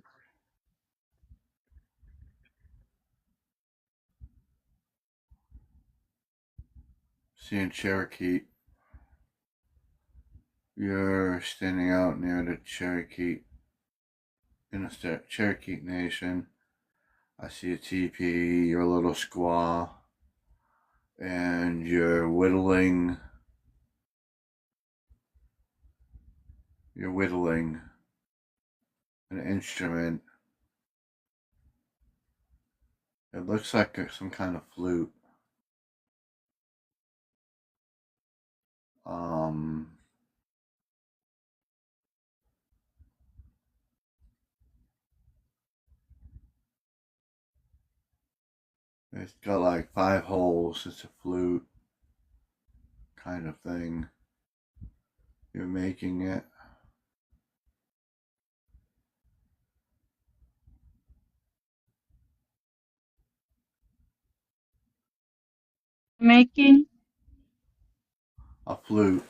Seeing Cherokee. You're standing out near the Cherokee in the Cherokee Nation. I see a teepee, you're a little squaw, and you're whittling an instrument. It looks like some kind of flute. It's got like 5 holes. It's a flute kind of thing. You're making it. Making? A flute.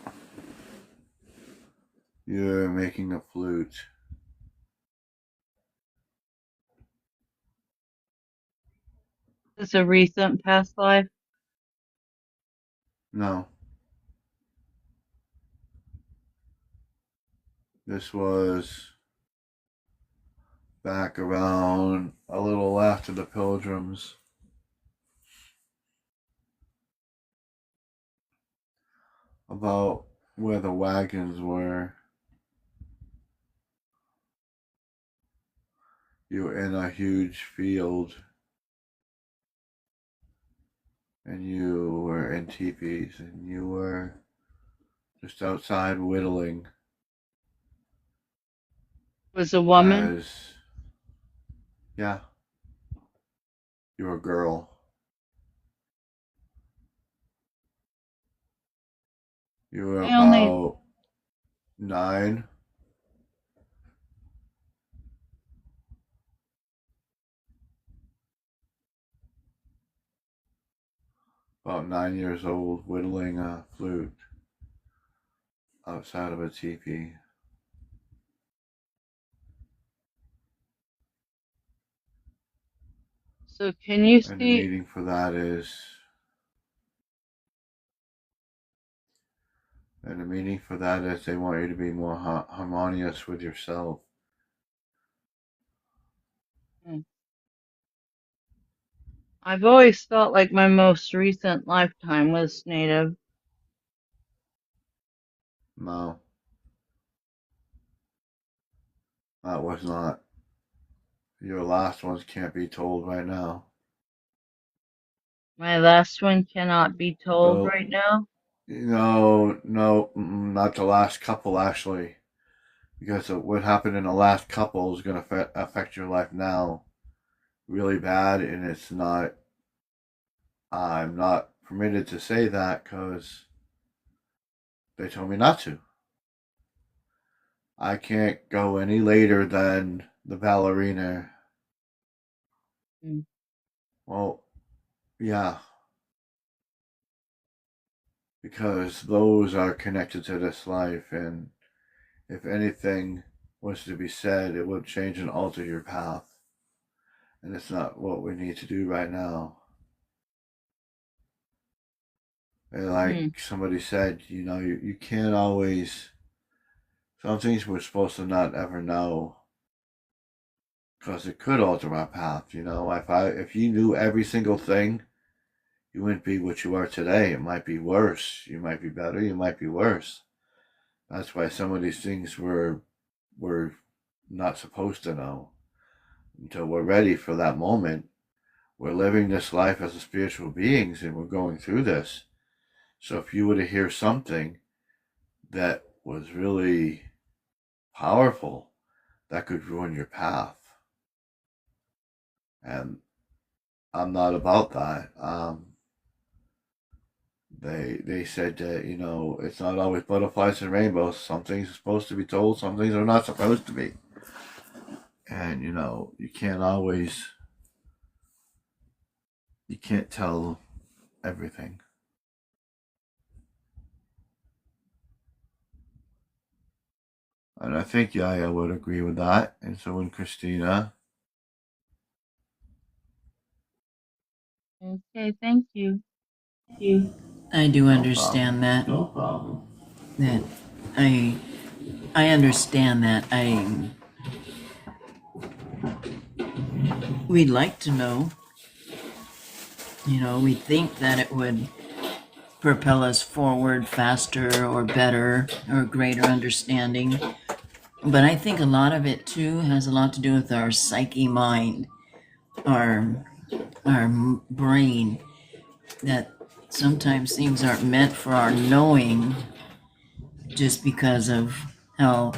You're making a flute. Is this a recent past life? No. This was back around a little after the Pilgrims. About where the wagons were. You were in a huge field. And you were in teepees. And you were just outside whittling. Was a woman? Yeah. You were a girl. You were about 9. About 9 years old, whittling a flute outside of a teepee. So can you And the see? meaning for that is. And the meaning for that is they want you to be more harmonious with yourself. I've always felt like my most recent lifetime was Native. No. That was not. Your last ones can't be told right now. My last one cannot be told right now. No, not the last couple actually. Because what happened in the last couple is going to affect your life now really bad, and it's not. I'm not permitted to say that because they told me not to. I can't go any later than the ballerina. Well, yeah. Because those are connected to this life, and if anything was to be said, it would change and alter your path. And it's not what we need to do right now. And like somebody said, you can't always. Some things we're supposed to not ever know, because it could alter our path. If you knew every single thing, you wouldn't be what you are today. It might be worse. You might be better. You might be worse. That's why some of these things we're not supposed to know until we're ready for that moment. We're living this life as spiritual beings, and we're going through this. So if you were to hear something that was really powerful, that could ruin your path. And I'm not about that. They said that, it's not always butterflies and rainbows. Some things are supposed to be told, some things are not supposed to be. And, you can't tell everything. And I think Yaya would agree with that. And so would Christina. Okay, thank you. I do understand that. No problem. That I understand that. we'd like to know. We think that it would propel us forward faster or better or greater understanding. But I think a lot of it too has a lot to do with our psyche mind, our brain, that sometimes things aren't meant for our knowing just because of how,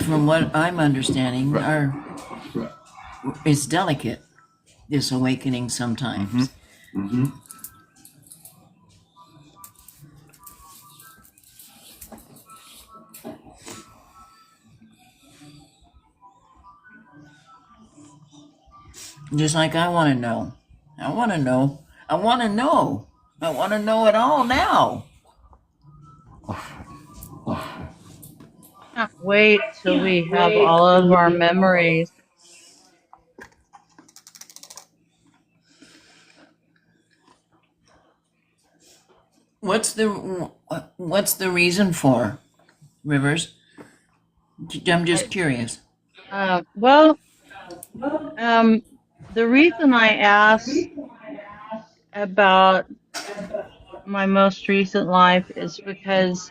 from what I'm understanding, it's delicate, this awakening sometimes. Mm-hmm. Just like I want to know. I want to know. I want to know. I want to know it all now. Can't wait till we have all of our memories. What's the reason for, Rivers? I'm just curious. Well, the reason I asked about my most recent life is because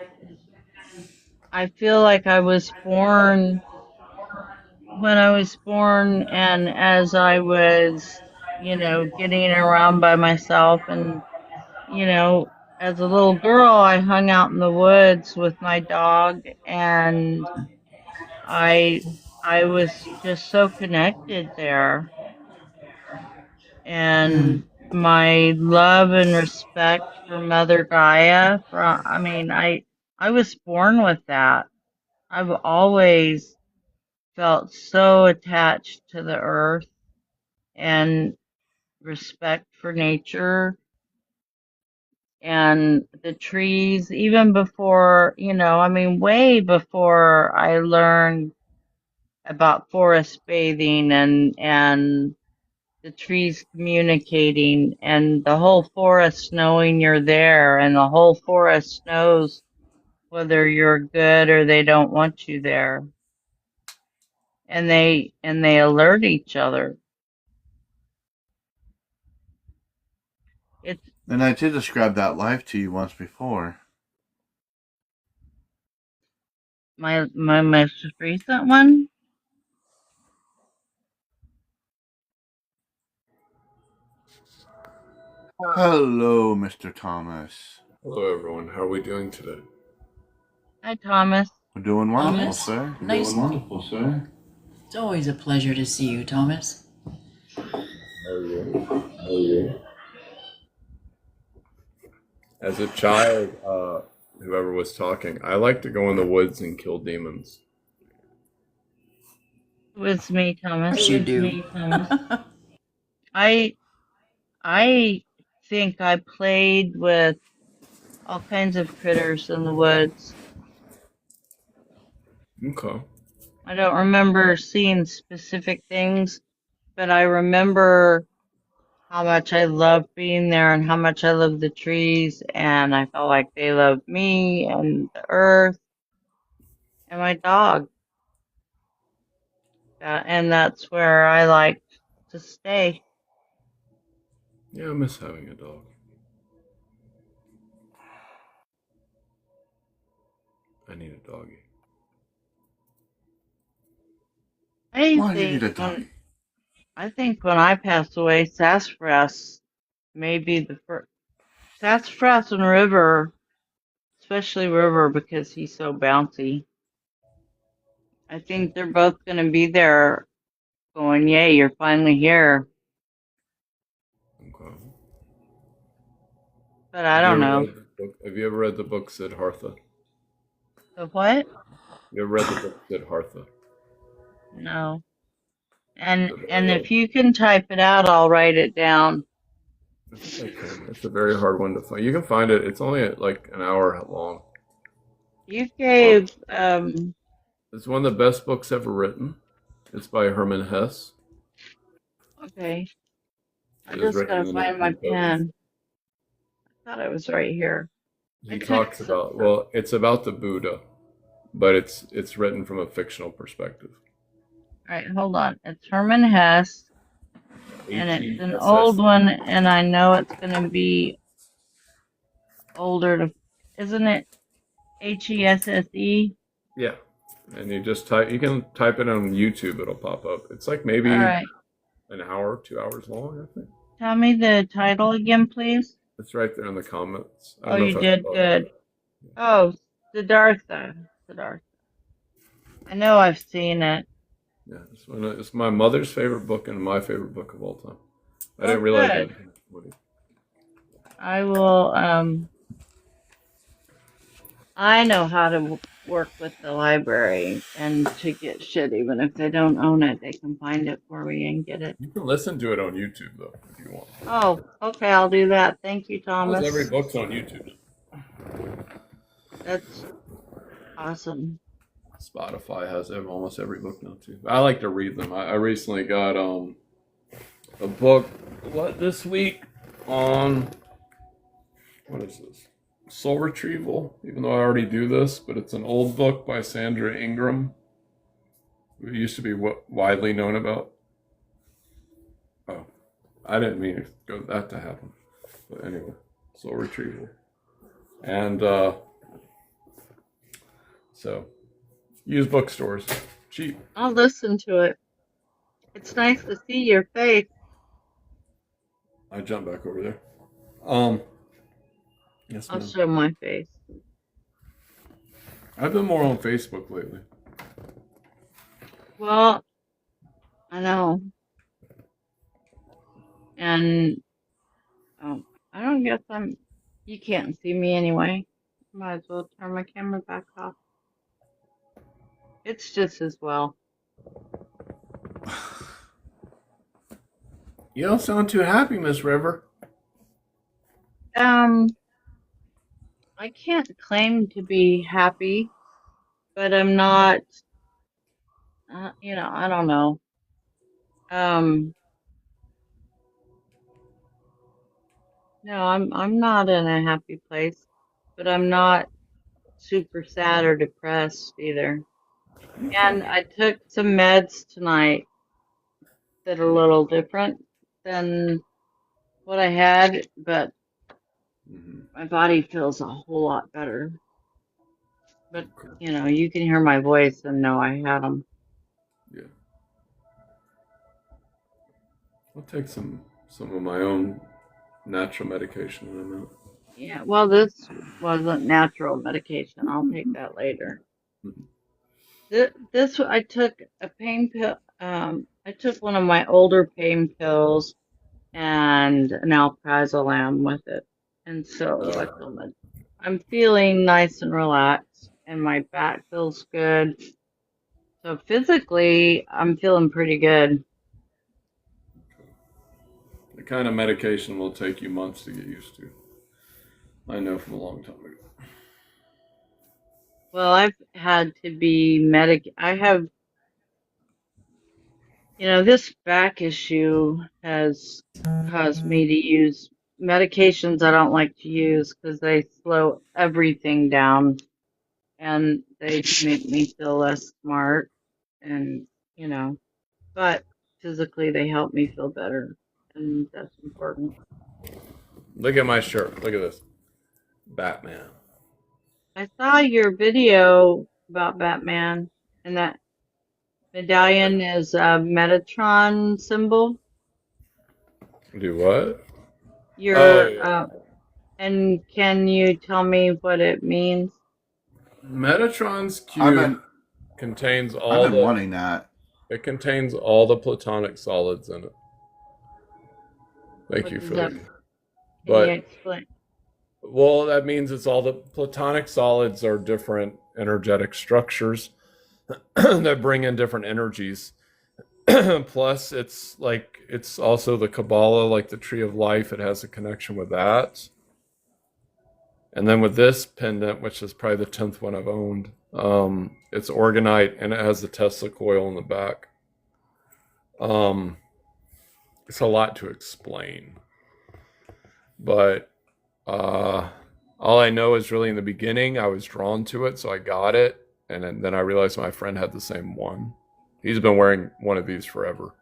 I feel like I was born when I was born, and as I was, getting around by myself, and, as a little girl, I hung out in the woods with my dog, and I was just so connected there. And my love and respect for Mother Gaia, I was born with that. I've always felt so attached to the earth and respect for nature and the trees, even before, way before I learned about forest bathing and the trees communicating and the whole forest knowing you're there, and the whole forest knows whether you're good or they don't want you there. And they alert each other. It's And I did describe that life to you once before. my most recent one. Hello, Mr. Thomas. Hello, everyone. How are we doing today? Hi, Thomas. We're doing wonderful, Thomas? sir. Nice. Doing wonderful, sir. It's always a pleasure to see you, Thomas. How are you? As a child, whoever was talking, I like to go in the woods and kill demons. It was me, Thomas. Yes, you do. I think I played with all kinds of critters in the woods. Okay. I don't remember seeing specific things, but I remember how much I loved being there and how much I loved the trees, and I felt like they loved me and the earth and my dog. And that's where I like to stay. Yeah, I miss having a dog. I need a doggy. Why do you need a doggy? I think when I pass away, Sassafras may be the first. Sassafras and River, especially River because he's so bouncy. I think they're both going to be there going, yay, you're finally here. Okay. But I don't know. Have you ever read the book Siddhartha? The what? You ever read the book Siddhartha? No. And if you can type it out, I'll write it down. Okay. It's a very hard one to find. You can find it. It's only like an hour long. You gave It's one of the best books ever written. It's by Hermann Hesse. okay. I'm It was just written gonna in the find my 1930s. pen. I thought it was right here. He talks about, well, it's about the Buddha, but it's written from a fictional perspective. right, hold on. It's Herman Hesse, and it's an old HESS. one, and I know it's gonna be older to, isn't it HESSE? Yeah. And you just you can type it on YouTube, it'll pop up. It's like maybe All right. an hour, 2 hours long, I think. Tell me the title again, please. It's right there in the comments. I Oh, don't know you if I did spelled it good. right. Oh, Siddhartha. Siddhartha. I know I've seen it. Yeah, it's my mother's favorite book and my favorite book of all time. I Oh, didn't realize good. that. I will, I know how to work with the library and to get shit, even if they don't own it, they can find it for me and get it. You can listen to it on YouTube though, if you want. Oh, okay, I'll do that. Thank you, Almost every Thomas. book's on YouTube. That's awesome. Spotify has almost every book now too. I like to read them. I recently got a book this week on what is this? Soul Retrieval, even though I already do this, but it's an old book by Sandra Ingram, who used to be widely known about. Oh, I didn't mean that to happen. But anyway, Soul Retrieval. And so use bookstores. Cheap. I'll listen to it. It's nice to see your face. I jump back over there. Yes, I'll ma'am. show my face. I've been more on Facebook lately. Well, I know. And I don't guess you can't see me anyway. Might as well turn my camera back off. It's just as well. You don't sound too happy, Miss River. I can't claim to be happy, but I'm not, I don't know. No, I'm not in a happy place, but I'm not super sad or depressed either. And I took some meds tonight that are a little different than what I had, but my body feels a whole lot better. But, you can hear my voice and know I had them. Yeah. I'll take some of my own natural medication in a minute. Yeah, well, this wasn't natural medication. I'll take that later. This I took a pain pill. I took one of my older pain pills and an alprazolam with it, and so I'm feeling nice and relaxed, and my back feels good. So physically, I'm feeling pretty good. The kind of medication will take you months to get used to. I know from a long time ago. Well, I've had to be I have, this back issue has caused me to use medications I don't like to use because they slow everything down and they make me feel less smart and, but physically they help me feel better, and that's important. Look at my shirt. Look at this. Batman. I saw your video about Batman, and that medallion is a Metatron symbol. Do what? And can you tell me what it means? Metatron's cube contains all I've been wanting that. It contains all the platonic solids in it. Thank What you does for that that. Can But you explain? well, that means it's all the platonic solids are different energetic structures that bring in different energies. Plus, it's also the Kabbalah, like the Tree of Life. It has a connection with that. And then with this pendant, which is probably the 10th one I've owned, it's orgonite and it has the Tesla coil in the back. It's a lot to explain, but all I know is really in the beginning I was drawn to it, so I got it, and then I realized my friend had the same one. He's been wearing one of these forever.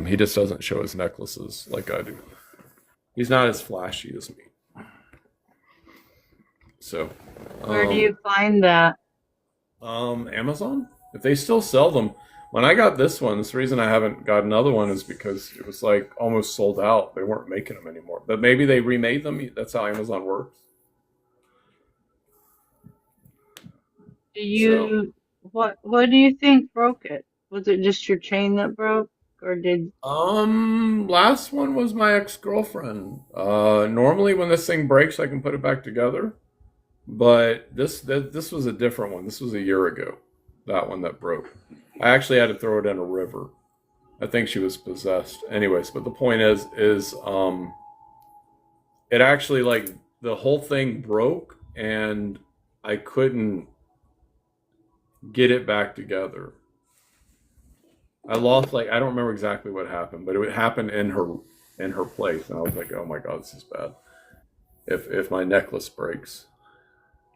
He just doesn't show his necklaces like I do. He's not as flashy as me. So, Where do you find that? Amazon? If they still sell them. When I got this one, the reason I haven't got another one is because it was like almost sold out. They weren't making them anymore. But maybe they remade them. That's how Amazon works. Do you what do you think broke it? Was it just your chain that broke, or did Last one was my ex-girlfriend. Normally when this thing breaks, I can put it back together. But this was a different one. This was a year ago. That one that broke. I actually had to throw it in a river. I think she was possessed. Anyways, but the point is it actually, like, the whole thing broke and I couldn't get it back together. I lost, like, I don't remember exactly what happened, but it happened in her place, and I was like, oh my god, this is bad. If my necklace breaks,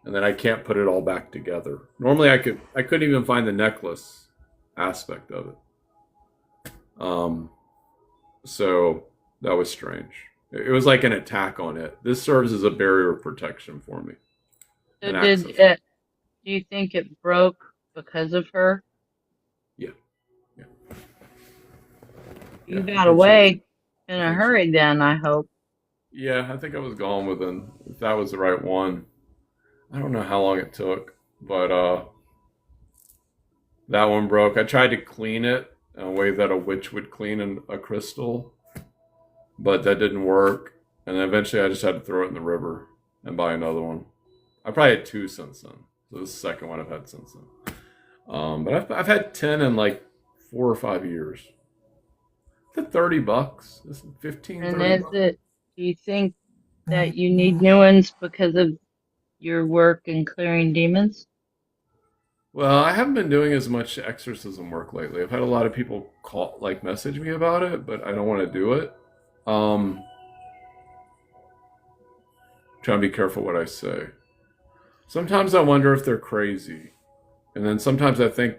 and then I can't put it all back together. Normally I couldn't even find the necklace aspect of it. So that was strange. It was like an attack on it. This serves as a barrier of protection for me. so An did access. it? Do you think it broke because of her? Yeah, yeah, You yeah. got I'd say away in I a think so. hurry then, I hope. Yeah, I think I was gone within, if that was the right one. I don't know how long it took, but that one broke. I tried to clean it in a way that a witch would clean a crystal, but that didn't work. And then eventually I just had to throw it in the river and buy another one. I probably had two since then. So this is the second one I've had since then. But I've had 10 in like 4 or 5 years. The $30. This is 15, And 30 is bucks. it? Do you think that you need new ones because of your work in clearing demons? Well, I haven't been doing as much exorcism work lately. I've had a lot of people call, like, message me about it, but I don't want to do it. Um, Trying to be careful what I say. Sometimes I wonder if they're crazy, and then sometimes I think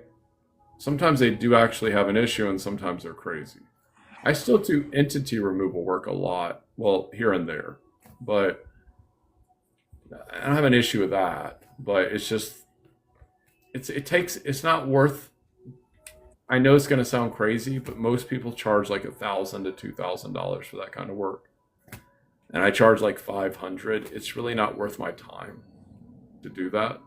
sometimes they do actually have an issue, and sometimes they're crazy. I still do entity removal work a lot, well, here and there, but I don't have an issue with that. But it's just it's not worth. I know it's going to sound crazy, but most people charge like $1,000 to $2,000 for that kind of work, and I charge like 500. It's really not worth my time to do that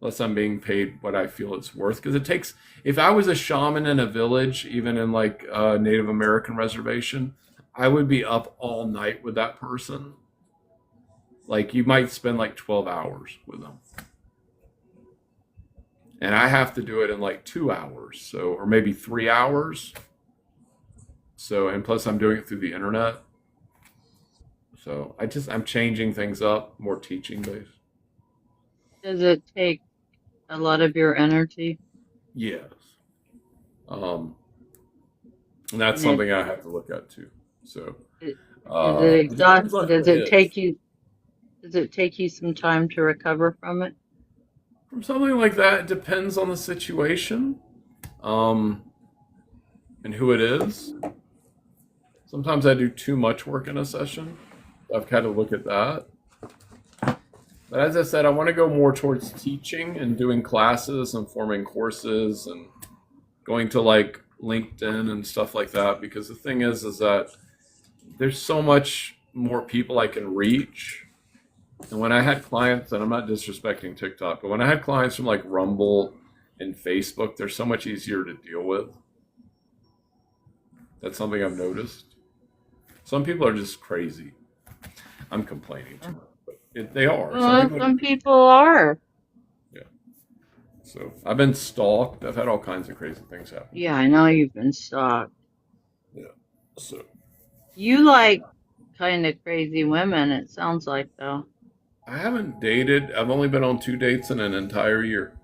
unless I'm being paid what I feel it's worth. Because it takes, if I was a shaman in a village, even in like a Native American reservation, I would be up all night with that person. Like, you might spend like 12 hours with them. And I have to do it in like 2 hours, so, or maybe 3 hours. So, and plus I'm doing it through the internet. So I'm changing things up, more teaching based. Does it take a lot of your energy? Yes. Um, and that's And something I have to look at too. So, is it it depends on who Does it it is. take you some time to recover from it? From something like that, it depends on the situation, um, and who it is. Sometimes I do too much work in a session. I've had to look at that. But as I said, I want to go more towards teaching and doing classes and forming courses and going to like LinkedIn and stuff like that. Because the thing is that there's so much more people I can reach. And when I had clients, and I'm not disrespecting TikTok, but when I had clients from like Rumble and Facebook, they're so much easier to deal with. That's something I've noticed. Some people are just crazy. I'm complaining too much, but they are. Some Well, people are, some people are. yeah. So I've been stalked. I've had all kinds of crazy things happen. Yeah, I know you've been stalked. Yeah. So You like kind of crazy women, it sounds like, though. I haven't dated. I've only been on 2 dates in an entire year.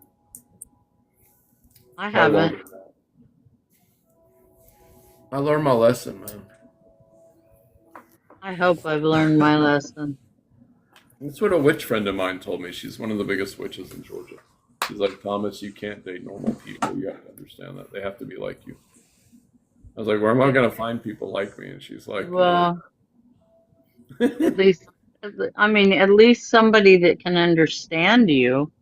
I How long? haven't. I learned my lesson, man. I hope I've learned my lesson. That's what a witch friend of mine told me. She's one of the biggest witches in Georgia. She's like, Thomas, you can't date normal people. You have to understand that. They have to be like you. I was like, where am I going to find people like me? And she's like, Well, at least, I mean, at least somebody that can understand you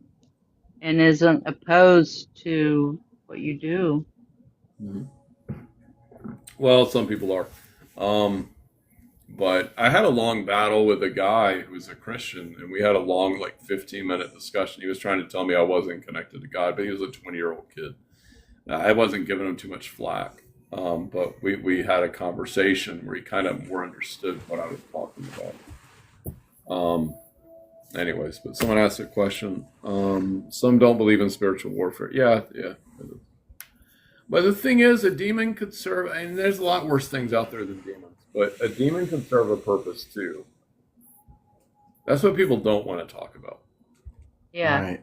and isn't opposed to what you do. well, some people are. But I had a long battle with a guy who was a Christian, and we had a long, like 15-minute discussion. He was trying to tell me I wasn't connected to God, but he was a 20-year-old kid. I wasn't giving him too much flack. But we had a conversation where he kind of more understood what I was talking about. Anyways, but someone asked a question. Some don't believe in spiritual warfare. Yeah. But the thing is, a demon could serve, and there's a lot worse things out there than demons, but a demon can serve a purpose too. That's what people don't want to talk about. Yeah. Right.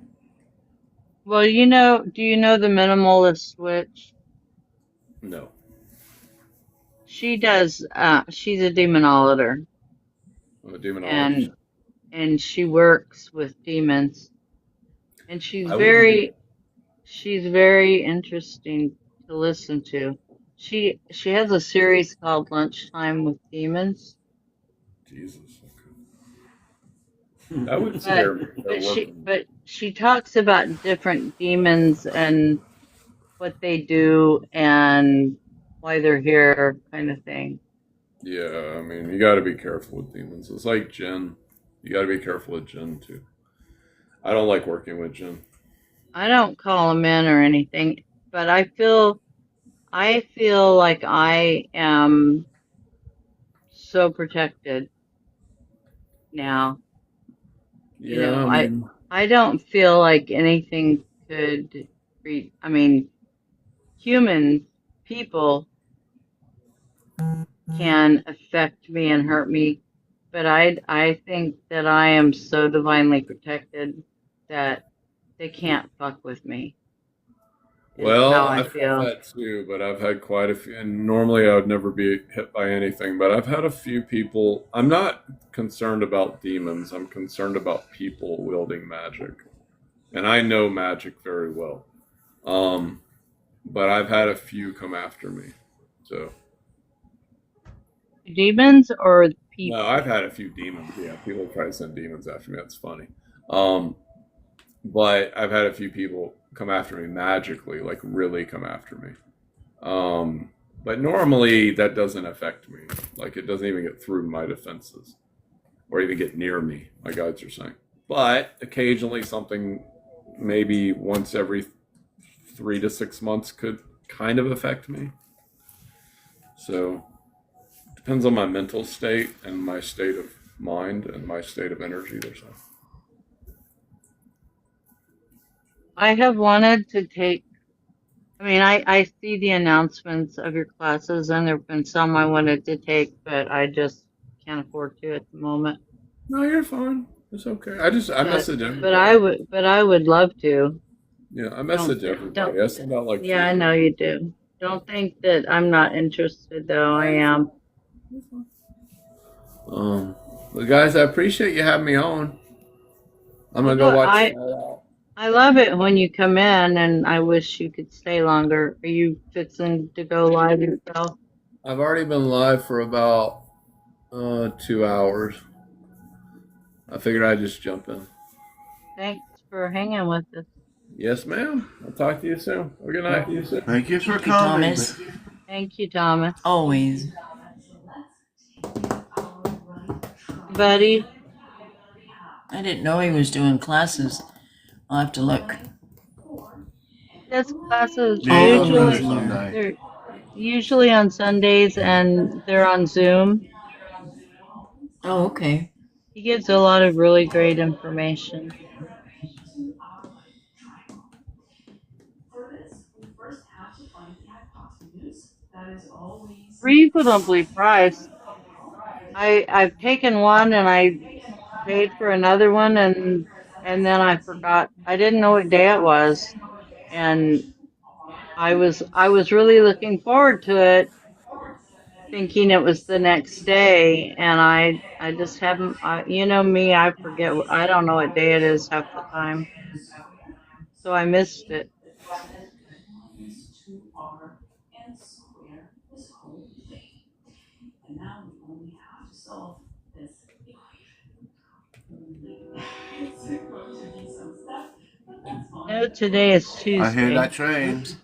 Well, do you know the minimalist witch? No. She does, she's a demonologist, I'm a demonologist. and she works with demons. And she's I wouldn't very interesting to listen to. She has a series called Lunchtime with Demons. Jesus. Okay. That would scare me. But she talks about different demons and what they do and why they're here, kind of thing. Yeah, I mean, you got to be careful with demons. It's like jinn. You got to be careful with jinn too. I don't like working with jinn. I don't call them in or anything, but I feel like I am so protected now. You Yeah, know, I mean, I don't feel like anything could I mean, people can affect me and hurt me, but I think that I am so divinely protected that they can't fuck with me. Is well, how I I've had feel. that too, but I've had quite a few, and normally I would never be hit by anything, but I've had a few people. I'm not concerned about demons, I'm concerned about people wielding magic. And I know magic very well. But I've had a few come after me. So, Demons or people? no, I've had a few demons. Yeah, people try to send demons after me. That's funny. Um, but I've had a few people come after me magically, like really come after me. But normally that doesn't affect me. Like it doesn't even get through my defenses or even get near me, my guides are saying. But occasionally something, maybe once every 3 to 6 months, could kind of affect me. So depends on my mental state and my state of mind and my state of energy. There's a I have wanted to take, I mean, I see the announcements of your classes, and there have been some I wanted to take, but I just can't afford to at the moment. No, you're fine. It's okay. I message But everybody. I would love to. Yeah, I message everybody. I send out like Yeah, I know you do. Don't think that I'm not interested, though. I am. But guys, I appreciate you having me on. I'm gonna go watch. I love it when you come in, and I wish you could stay longer. Are you fixing to go live yourself? I've already been live for about 2 hours. I figured I'd just jump in. Thanks for hanging with us. Yes, ma'am. I'll talk to you soon. Have a good night. Thank you for Thank you, coming. Thomas. Thank you, Thomas. Always. Buddy, I didn't know he was doing classes. I'll have to look. his classes Yeah, usually Sunday. they're usually on Sundays, and they're on Zoom. Oh, okay. He gives a lot of really great information. Reasonably priced. I've taken one and I paid for another one, and then I forgot. I didn't know what day it was, and I was really looking forward to it, thinking it was the next day, and I just haven't. You know me, I forget. I don't know what day it is half the time. so I missed it. No, today is I hear Tuesday. that train. Oops.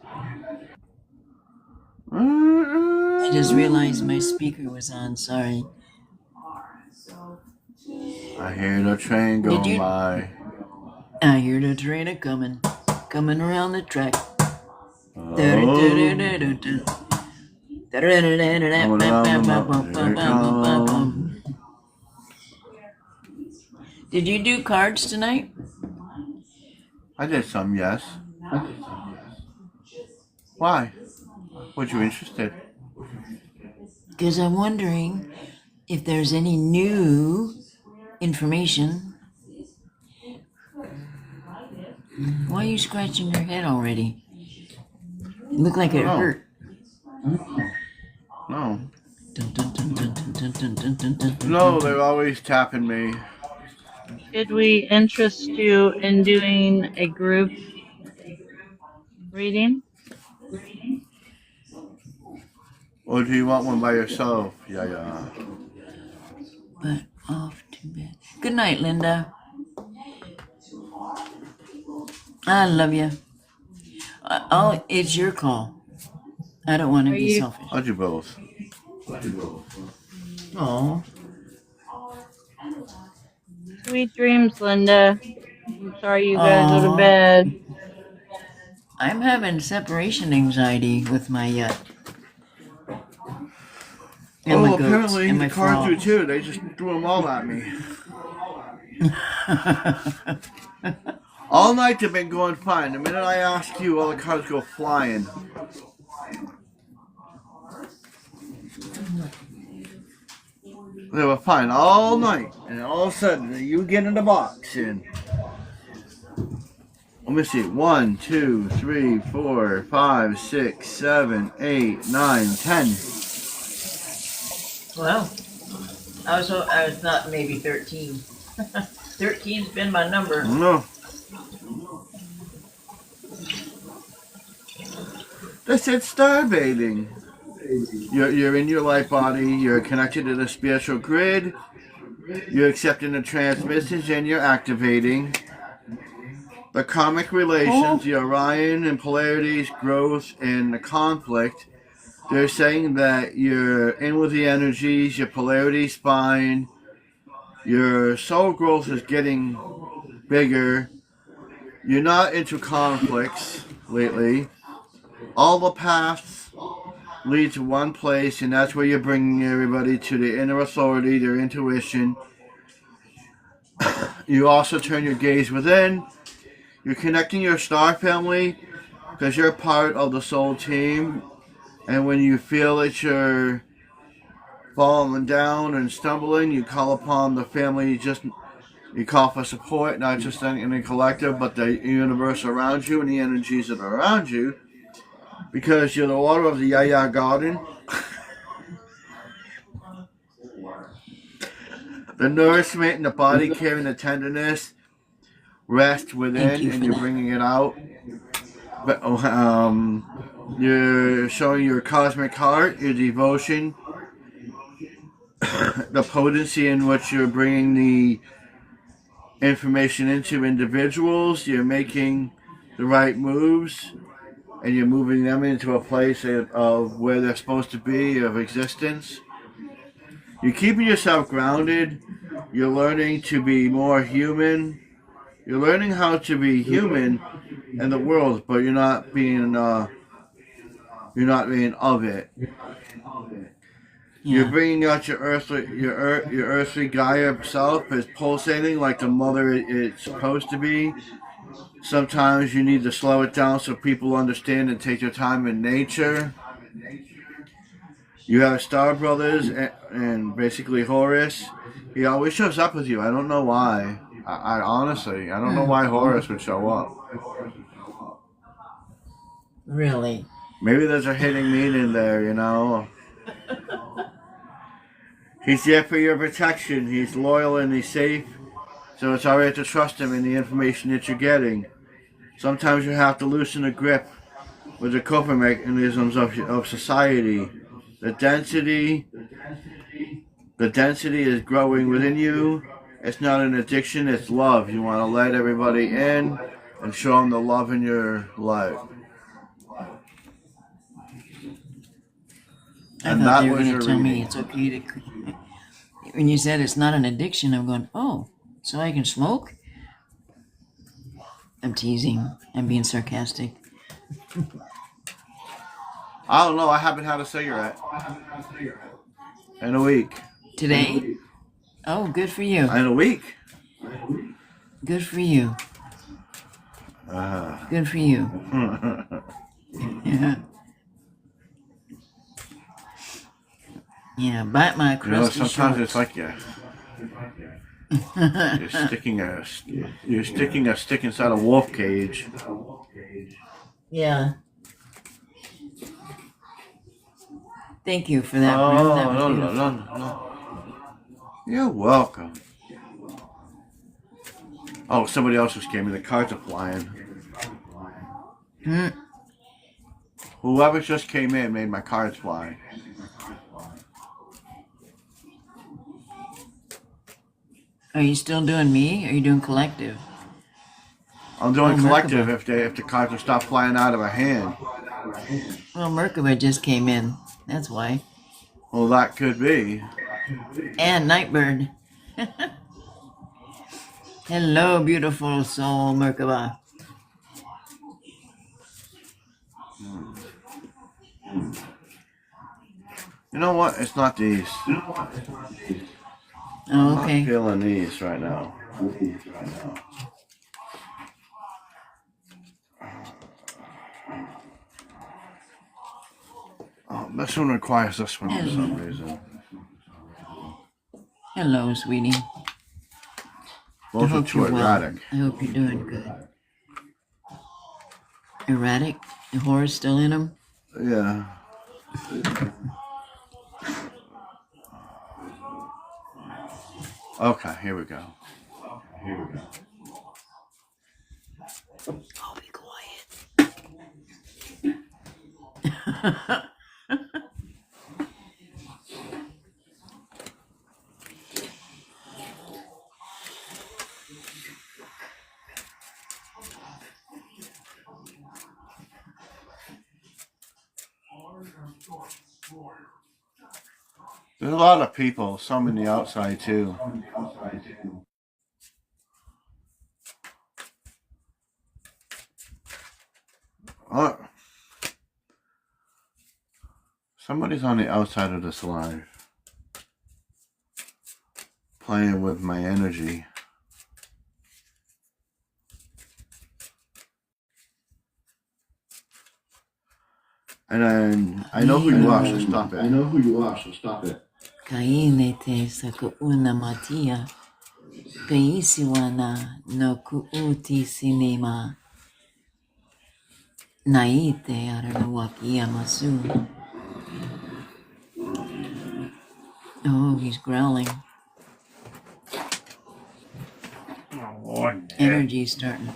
I just realized my speaker was on. Sorry. I hear the train Did going you? by. I hear the train a coming around the track. Oh, coming around the mountain, here it comes. Did you do cards tonight? I did some, yes. Why? Were you interested? Because I'm wondering if there's any new information. Why are you scratching your head already? You look like it No. hurt. No. Dun, dun, dun, dun, dun, dun, dun, dun, dun, dun, No, dun. they're always tapping me. Did we interest you in doing a group reading? Or do you want one by yourself? Yeah. But off to bed. Good night, Linda. I love you. Oh, it's your call. I don't want to Are be you- selfish. I'll do both. Oh, Sweet dreams, Linda. I'm sorry you gotta go Aw. to bed. I'm having separation anxiety with my and Oh, my goats apparently and the my cards do frogs. too. They just threw them all at me. All night they've been going fine. The minute I ask you, all the cards go flying. They were fine all night, and all of a sudden you get in the box and let me see. 1, 2, 3, 4, 5, 6, 7, 8, 9, 10. Well, I thought maybe 13. 13's been my number. No. They said starbathing. You're in your light body, you're connected to the spiritual grid, you're accepting the transmissions and you're activating. The karmic relations, the Orion and polarities, growth and the conflict, they're saying that you're in with the energies, your polarity spine, your soul growth is getting bigger, you're not into conflicts lately. All the paths lead to one place, and that's where you're bringing everybody to the inner authority, their intuition. You also turn your gaze within. You're connecting your star family because you're part of the soul team. And when you feel that you're falling down and stumbling, you call upon the family. You call for support, not just in the collective, but the universe around you and the energies that are around you. Because you're the water of the Yaya Garden. The nourishment and the body care and the tenderness rest within, and you're bringing it out. But you're showing your cosmic heart, your devotion, the potency in which you're bringing the information into individuals. You're making the right moves, and you're moving them into a place of where they're supposed to be, of existence. You're keeping yourself grounded. You're learning to be more human. You're learning how to be human in the world, but you're not being of it. You're bringing out your earthly Gaia self is pulsating like the mother it's supposed to be. Sometimes you need to slow it down so people understand and take their time in nature. You have Star Brothers and basically Horus. He always shows up with you. I don't know why. I honestly, I don't know why Horus would show up. Really? Maybe there's a hidden meaning there, you know. He's there for your protection. He's loyal and he's safe. So it's alright to trust him in the information that you're getting. Sometimes you have to loosen the grip with the coping mechanisms of society. The density is growing within you. It's not an addiction, it's love. You want to let everybody in and show them the love in your life. I And thought that they were was going your to tell me reading. it's okay to. When you said it's not an addiction, I'm going, oh, so I can smoke? I'm teasing. I'm being sarcastic. I don't know, I haven't had a cigarette in a week. Today? Oh, good for you. In a week? Good for you. Good for you. Yeah. Yeah, bite my You know, crusty sometimes shorts. it's like you're sticking a stick inside a wolf cage. Yeah. Thank you for that, Oh, Bruno. That was no, beautiful. no. You're welcome. Oh, somebody else just gave me the cards are flying. Whoever just came in made my cards fly. Are you still doing me? Or are you doing collective? I'm doing Oh, collective Merkaba. if the cards will stop flying out of my hand. Well, Merkaba just came in. That's why. Well, that could be. And Nightbird. Hello, beautiful soul, Merkaba. You know what? It's not these. Oh, I'm okay. not feeling these right now. Oh, this one requires this one for some reason. Hello, sweetie. I Those are hope too you're well. erratic. I hope you're doing good. Erratic? The horror's still in them? Yeah. Okay, here we go. I'll be quiet. There's a lot of people, some in the outside too. Oh, somebody's on the outside of this live, playing with my energy. And then I know who you are, so stop it. Kainete sa kuuna matia. Kaisiwana no kuuti sinema. Naite aranawakia masu. Oh, he's growling. Energy's starting.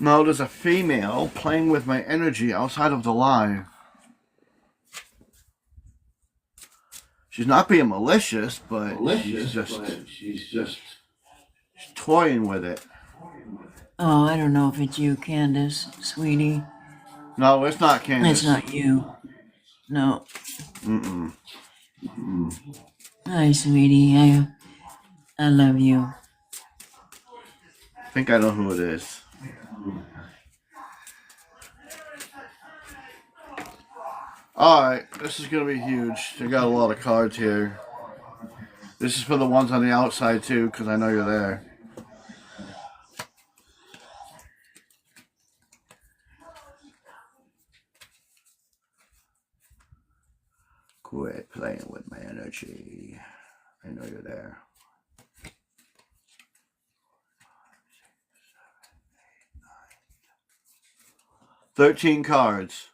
No, there's a female playing with my energy outside of the live. She's not being malicious, but she's just toying with it. Oh, I don't know if it's you, Candace, sweetie. No, it's not Candace. It's not you. No. Mm-mm. Hi, sweetie. I love you. I think I know who it is. Alright, this is going to be huge. They got a lot of cards here. This is for the ones on the outside too, because I know you're there. Quit playing with my energy. I know you're there. 13 cards.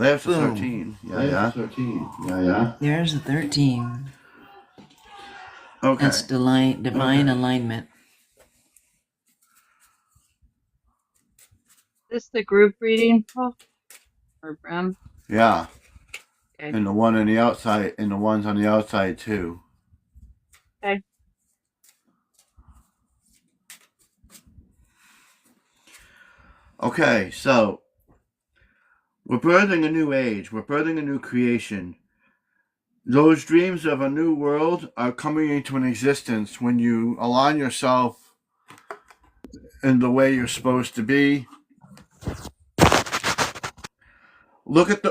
There's the Boom. 13. Yeah. 13. Yeah. There's the 13. Okay. That's divine alignment. Is this the group reading, Paul? Or Bram? Yeah. Okay. And the one on the outside, and the ones on the outside too. Okay. Okay, so we're birthing a new age. We're birthing a new creation. Those dreams of a new world are coming into an existence when you align yourself in the way you're supposed to be. Look at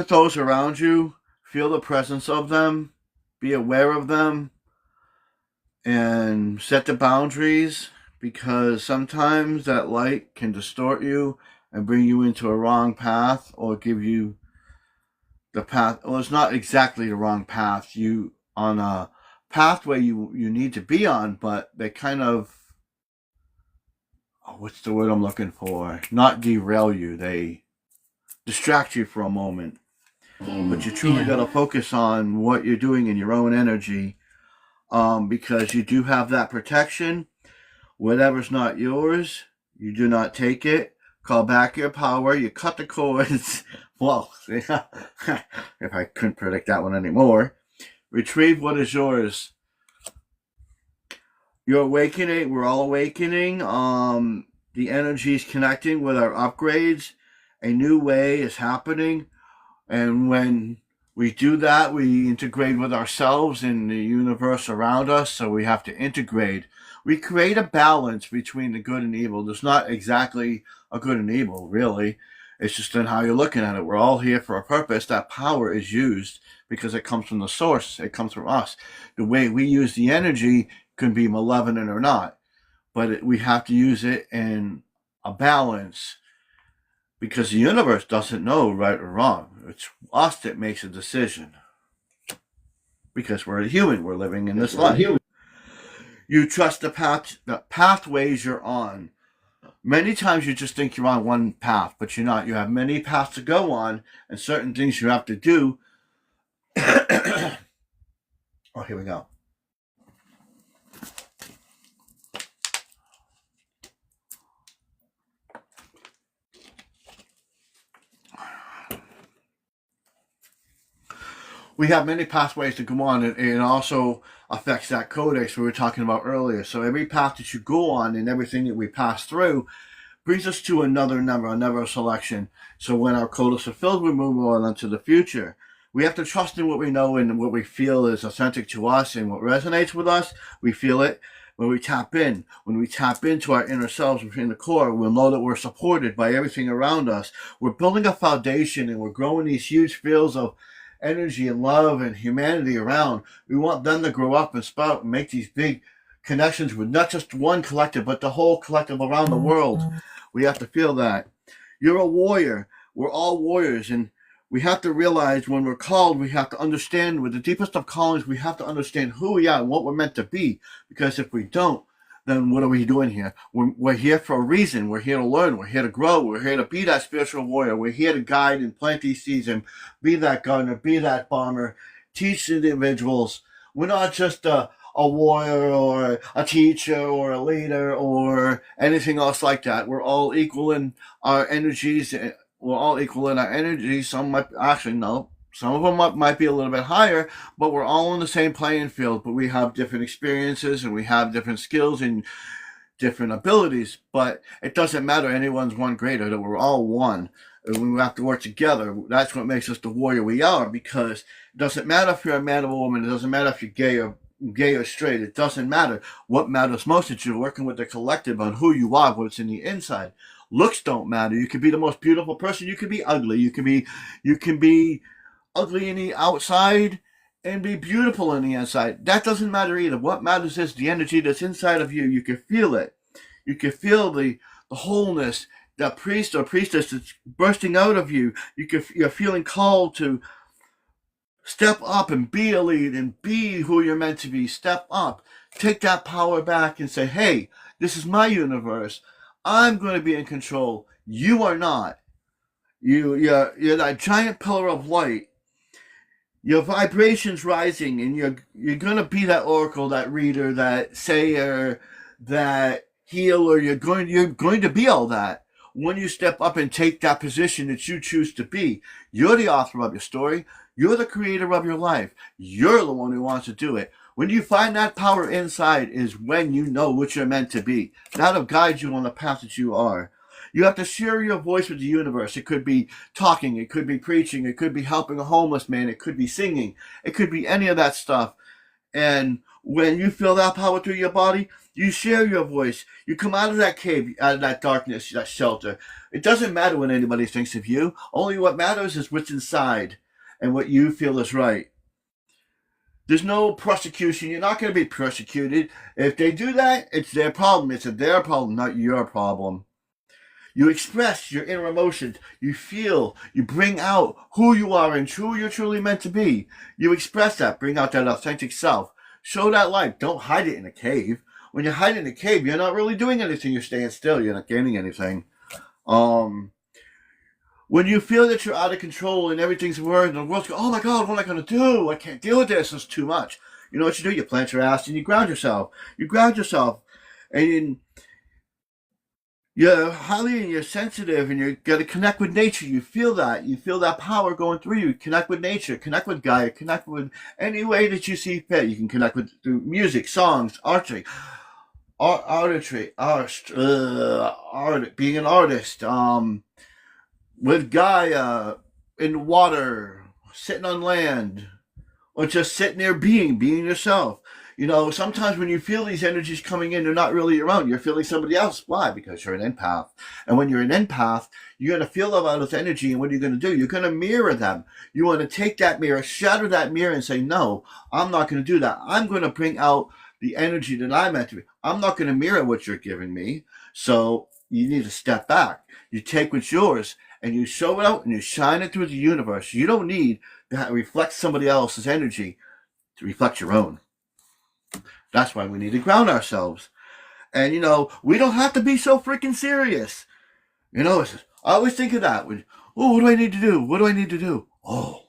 those around you. Feel the presence of them. Be aware of them. And set the boundaries, because sometimes that light can distort you and bring you into a wrong path, or give you the path. Well, it's not exactly the wrong path. You on a pathway you need to be on, but they kind of, what's the word I'm looking for? Not derail you. They distract you for a moment. But you truly got to focus on what you're doing in your own energy, because you do have that protection. Whatever's not yours, you do not take it. Call back your power. You cut the cords. Well, if I couldn't predict that one anymore. Retrieve what is yours. You're awakening. We're all awakening. The energy is connecting with our upgrades. A new way is happening. And when we do that, we integrate with ourselves and the universe around us. So we have to integrate. We create a balance between the good and evil. There's not exactly a good and evil, really. It's just in how you're looking at it. We're all here for a purpose. That power is used because it comes from the source. It comes from us. The way we use the energy can be malevolent or not. But we have to use it in a balance, because the universe doesn't know right or wrong. It's us that makes a decision. Because we're a human. We're living in this life. You trust the pathways you're on. Many times you just think you're on one path, but you're not. You have many paths to go on, and certain things you have to do. Oh, here we go. We have many pathways to go on, and it also affects that codex we were talking about earlier. So every path that you go on and everything that we pass through brings us to another number, another selection. So when our codex are filled, we move on into the future. We have to trust in what we know and what we feel is authentic to us and what resonates with us. We feel it when we tap in. When we tap into our inner selves within the core, we'll know that we're supported by everything around us. We're building a foundation, and we're growing these huge fields of energy and love and humanity around. We want them to grow up and sprout and make these big connections with not just one collective, but the whole collective around the world. We have to feel that. You're a warrior. We're all warriors, and we have to realize when we're called, we have to understand, with the deepest of callings, we have to understand who we are and what we're meant to be. Because if we don't, then what are we doing here? We're here for a reason. We're here to learn. We're here to grow. We're here to be that spiritual warrior. We're here to guide and plant these seeds and be that gardener, be that farmer, teach individuals. We're not just a warrior or a teacher or a leader or anything else like that. We're all equal in our energies. We're all equal in our energies. Some might, actually, no. Some of them might be a little bit higher, but we're all on the same playing field. But we have different experiences and we have different skills and different abilities. But it doesn't matter. Anyone's one greater. That we're all one. And we have to work together. That's what makes us the warrior we are. Because it doesn't matter if you're a man or a woman. It doesn't matter if you're gay or straight. It doesn't matter. What matters most is you're working with the collective on who you are, what's in the inside. Looks don't matter. You can be the most beautiful person. You can be ugly. You can be ugly in the outside and be beautiful in the inside. That doesn't matter either. What matters is the energy that's inside of you. You can feel it. You can feel the wholeness, that priest or priestess that's bursting out of you. You're feeling called to step up and be a lead and be who you're meant to be. Step up. Take that power back and say, hey, this is my universe. I'm going to be in control. You are not. You're that giant pillar of light. Your vibration's rising, and you're gonna be that oracle, that reader, that sayer, that healer. You're going to be all that when you step up and take that position that you choose to be. You're the author of your story. You're the creator of your life. You're the one who wants to do it. When you find that power inside is when you know what you're meant to be. That'll guide you on the path that you are. You have to share your voice with the universe. It could be talking, it could be preaching, it could be helping a homeless man, it could be singing, it could be any of that stuff. And when you feel that power through your body, you share your voice. You come out of that cave, out of that darkness, that shelter. It doesn't matter what anybody thinks of you. Only what matters is what's inside and what you feel is right. There's no prosecution. You're not going to be persecuted. If they do that, it's their problem. It's their problem, not your problem. You express your inner emotions. You feel, you bring out who you are and who you're truly meant to be. You express that, bring out that authentic self. Show that light. Don't hide it in a cave. When you hide in a cave, you're not really doing anything. You're staying still. You're not gaining anything. When you feel that you're out of control and everything's worried and the world's going, oh my God, what am I going to do? I can't deal with this. It's too much. You know what you do? You plant your ass and you ground yourself. You ground yourself. And you're highly and you're sensitive and you got to connect with nature. You feel that. You feel that power going through you. Connect with nature. Connect with Gaia. Connect with any way that you see fit. You can connect with through music, songs, archery, artistry, being an artist, with Gaia, in water, sitting on land, or just sitting there being yourself. You know, sometimes when you feel these energies coming in, they're not really around. You're feeling somebody else. Why? Because you're an empath. And when you're an empath, you're going to feel a lot of energy. And what are you going to do? You're going to mirror them. You want to take that mirror, shatter that mirror and say, no, I'm not going to do that. I'm going to bring out the energy that I'm meant to be. I'm not going to mirror what you're giving me. So you need to step back. You take what's yours and you show it out and you shine it through the universe. You don't need to reflect somebody else's energy to reflect your own. That's why we need to ground ourselves. And, you know, we don't have to be so freaking serious. You know, I always think of that. Oh, what do I need to do? What do I need to do? Oh,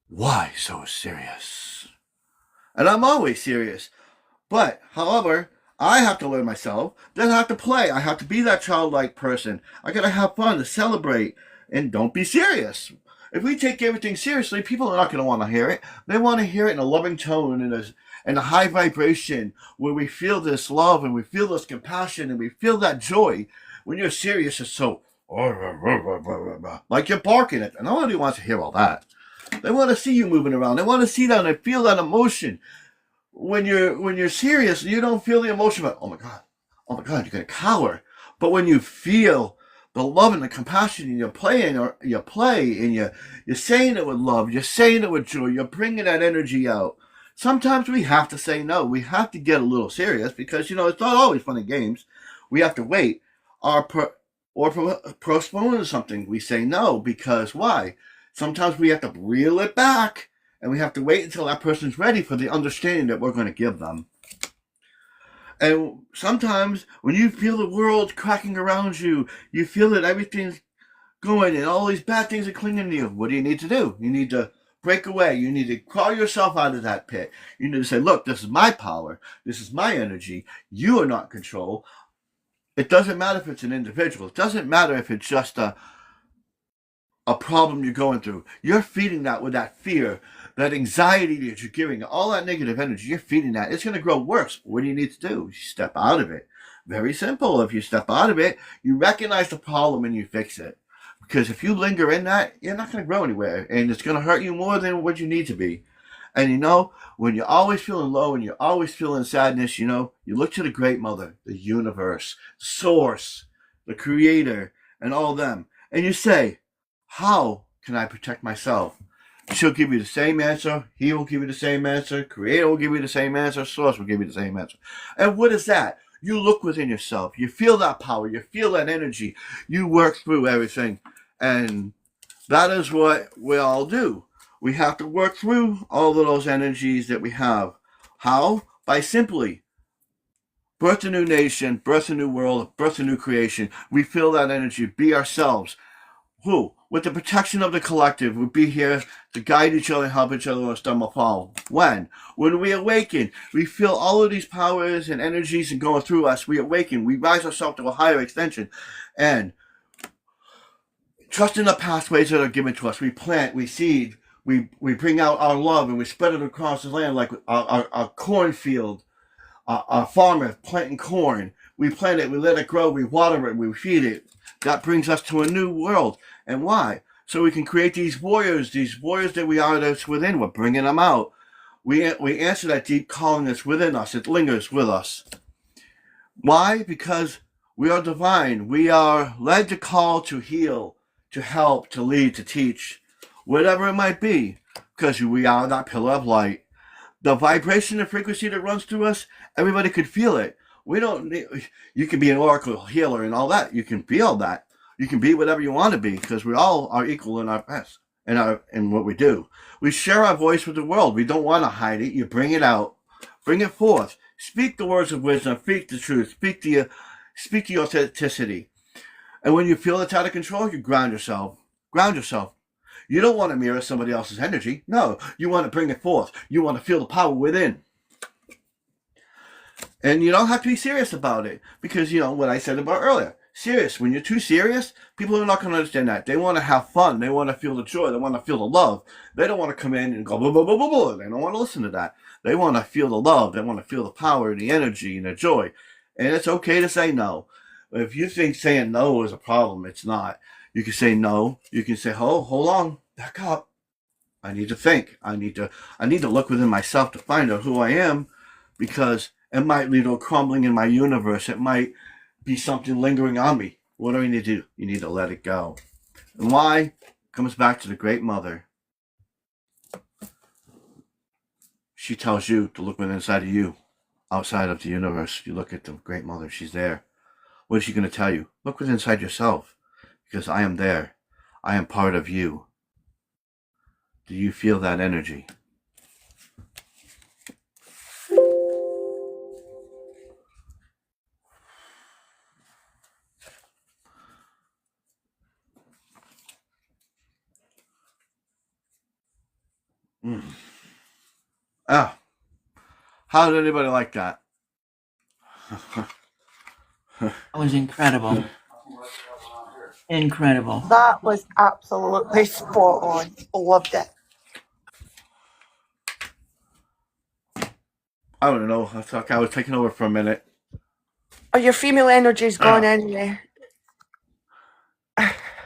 why so serious? And I'm always serious. But, however, I have to learn myself. Then I have to play. I have to be that childlike person. I gotta have fun, to celebrate, and don't be serious. If we take everything seriously, people are not going to want to hear it. They want to hear it in a loving tone and a high vibration where we feel this love and we feel this compassion and we feel that joy. When you're serious, it's so like you're barking at them. Nobody wants to hear all that. They want to see you moving around. They want to see that and feel that emotion. When you're serious, you don't feel the emotion of, oh my God, you're going to cower. But when you feel the love and the compassion, and you're playing, or you play, and you're saying it with love, you're saying it with joy, you're bringing that energy out. Sometimes we have to say no. We have to get a little serious because, you know, it's not always fun and games. We have to wait or postpone something. We say no because why? Sometimes we have to reel it back and we have to wait until that person's ready for the understanding that we're going to give them. And sometimes when you feel the world cracking around you, you feel that everything's going and all these bad things are clinging to you. What do you need to do? You need to break away. You need to crawl yourself out of that pit. You need to say, look, this is my power. This is my energy. You are not in control. It doesn't matter if it's an individual. It doesn't matter if it's just a problem you're going through. You're feeding that with that fear, that anxiety that you're giving, all that negative energy, you're feeding that. It's going to grow worse. What do you need to do? You step out of it. Very simple. If you step out of it, you recognize the problem and you fix it. Because if you linger in that, you're not going to grow anywhere. And it's going to hurt you more than what you need to be. And you know, when you're always feeling low and you're always feeling sadness, you know, you look to the Great Mother, the universe, the source, the creator, and all them. And you say, how can I protect myself? She'll give you the same answer. He will give you the same answer. Creator will give you the same answer. Source will give you the same answer. And what is that? You look within yourself. You feel that power. You feel that energy. You work through everything. And that is what we all do. We have to work through all of those energies that we have. How? By simply birth a new nation, birth a new world, birth a new creation. We feel that energy. Be ourselves. Who? With the protection of the collective, we'll be here to guide each other and help each other when stumble fall. When? When we awaken, we feel all of these powers and energies and going through us. We awaken. We rise ourselves to a higher extension. And trust in the pathways that are given to us. We plant, we seed, we bring out our love and we spread it across the land like our cornfield, our farmer planting corn. We plant it, we let it grow, we water it, we feed it. That brings us to a new world. And why? So we can create these warriors that we are that's within. We're bringing them out. We answer that deep calling that's within us. It lingers with us. Why? Because we are divine. We are led to call, to heal, to help, to lead, to teach, whatever it might be, because we are that pillar of light. The vibration and frequency that runs through us, everybody could feel it. We don't need, you can be an oracle healer and all that. You can feel that. You can be whatever you want to be, because we all are equal in our best, in what we do. We share our voice with the world. We don't want to hide it. You bring it out. Bring it forth. Speak the words of wisdom. Speak the truth. Speak the authenticity. And when you feel it's out of control, you ground yourself. Ground yourself. You don't want to mirror somebody else's energy. No, you want to bring it forth. You want to feel the power within. And you don't have to be serious about it. Because, what I said about earlier. Serious. When you're too serious, people are not going to understand that. They want to have fun. They want to feel the joy. They want to feel the love. They don't want to come in and go blah, blah, blah, blah, blah. They don't want to listen to that. They want to feel the love. They want to feel the power, the energy, and the joy. And it's okay to say no. If you think saying no is a problem, it's not. You can say no. You can say, oh, hold on, back up. I need to think. I need to look within myself to find out who I am, because it might lead to a crumbling in my universe. It might be something lingering on me. What do you need to do? You need to let it go. And why? It comes back to the Great Mother. She tells you to look within inside of you, outside of the universe. You look at the Great Mother. She's there. What is she going to tell you? Look within inside yourself, because I am there. I am part of you. Do you feel that energy? Ah, how did anybody like that? It was incredible. Incredible. That was absolutely spot on. Loved it. I don't know. I thought I was taking over for a minute. Oh, your female energy's gone anyway.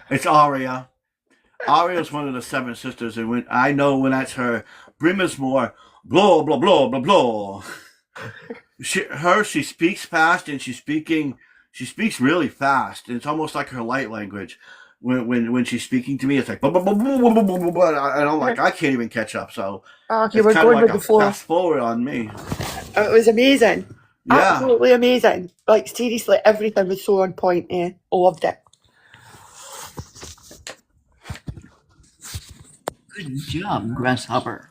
It's Aria. Aria's one of the seven sisters, and when that's her. Brim is more blah blah blah blah blah. She speaks fast, and she speaks really fast. And it's almost like her light language. When she's speaking to me, it's like blah, blah, blah, blah, blah, blah, blah, and I'm like, I can't even catch up. So you were going with the flow. Fast forward on me. It was amazing. Yeah. Absolutely amazing. Like, seriously, everything was so on point. Loved it. Good job, Grasshopper.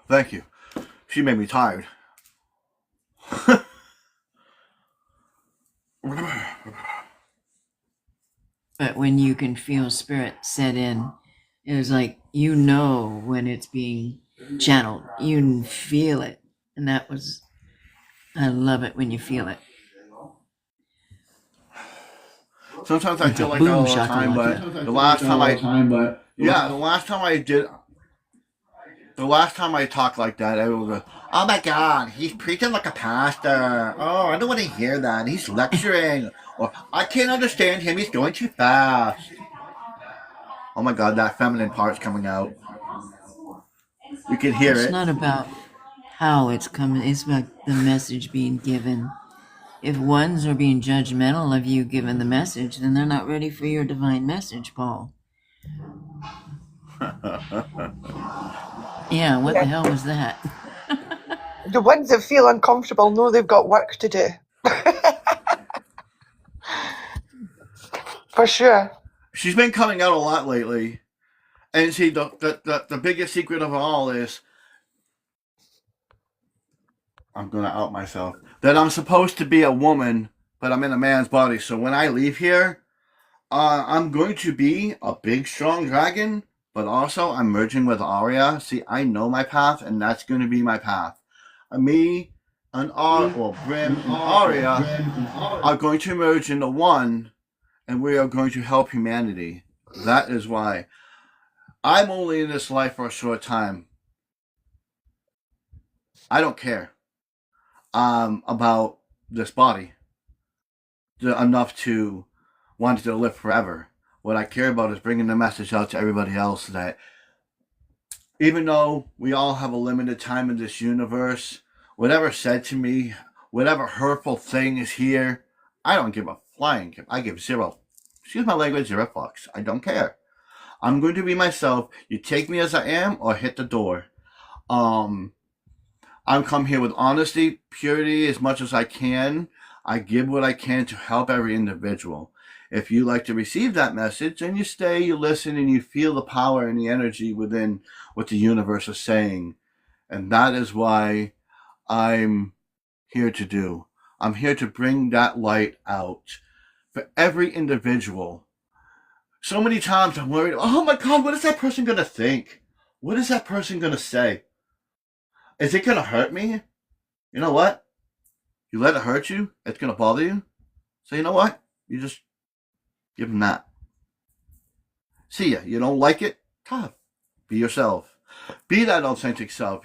Thank you. She made me tired. But when you can feel spirit set in, it's like when it's being channeled. You can feel it. And I love it when you feel it. Sometimes I feel like that all the time, but the last time I talked like that, everyone goes, oh my God, he's preaching like a pastor. Oh, I don't want to hear that. He's lecturing. Or, I can't understand him. He's going too fast. Oh my God, that feminine part's coming out. You can hear it. It's not about how it's coming. It's about the message being given. If ones are being judgmental of you giving the message, then they're not ready for your divine message, Paul. Yeah, what the hell was that? The ones that feel uncomfortable know they've got work to do. For sure. She's been coming out a lot lately. And see, the biggest secret of it all is I'm going to out myself. That I'm supposed to be a woman, but I'm in a man's body. So when I leave here, I'm going to be a big, strong dragon, but also I'm merging with Arya. See, I know my path, and that's going to be my path. Me and Brim and Arya are going to merge into one, and we are going to help humanity. That is why. I'm only in this life for a short time. I don't care about this body enough to want it to live forever. What I care about is bringing the message out to everybody else that even though we all have a limited time in this universe, whatever said to me, whatever hurtful thing is here, I don't give a flying. I give zero. Excuse my language, zero fucks. I don't care. I'm going to be myself. You take me as I am or hit the door. I'm come here with honesty, purity as much as I can. I give what I can to help every individual. If you like to receive that message, then you stay, you listen, and you feel the power and the energy within what the universe is saying. And that is why I'm here to do. I'm here to bring that light out for every individual. So many times I'm worried, oh my God, what is that person going to think? What is that person going to say? Is it going to hurt me? You know what? You let it hurt you, it's going to bother you. So you know what? You just give them that. See ya. You don't like it? Tough. Be yourself. Be that authentic self.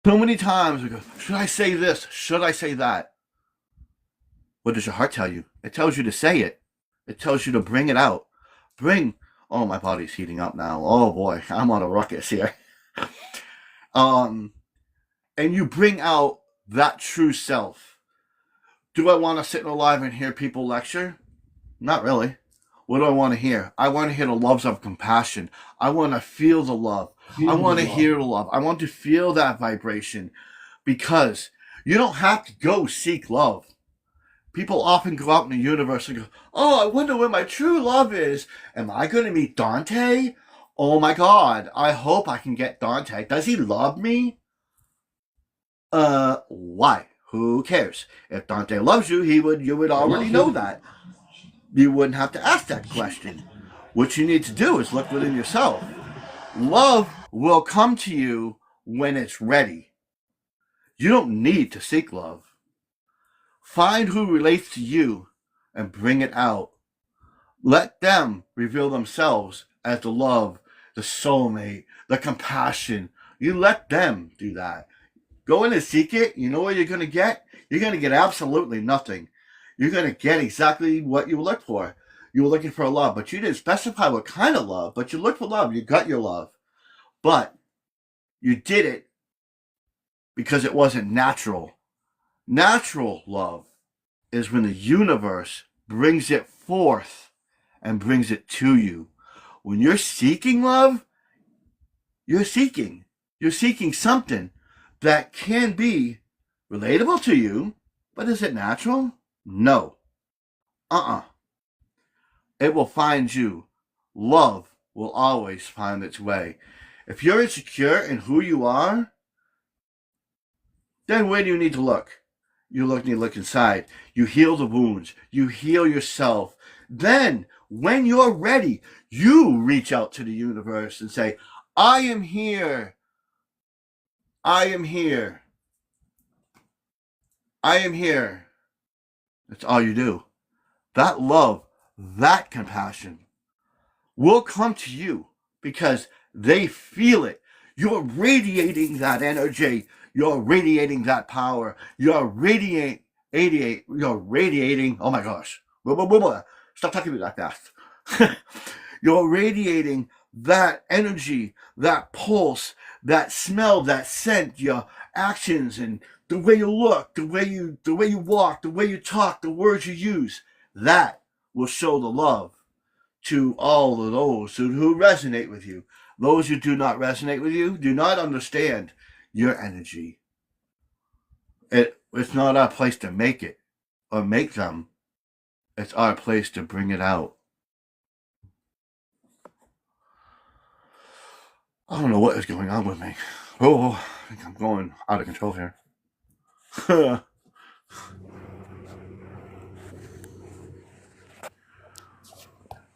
So many times we go, should I say this? Should I say that? What does your heart tell you? It tells you to say it. It tells you to bring it out. Oh, my body's heating up now. Oh boy, I'm on a ruckus here. And you bring out that true self. Do I want to sit in a live and hear people lecture? Not really. What do I want to hear? I want to hear the loves of compassion. I want to feel the love. I want to hear the love. I want to feel that vibration, because you don't have to go seek love. People often go out in the universe and go, oh, I wonder where my true love is. Am I going to meet Dante? Oh my God, I hope I can get Dante. Does he love me? Why? Who cares? If Dante loves you, you would already know that. You wouldn't have to ask that question. What you need to do is look within yourself. Love will come to you when it's ready. You don't need to seek love. Find who relates to you and bring it out. Let them reveal themselves as the love, the soulmate, the compassion. You let them do that. Go in and seek it. You know what you're going to get? You're going to get absolutely nothing. You're going to get exactly what you look for. You were looking for love, but you didn't specify what kind of love, but you looked for love. You got your love. But you did it because it wasn't natural. Natural love is when the universe brings it forth and brings it to you. When you're seeking love, you're seeking something that can be relatable to you, but is it natural? No. It will find you. Love will always find its way. If you're insecure in who you are, then where do you need to look? You need to look inside. You heal the wounds. You heal yourself. Then, when you're ready, you reach out to the universe and say, I am here. I am here. I am here. That's all you do. That love, that compassion will come to you because they feel it. You're radiating that energy. You're radiating that power. You're radiating. Oh my gosh. Stop talking to me like that. You're radiating that energy, that pulse, that smell, that scent, your actions, and the way you look, the way you walk, the way you talk, the words you use. That will show the love to all of those who resonate with you. Those who do not resonate with you do not understand your energy. It's not our place to make it or make them. It's our place to bring it out. I don't know what is going on with me. Oh, think I'm going out of control here.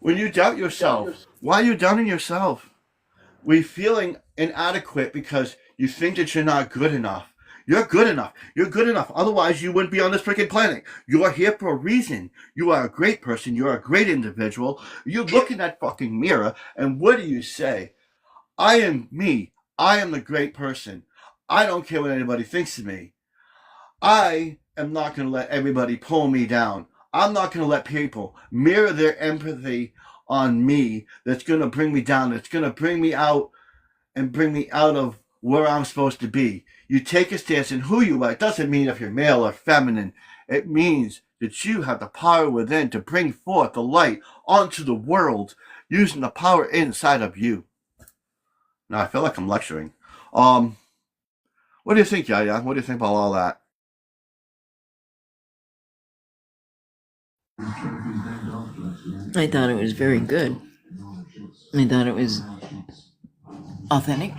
When you doubt yourself, why are you doubting yourself? We're feeling inadequate because you think that you're not good enough. You're good enough. You're good enough. Otherwise, you wouldn't be on this freaking planet. You are here for a reason. You are a great person. You're a great individual. You look in that fucking mirror, and what do you say? I am me. I am the great person. I don't care what anybody thinks of me. I am not going to let everybody pull me down. I'm not going to let people mirror their empathy on me that's going to bring me down, that's going to bring me out and bring me out of where I'm supposed to be. You take a stance in who you are. It doesn't mean if you're male or feminine. It means that you have the power within to bring forth the light onto the world using the power inside of you. Now, I feel like I'm lecturing. What do you think, Yaya? What do you think about all that? I thought it was very good. I thought it was authentic.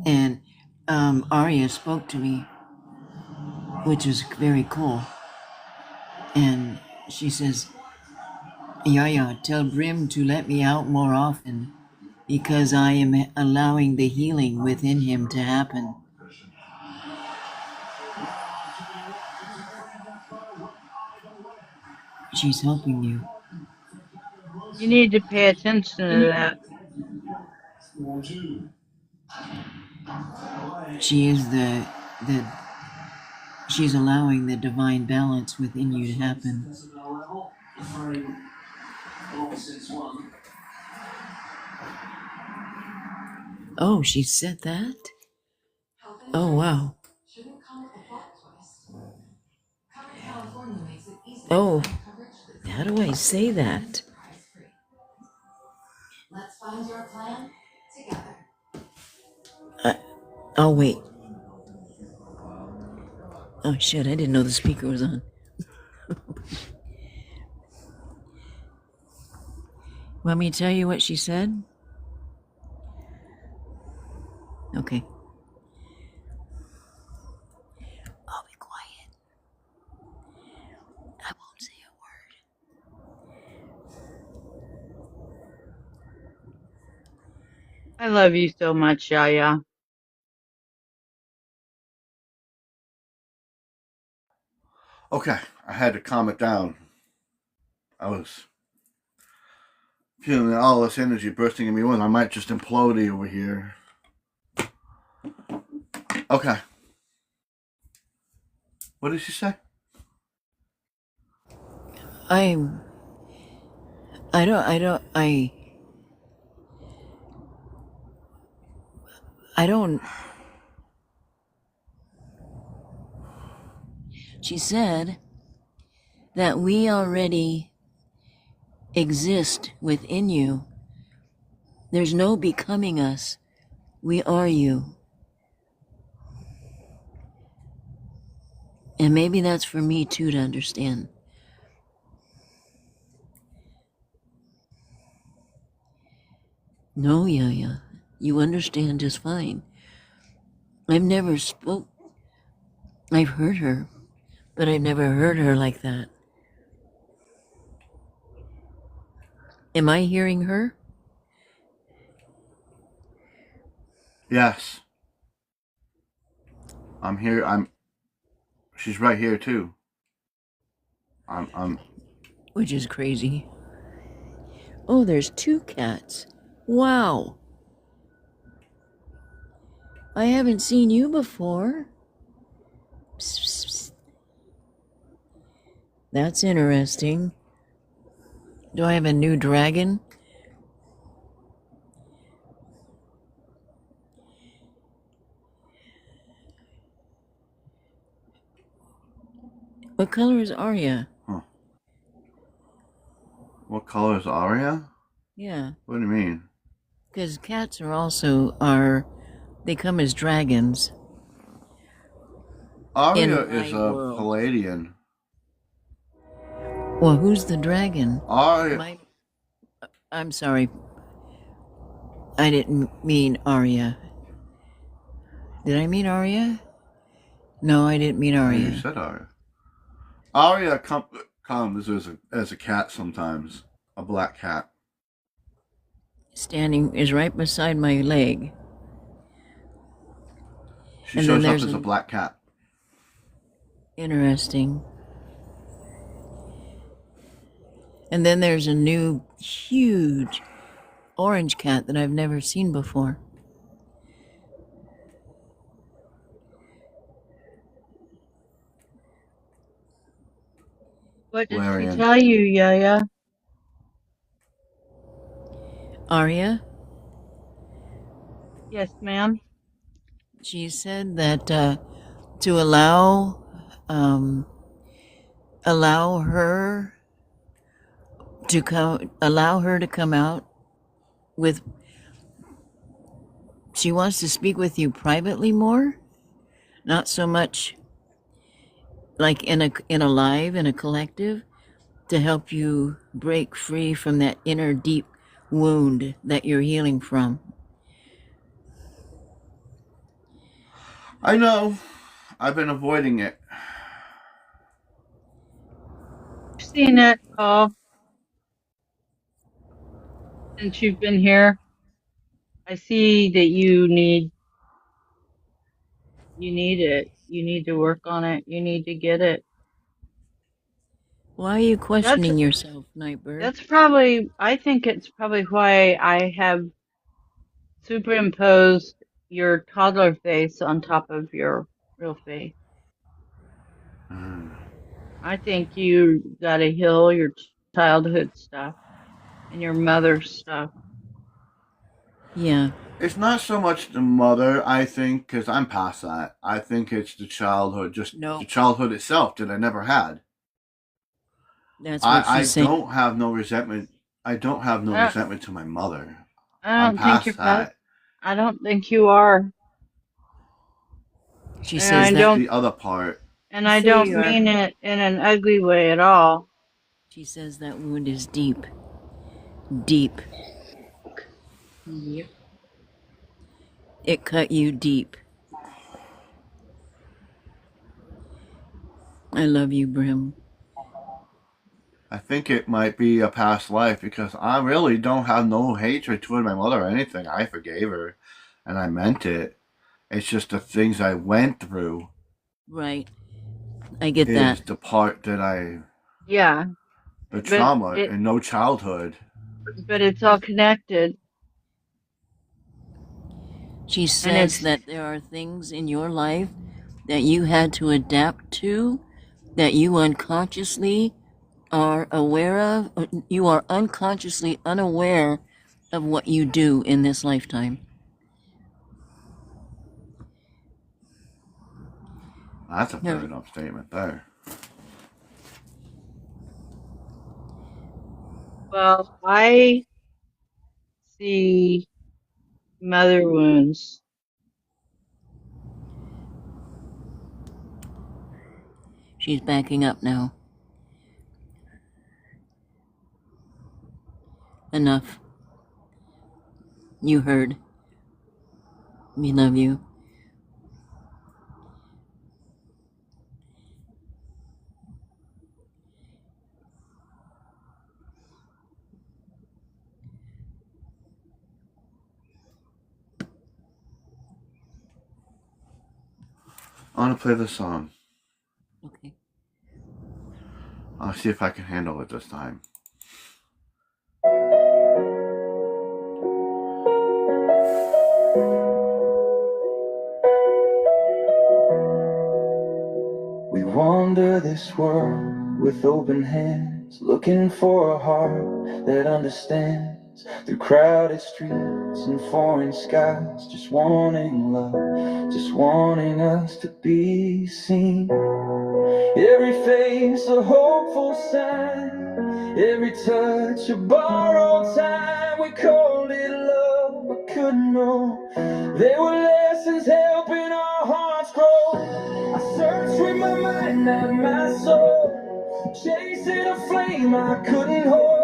And Arya spoke to me, which was very cool. And she says, Yaya, tell Brim to let me out more often because I am allowing the healing within him to happen. She's helping you. You need to pay attention to that. She is she's allowing the divine balance within you to happen. Oh, she said that? Oh, wow. Oh, how do I say that? Oh, wait. Oh, shit, I didn't know the speaker was on. Want me to tell you what she said? Okay. I'll be quiet. I won't say a word. I love you so much, Yaya. Okay, I had to calm it down. I was feeling all this energy bursting in me. I might just implode over here. Okay. What did she say? She said that we already exist within you. There's no becoming us. We are you. And maybe that's for me too to understand. No, Yaya, you understand just fine. I've heard her, but I've never heard her like that. Am I hearing her? Yes. I'm here. She's right here too. Which is crazy. Oh, there's 2 cats. Wow. I haven't seen you before. Psst, psst, psst. That's interesting. Do I have a new dragon? What color is Arya? Huh. What color is Arya? Yeah. What do you mean? Because cats they come as dragons. Arya is a Palladian. Well, who's the dragon? Arya. I'm sorry. I didn't mean Arya. Did I mean Arya? No, I didn't mean You Arya. said Arya. Arya comes as a cat sometimes, a black cat. Standing is right beside my leg. She And then shows up there's as a black cat. Interesting. And then there's a new huge orange cat that I've never seen before. What did she Larian. tell you, Yaya? Arya, Yes, ma'am. she said that to allow her to come out with. She wants to speak with you privately more, not so much like in a live, in a collective, to help you break free from that inner deep wound that you're healing from. I know. I've been avoiding it. I've seen it all since you've been here. I see that you need it. You need to work on it. You need to get it. Why are you questioning yourself, Nightbird? That's probably, I think it's probably why I have superimposed your toddler face on top of your real face. I think you gotta heal your childhood stuff and your mother's stuff. Yeah. It's not so much the mother, I think, because I'm past that. I think it's the childhood, just the childhood itself that I never had. That's what she's saying. I don't have no resentment. I don't have no resentment to my mother. I don't think you're past that. I don't think you are. She says that's the other part. And I don't mean it in an ugly way at all. She says that wound is deep. Deep. Yep. It cut you deep. I love you, Brim. I think it might be a past life because I really don't have no hatred toward my mother or anything. I forgave her and I meant it. It's just the things I went through. Right. I get that. Is the part that I... Yeah. The trauma and no childhood. But it's all connected. She says that there are things in your life that you had to adapt to, that you unconsciously are aware of. You are unconsciously unaware of what you do in this lifetime. That's a fair enough statement there. Well, I see mother wounds. She's backing up now. Enough. You heard. We love you. I want to play the song. Okay. I'll see if I can handle it this time. We wander this world with open hands, looking for a heart that understands. Through crowded streets and foreign skies, just wanting love, just wanting us to be seen. Every face a hopeful sign, every touch a borrowed time. We called it love, but couldn't know there were lessons helping our hearts grow. I searched with my mind and my soul, chasing a flame I couldn't hold.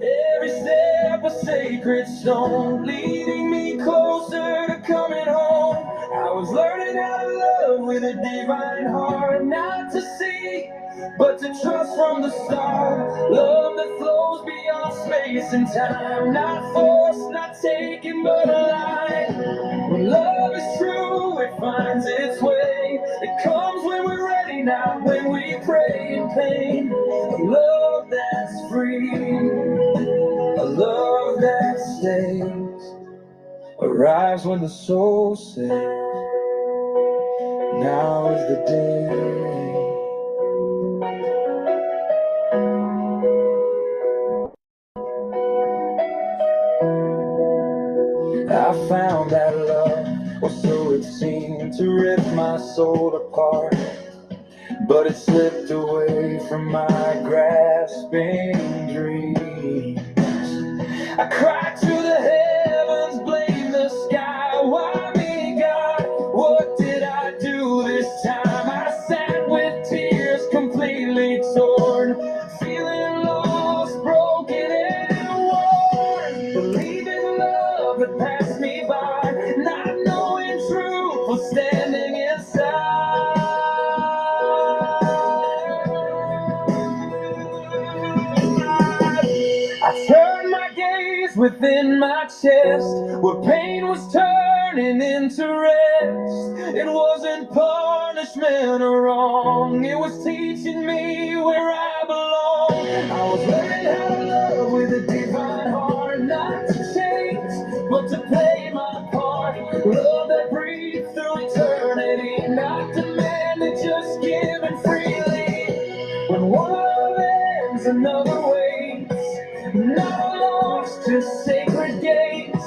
Every step a sacred stone, leading me closer to coming home. I was learning how to love with a divine heart, not to see, but to trust from the start. Love that flows beyond space and time, not forced, not taken, but alive. When love is true, it finds its way. It comes when we're ready, not when we pray in pain. A love that's free, a love that stays, arrives when the soul says, now is the day. I found that love, or so it seemed, to rip my soul apart. But it slipped away from my grasping dreams. I cried to the heavens, blamed the sky. Why me, God? What did I do this time? I sat with tears completely torn, feeling lost, broken and worn. Believing love had passed me by, not knowing truth was standing inside. I turned my gaze within my chest, where pain was turning into rest. It wasn't punishment or wrong, it was teaching me where I belong. I was learning how to love with a divine heart, not to change, but to play my part. Love that breathes through eternity, not demanded, just given freely. When one love ends, another waits, not lost, just sacred gates.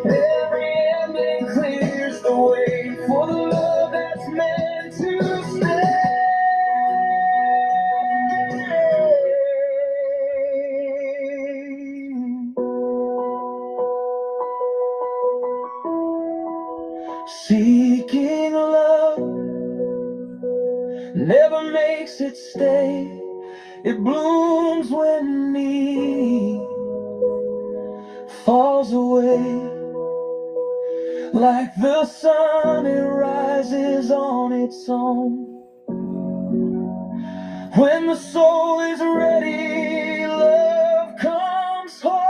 Every ending clears the way for the love that's meant to stay. Seeking love never makes it stay. It blooms when need falls away. Like the sun, it rises on its own. When the soul is ready, love comes home.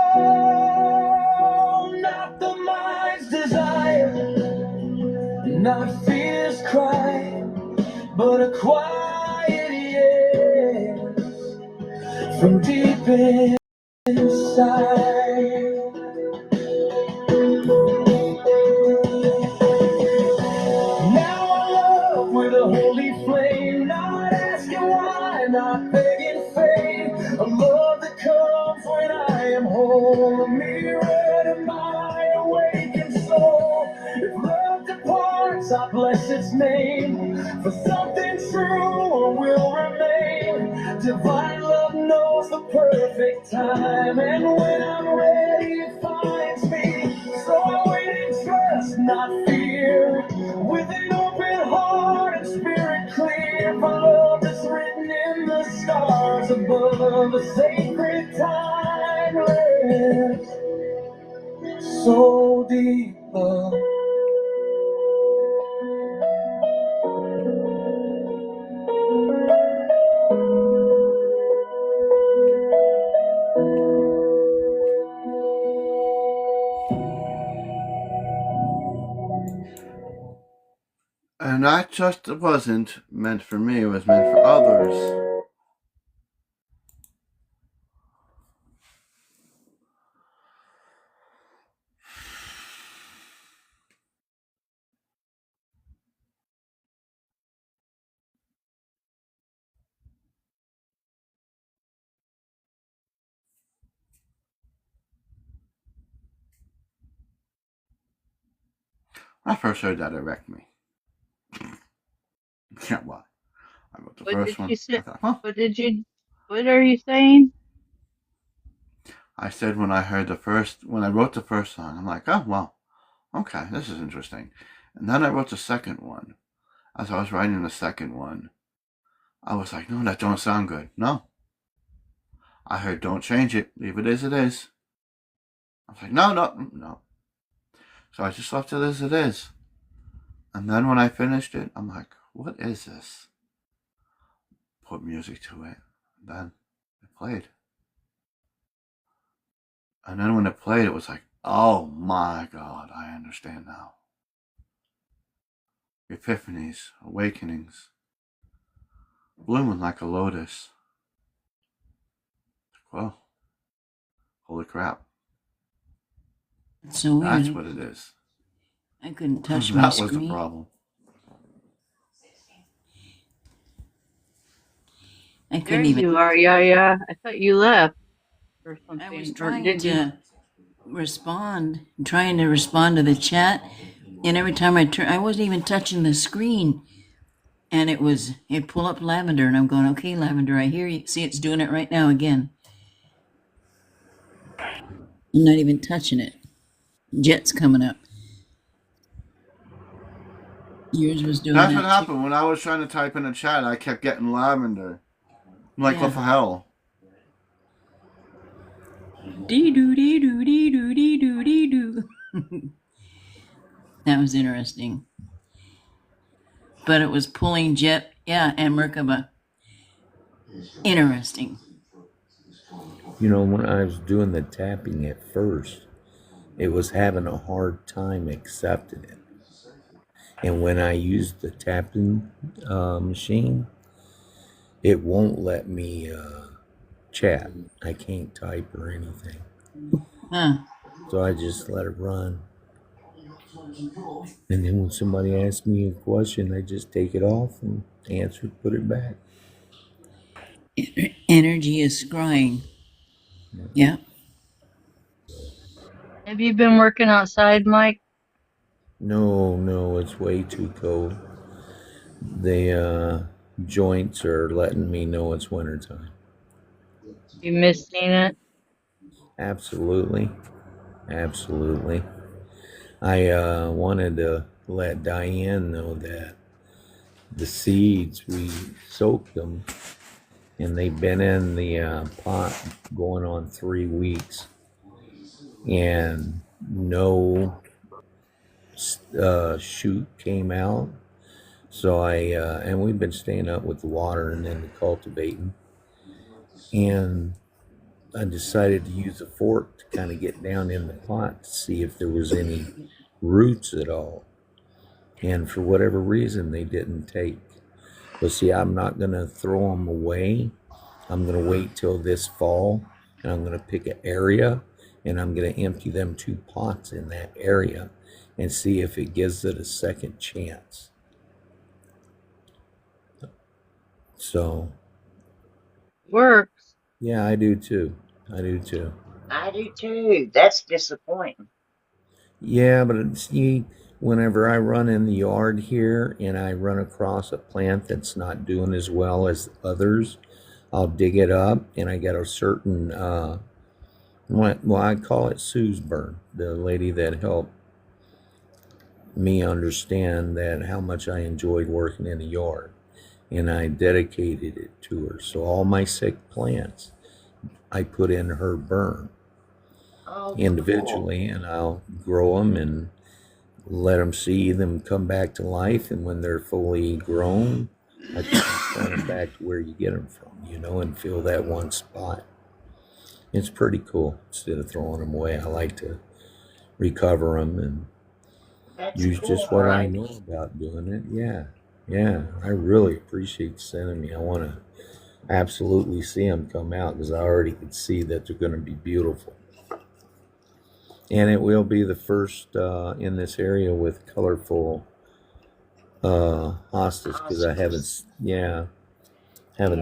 Not the mind's desire, not fear's cry, but a quiet yes from deep inside. Now I love with a holy flame, not asking why, not begging fame. A love that comes when I am whole, a mirror to my awakened soul. If love departs, I bless its name, for something true will remain. Divine love knows the perfect time, and when I'm ready, it finds me. So I wait in trust, not fear, with an open heart and spirit clear. For love is written in the stars above, a sacred timeless, so deep love. And not just it wasn't meant for me, it was meant for others. I first heard that, it wrecked me. Can't lie. I wrote the What first did one. you say? I thought, huh? What are you saying? I said when I wrote the first song, I'm like, oh, well, okay, this is interesting. And then I wrote the second one. As I was writing the second one, I was like, no, that don't sound good. No. I heard don't change it. Leave it as it is. I was like, no, no, no. So I just left it as it is. And then when I finished it, I'm like, what is this? Put music to it. And then it played. And then when it played, it was like, oh my God, I understand now. Epiphanies, awakenings, blooming like a lotus. Well, holy crap. It's so weird. That's what it is. I couldn't touch my That screen. was the problem. I There couldn't even. you are, yeah. I thought you left or something. I was Or trying did you? to trying to respond to the chat, and every time I wasn't even touching the screen, and it pull up Lavender, and I'm going, okay, Lavender, I hear you. See, it's doing it right now again. I'm not even touching it. Jet's coming up. Yours was doing That's that what happened. When I was trying to type in a chat, I kept getting Lavender. I'm like, Yeah. what the hell? Dee doo dee doo dee doo dee doo dee doo. That was interesting. But it was pulling Jet, and Merkaba. Interesting. You know, when I was doing the tapping at first, it was having a hard time accepting it. And when I used the tapping machine, it won't let me chat. I can't type or anything. Huh. So I just let it run. And then when somebody asks me a question, I just take it off and answer, put it back. Energy is scrying. Yeah. Have you been working outside, Mike? No, it's way too cold. The joints are letting me know it's wintertime. You missing it? Absolutely. I wanted to let Diane know that the seeds, we soaked them, and they've been in the pot going on 3 weeks, and no shoot came out. So and we've been staying up with the water and then cultivating, and I decided to use a fork to kind of get down in the pot to see if there was any roots at all. And for whatever reason, they didn't take. But see, I'm not going to throw them away. I'm going to wait till this fall, and I'm going to pick an area, and I'm going to empty them 2 pots in that area and see if it gives it a second chance. So, Works. yeah, I do too. I do too. That's disappointing. Yeah, but see, whenever I run in the yard here and I run across a plant that's not doing as well as others, I'll dig it up, and I get a certain, I call it Sue's burn, the lady that helped me understand that how much I enjoyed working in the yard, and I dedicated it to her. So all my sick plants, I put in her burn individually, and I'll grow them and let them see them come back to life. And when they're fully grown, I plant them back to where you get them from, and fill that one spot. It's pretty cool. Instead of throwing them away, I like to recover them and use just what I know about doing it. Yeah. I really appreciate you sending me. I want to absolutely see them come out because I already could see that they're going to be beautiful. And it will be the first in this area with colorful hostas because I haven't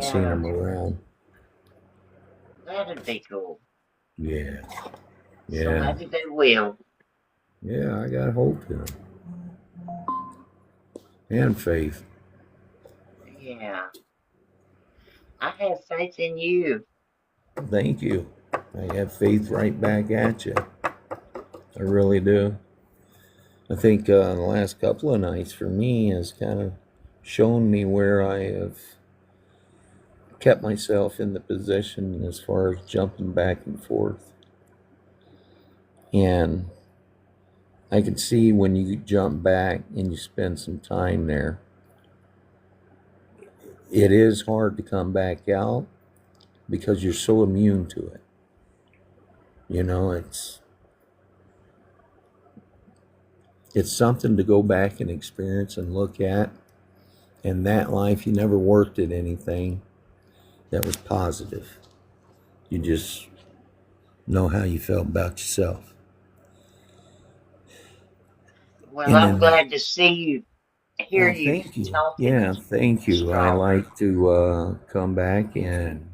seen them around. That'd be cool. Yeah. So maybe they will. Yeah, I got hope in them. And faith. Yeah. I have faith in you. Thank you. I have faith right back at you. I really do. I think the last couple of nights for me has kind of shown me where I have kept myself in the position as far as jumping back and forth. And I can see when you jump back and you spend some time there, it is hard to come back out because you're so immune to it. You know, it's something to go back and experience and look at. In that life, you never worked at anything that was positive. You just know how you felt about yourself. Well, And I'm then, glad to see you, hear well, you thank you. talking Yeah, thank you. I strong. like to come back and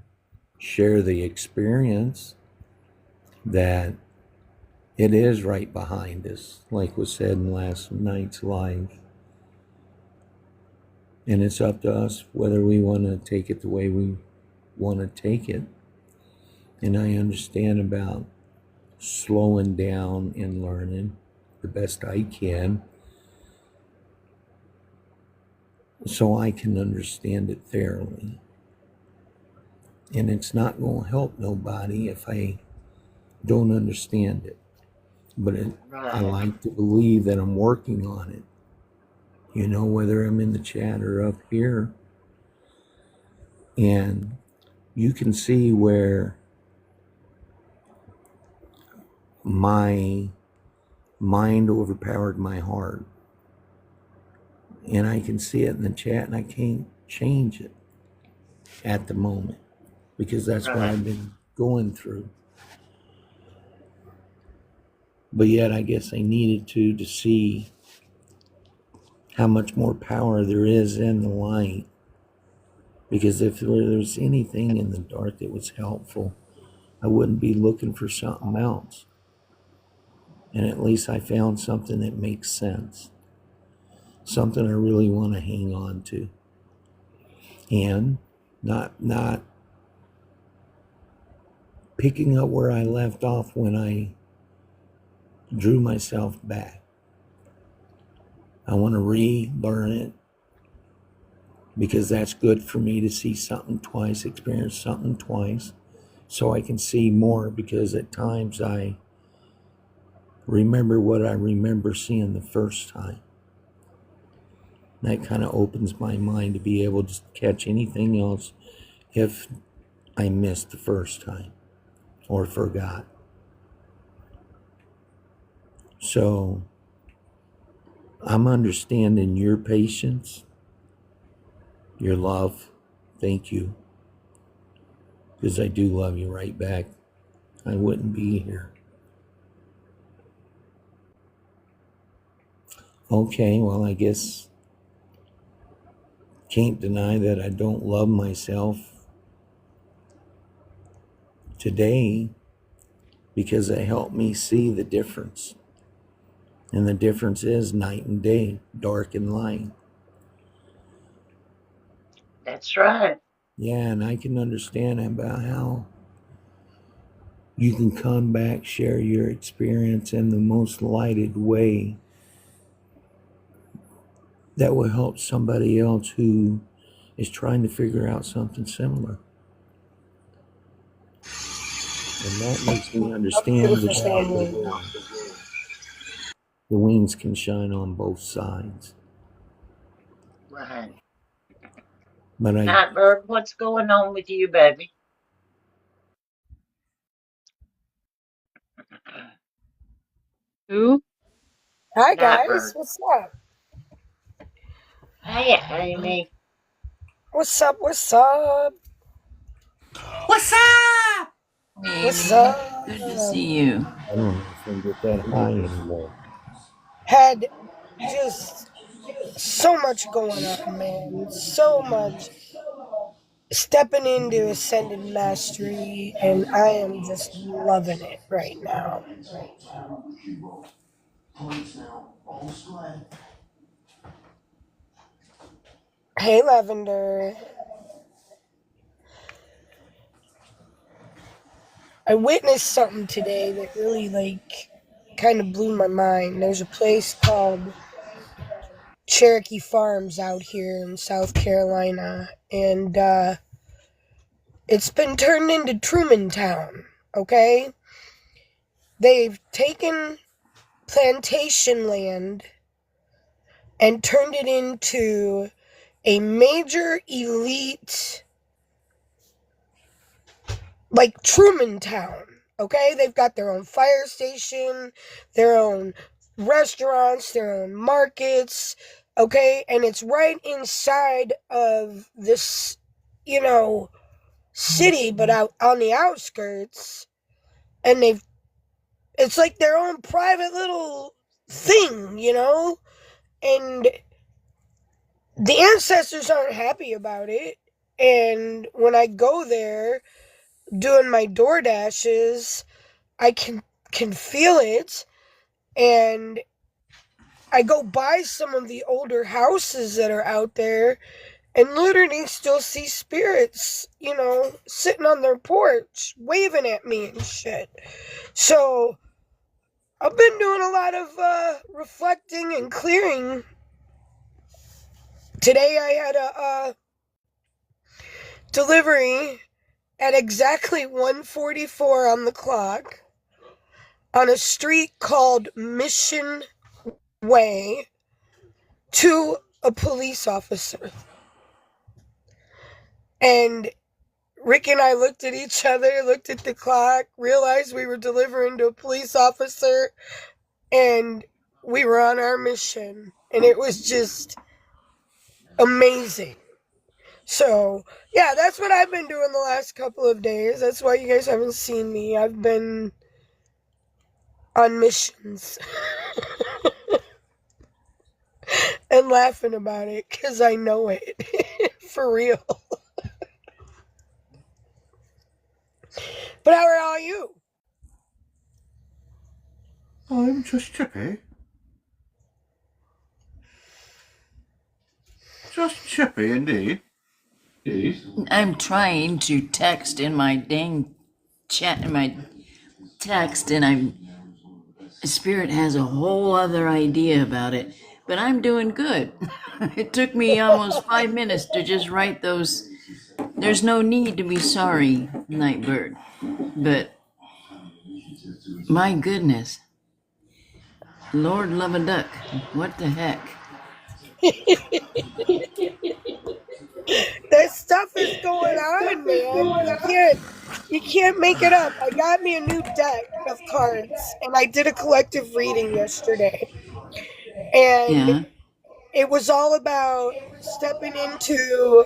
share the experience that it is right behind us, like was said in last night's live. And it's up to us whether we want to take it the way we want to take it. And I understand about slowing down and learning the best I can so I can understand it thoroughly. And it's not going to help nobody if I don't understand it. But I Right. like to believe that I'm working on it. You know, whether I'm in the chat or up here. And you can see where my mind overpowered my heart. And I can see it in the chat, and I can't change it at the moment because that's what Right. I've been going through. But yet I guess I needed to see how much more power there is in the light. Because if there was anything in the dark that was helpful, I wouldn't be looking for something else. And at least I found something that makes sense. Something I really want to hang on to. And not picking up where I left off when I drew myself back. I want to relearn it because that's good for me to see something twice, experience something twice, so I can see more, because at times I remember what I remember seeing the first time. That kind of opens my mind to be able to catch anything else if I missed the first time or forgot. So I'm understanding your patience, your love. Thank you. Because I do love you right back. I wouldn't be here. Okay, well, I guess can't deny that I don't love myself today, because it helped me see the difference. And the difference is night and day, dark and light. That's right. Yeah, and I can understand about how you can come back, share your experience in the most lighted way that will help somebody else who is trying to figure out something similar. And that makes me understand that the wings can shine on both sides. Right. But Nightbird, what's going on with you, baby? Who? Hi guys, Nightbird. what's up? Hey, Amy. What's up? What's up? What's up? What's Amy, up? good to see you. I don't know if I can get that high anymore. Had just so much going on, man. So much. Stepping into Ascended Mastery, and I am just loving it right now. Hey, Lavender. I witnessed something today that really, kind of blew my mind. There's a place called Cherokee Farms out here in South Carolina, and it's been turned into Truman Town, okay? they've taken plantation land and turned it into a major elite, like Truman Town. Okay, they've got their own fire station, their own restaurants, their own markets. Okay, and it's right inside of this, city, but out on the outskirts. And it's like their own private little thing, and the ancestors aren't happy about it. And when I go there doing my door dashes, I can feel it. And I go by some of the older houses that are out there and literally still see spirits, sitting on their porch, waving at me and shit. So I've been doing a lot of reflecting and clearing. Today I had a delivery at exactly 1:44 on the clock on a street called Mission Way to a police officer. And Rick and I looked at each other, looked at the clock, realized we were delivering to a police officer, and we were on our mission. And it was just amazing. So, yeah, that's what I've been doing the last couple of days. That's why you guys haven't seen me. I've been on missions. And laughing about it, because I know it. For real. But how are all you? I'm just chippy. Just chippy indeed. I'm trying to text in my dang chat, in my text, and Spirit has a whole other idea about it. But I'm doing good. It took me almost 5 minutes to just write those. There's no need to be sorry, Nightbird. But my goodness, Lord love a duck. What the heck? That stuff is going on, man. You can't make it up. I got me a new deck of cards, and I did a collective reading yesterday. And it was all about stepping into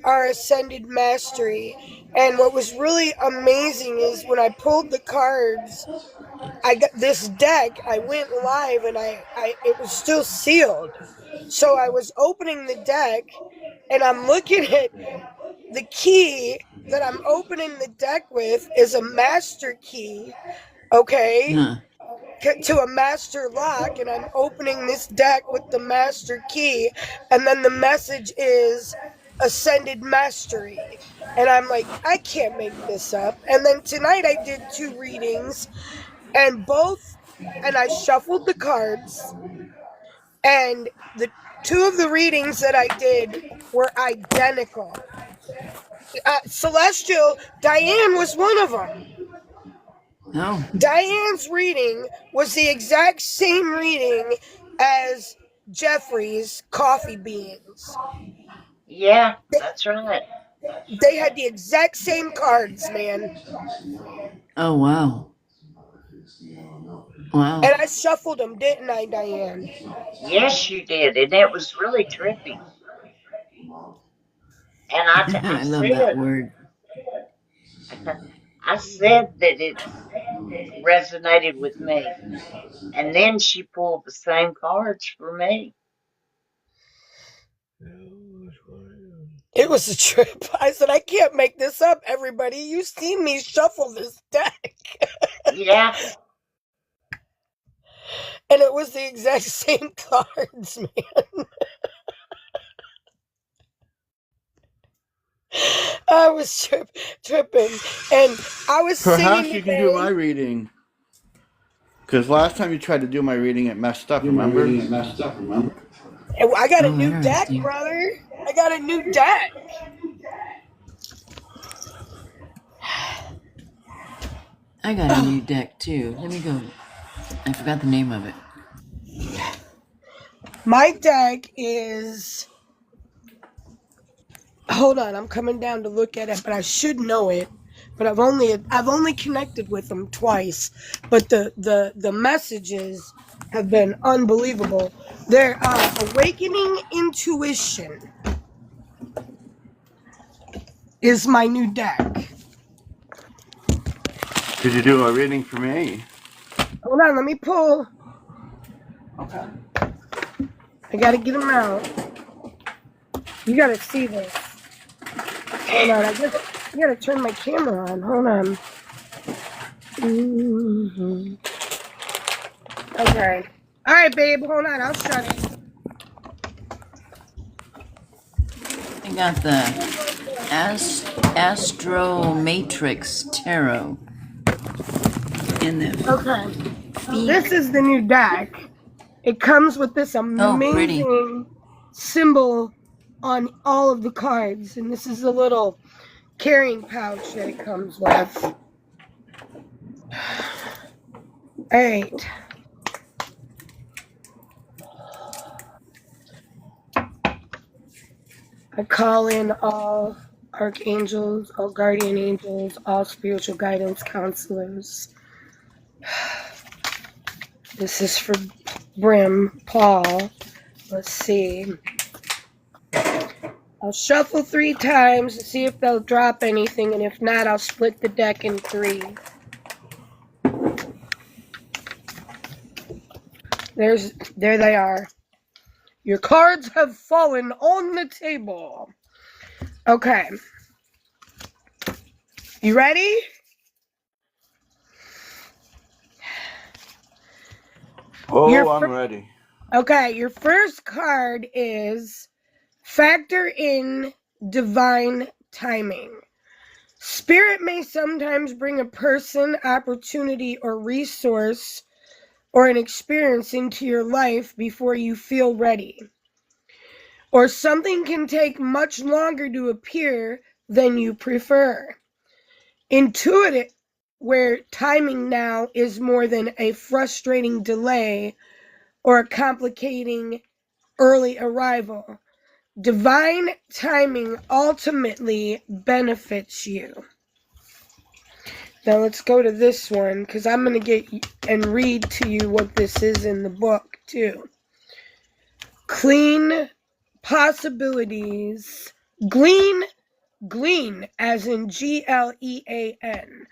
our ascended mastery. And what was really amazing is when I pulled the cards, I got this deck, I went live, and it was still sealed. So I was opening the deck, and I'm looking at the key that I'm opening the deck with is a master key, okay, to a master lock, and I'm opening this deck with the master key, and then the message is ascended mastery. And I'm like, I can't make this up. And then tonight I did 2 readings, and I shuffled the cards, and the 2 of the readings that I did were identical. Celestial, Diane was one of them. No. Diane's reading was the exact same reading as Jeffrey's coffee beans. Yeah, that's right. They had the exact same cards, man. Oh, wow. Wow. And I shuffled them, didn't I, Diane? Yes, you did, and it was really trippy. And I love that word. I said that it resonated with me. And then she pulled the same cards for me. It was a trip. I said, I can't make this up, everybody. You've seen me shuffle this deck. Yeah. And it was the exact same cards, man. I was tripping. And I was Perhaps singing you can do my reading. Because last time you tried to do my reading, it messed up, remember? I got a new deck, brother. I got a new deck. I got a new deck too. Let me go. I forgot the name of it. My deck is. Hold on, I'm coming down to look at it, but I should know it. But I've only connected with them twice, but the messages have been unbelievable. They're Awakening Intuition is my new deck. Could you do a reading for me? Hold on, let me pull. Okay. I gotta get them out. You gotta see this. Hold on, I gotta turn my camera on. Hold on. Okay. All right, babe. Hold on. I'll shut it. I got the Astro Matrix Tarot in the Okay. This is the new deck. It comes with this amazing symbol on all of the cards, and this is a little carrying pouch that it comes with. Alright. I call in all archangels, all guardian angels, all spiritual guidance counselors. This is for Brim, Paul. Let's see. I'll shuffle 3 times to see if they'll drop anything, and if not, I'll split the deck in 3. There they are. Your cards have fallen on the table. Okay. You ready? Oh, I'm ready. Okay, your first card is Factor in Divine Timing. Spirit may sometimes bring a person, opportunity, or resource or an experience into your life before you feel ready. Or something can take much longer to appear than you prefer. Intuitive, where timing now is more than a frustrating delay or a complicating early arrival. Divine timing ultimately benefits you. Now let's go to this one, because I'm going to get and read to you what this is in the book too. Clean possibilities. Glean as in Glean.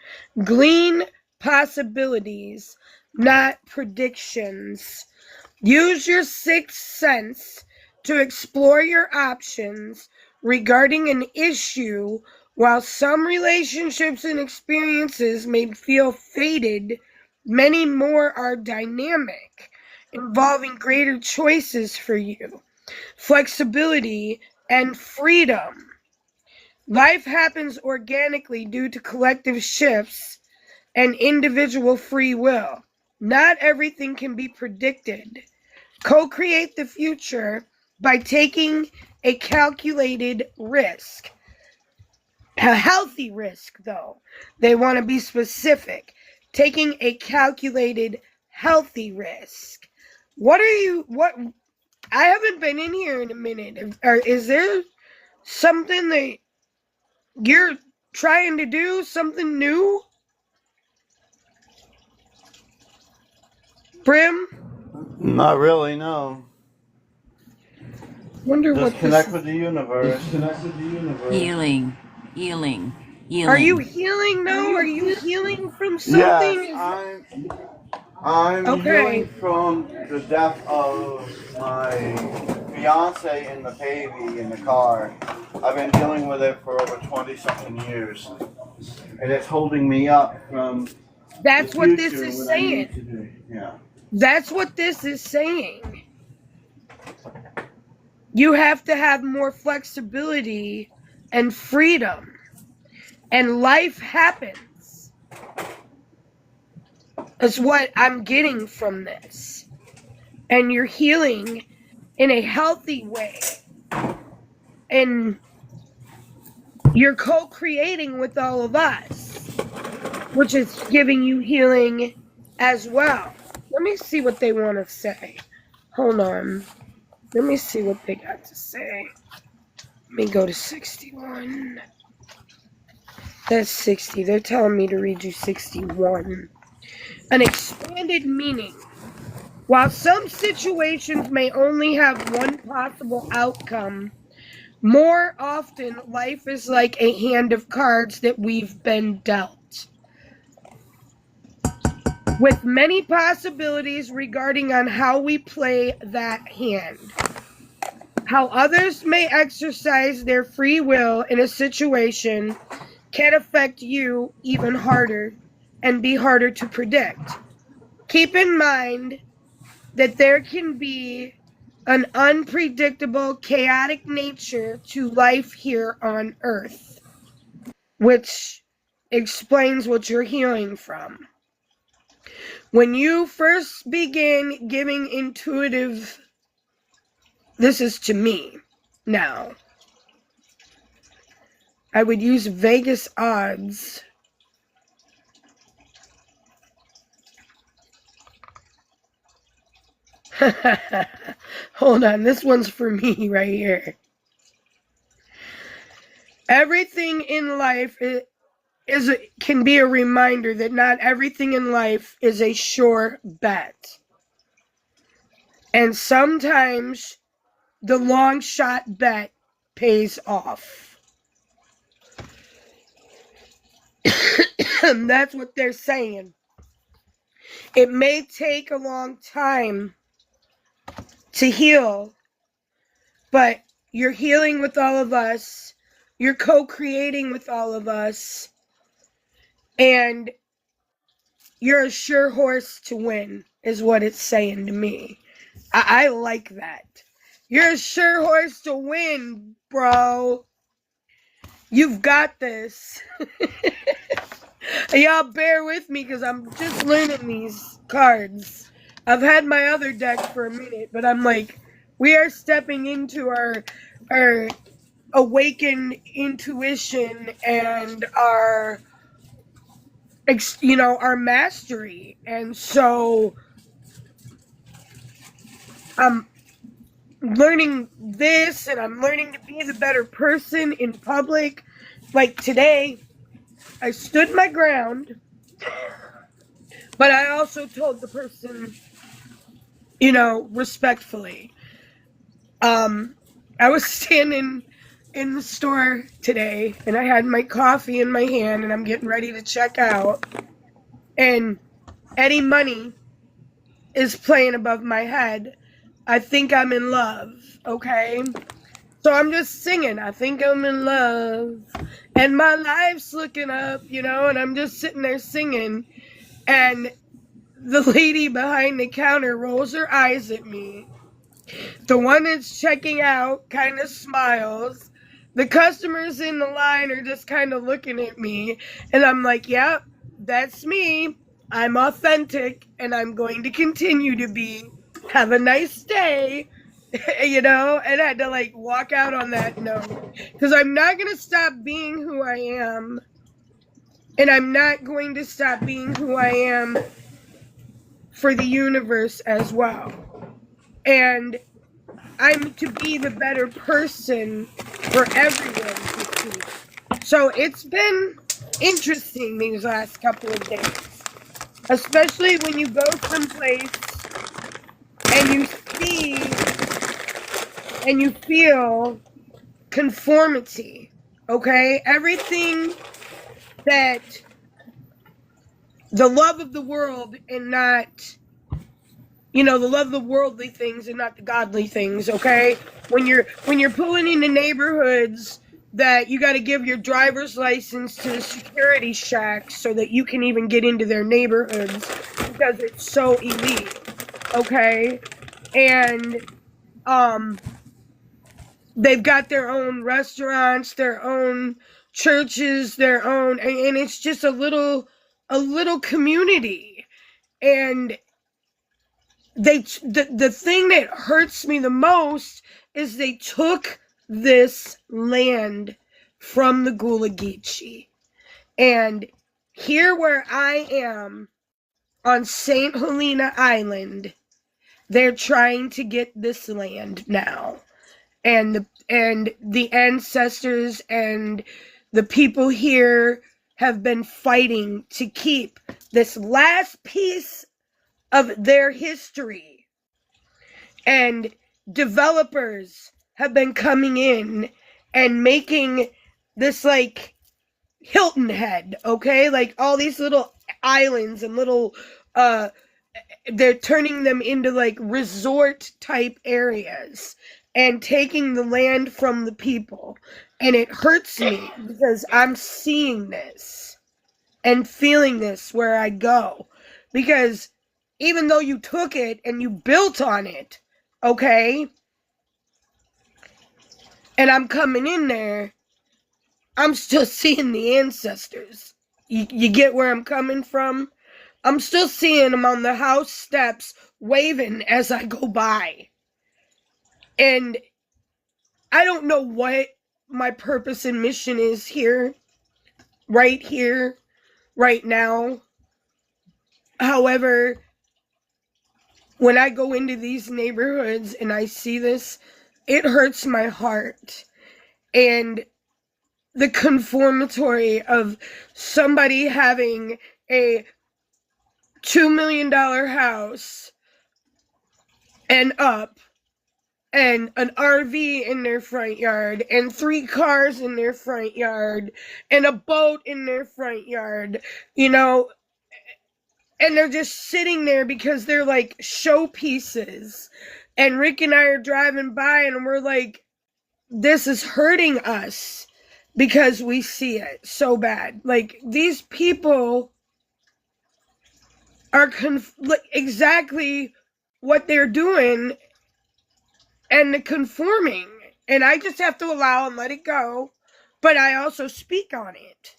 Glean possibilities, not predictions. Use your sixth sense to explore your options regarding an issue. While some relationships and experiences may feel faded, many more are dynamic, involving greater choices for you, flexibility, and freedom. Life happens organically due to collective shifts and individual free will. Not everything can be predicted. Co-create the future by taking a calculated risk. A healthy risk, though. They want to be specific. Taking a calculated, healthy risk. What I haven't been in here in a minute. Is there something that you're trying to do? Something new? Brim? Not really, no. Wonder Just what connect this with the universe. Healing. Are you healing now? Are you healing from something? Yes, I'm healing from the death of my fiance and the baby in the car. I've been dealing with it for over 20-something years. And it's holding me up from That's what this is saying. Yeah. That's what this is saying. You have to have more flexibility and freedom. And life happens. That's what I'm getting from this. And you're healing in a healthy way. And you're co-creating with all of us. which is giving you healing as well. Let me see what they want to say. Hold on. Let me see what they got to say. Let me go to 61. That's 60. They're telling me to read you 61. An expanded meaning. While some situations may only have one possible outcome, more often life is like a hand of cards that we've been dealt, with many possibilities regarding on how we play that hand. How others may exercise their free will in a situation can affect you even harder and be harder to predict. Keep in mind that there can be an unpredictable, chaotic nature to life here on Earth, which explains what you're healing from. When you first begin giving intuitive, this is to me now, I would use Vegas odds. Hold on, this one's for me right here. Everything in life can be a reminder that not everything in life is a sure bet. And sometimes the long shot bet pays off. That's what they're saying. It may take a long time to heal, but you're healing with all of us. You're co-creating with all of us. And you're a sure horse to win, is what it's saying to me. I like that. You're a sure horse to win, bro. You've got this. Y'all bear with me because I'm just learning these cards. I've had my other deck for a minute, but I'm like, we are stepping into our awakened intuition and our mastery. And so I'm learning this, and I'm learning to be the better person in public. Like today, I stood my ground, but I also told the person, respectfully. I was standing in the store today, and I had my coffee in my hand, and I'm getting ready to check out, and Eddie Money is playing above my head. I think I'm in love, okay? So I'm just singing, I think I'm in love, and my life's looking up, and I'm just sitting there singing, and the lady behind the counter rolls her eyes at me. The one that's checking out kind of smiles. The customers in the line are just kind of looking at me, and I'm like, yep, that's me. I'm authentic, and I'm going to continue to be. Have a nice day. And I had to walk out on that note, because I'm not going to stop being who I am, and I'm not going to stop being who I am for the universe as well. And I'm to be the better person for everyone to see. So it's been interesting these last couple of days, especially when you go someplace and you see and you feel conformity, okay? Everything that the love of the world and not, the love of the worldly things and not the godly things, okay? When you're pulling into neighborhoods that you got to give your driver's license to the security shack so that you can even get into their neighborhoods because it's so elite, okay? And they've got their own restaurants, their own churches, their own, and it's just a little community. And the thing that hurts me the most is they took this land from the Gullah Geechee, and here where I am on St. Helena Island, they're trying to get this land now. And the ancestors and the people here have been fighting to keep this last piece of their history. And developers have been coming in and making this like Hilton Head, okay? Like all these little islands and little they're turning them into like resort type areas and taking the land from the people. And it hurts me because I'm seeing this and feeling this where I go. Because even though you took it and you built on it, okay, and I'm coming in there, I'm still seeing the ancestors. You get where I'm coming from? I'm still seeing them on the house steps waving as I go by. And I don't know what my purpose and mission is here, right now. However, when I go into these neighborhoods and I see this, it hurts my heart. And the conformatory of somebody having a $2 million house and up, and an RV in their front yard, and 3 cars in their front yard, and a boat in their front yard, you know, and they're just sitting there because they're like showpieces. And Rick and I are driving by and we're like, this is hurting us because we see it so bad. Like, these people are exactly what they're doing and the conforming. And I just have to allow and let it go. But I also speak on it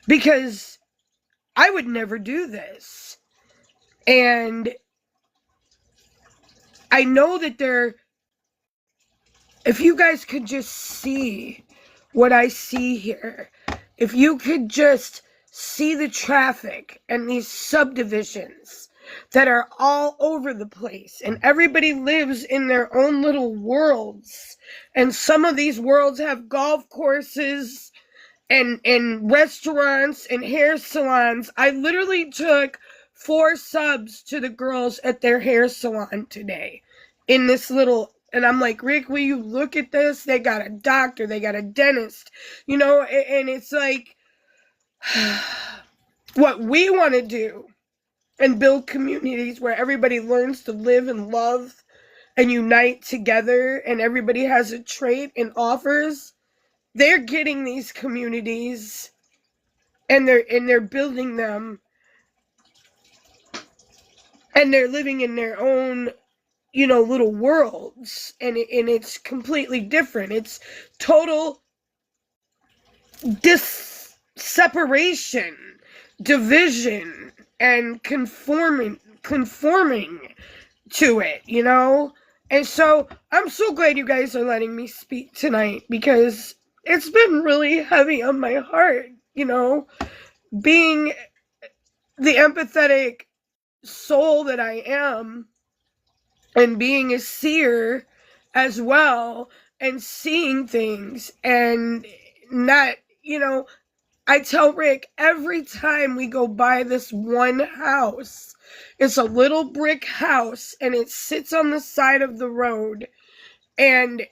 because I would never do this. And I know that if you guys could just see what I see here, if you could just see the traffic and these subdivisions that are all over the place, and everybody lives in their own little worlds, and some of these worlds have golf courses and restaurants and hair salons. I literally took 4 subs to the girls at their hair salon today in this little, and I'm like, Rick, will you look at this? They got a doctor, they got a dentist, you know, and it's like, what we want to do and build communities where everybody learns to live and love and unite together, and everybody has a trait and offers. They're getting these communities and they're building them, and they're living in their own, you know, little worlds, and it's completely different. It's total separation, division, and conforming to it, you know? And so I'm so glad you guys are letting me speak tonight, because it's been really heavy on my heart, you know, being the empathetic soul that I am, and being a seer as well, and seeing things, and not, you know, I tell Rick, every time we go by this one house, it's a little brick house, and it sits on the side of the road, and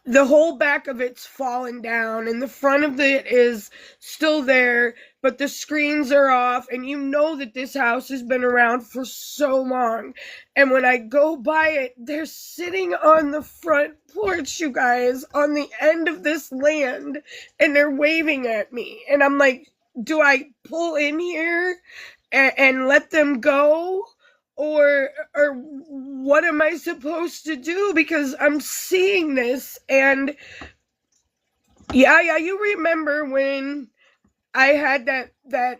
the whole back of it's fallen down, and the front of it is still there, but the screens are off, and you know that this house has been around for so long. And when I go by it, they're sitting on the front porch, you guys, on the end of this land, and they're waving at me. And I'm like, do I pull in here and let them go? Or what am I supposed to do? Because I'm seeing this, and yeah, you remember when I had that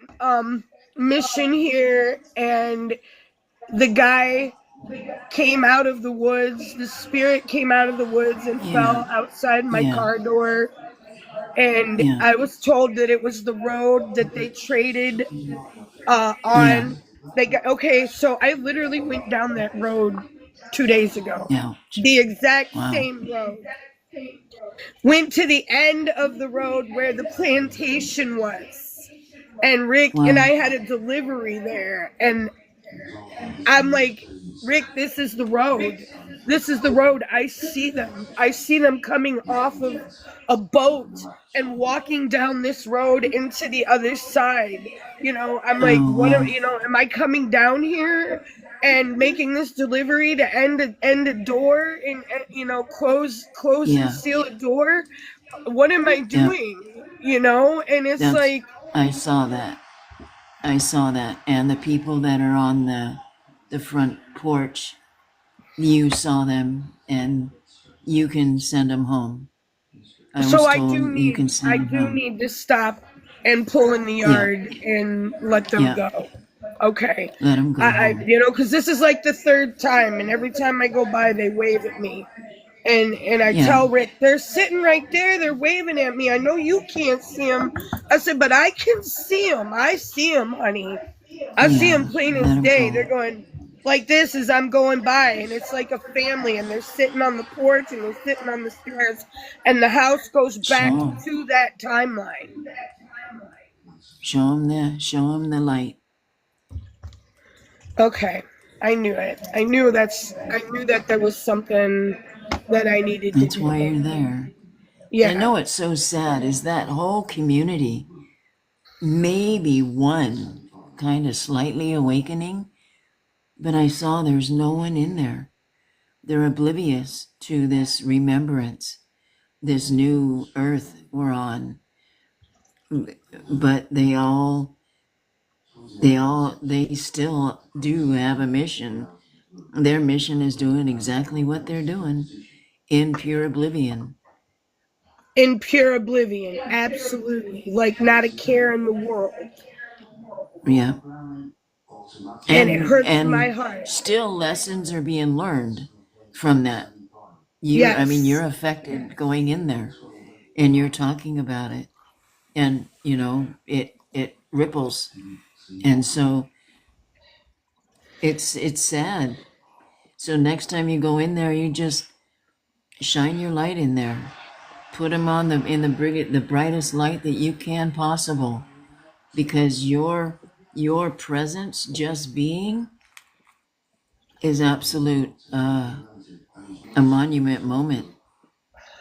mission here, and the guy came out of the woods, the spirit came out of the woods and fell outside my car door. and Yeah. I was told that it was the road that they traded Yeah. on. They got okay, so I literally went down that road 2 days ago. Ouch. The exact Wow. same road. Went to the end of the road where the plantation was. And Rick and I Wow. had a delivery there. And I'm like, Rick, this is the road. This is the road. I see them. I see them coming off of a boat and walking down this road into the other side. You know, I'm like, Oh, what am, wow. you know, am I coming down here and making this delivery to end a door and you know, close and Yeah. seal a door? What am I Yep. doing? You know, and it's That's, like, I saw that. I saw that. And the people that are on the front porch, you saw them and you can send them home. I so was I do told you can need send them home. to stop and pull in the Yeah. yard and let them Yeah. go. Okay. Let them go I home. you know, because this is like the third time, and every time I go by, they wave at me. And I Yeah. tell Rick, they're sitting right there, they're waving at me. I know you can't see them. I said, but I can see them. I see them, honey. I see Yeah. them plain Let as them day. go. They're going like this as I'm going by, and it's like a family, and they're sitting on the porch, and they're sitting on the stairs, and the house goes back Show them. to that timeline. Show them the light. Okay, I knew it. I knew that there was something that I needed to That's do. why you're there. Yeah. I know it's so sad is that whole community, maybe one kind of slightly awakening, but I saw there's no one in there. They're oblivious to this remembrance, this new earth we're on. But they still do have a mission. Their mission is doing exactly what they're doing in pure oblivion. In pure oblivion, absolutely. Like not a care in the world. Yeah. And it hurts my And heart. still lessons are being learned from that. I mean, Yes. you're affected going in there and you're talking about it. And, you know, it ripples. And so it's sad. So next time you go in there, you just shine your light in there. Put them on the brightest light that you can possible, because your presence, just being, is absolute a monument moment,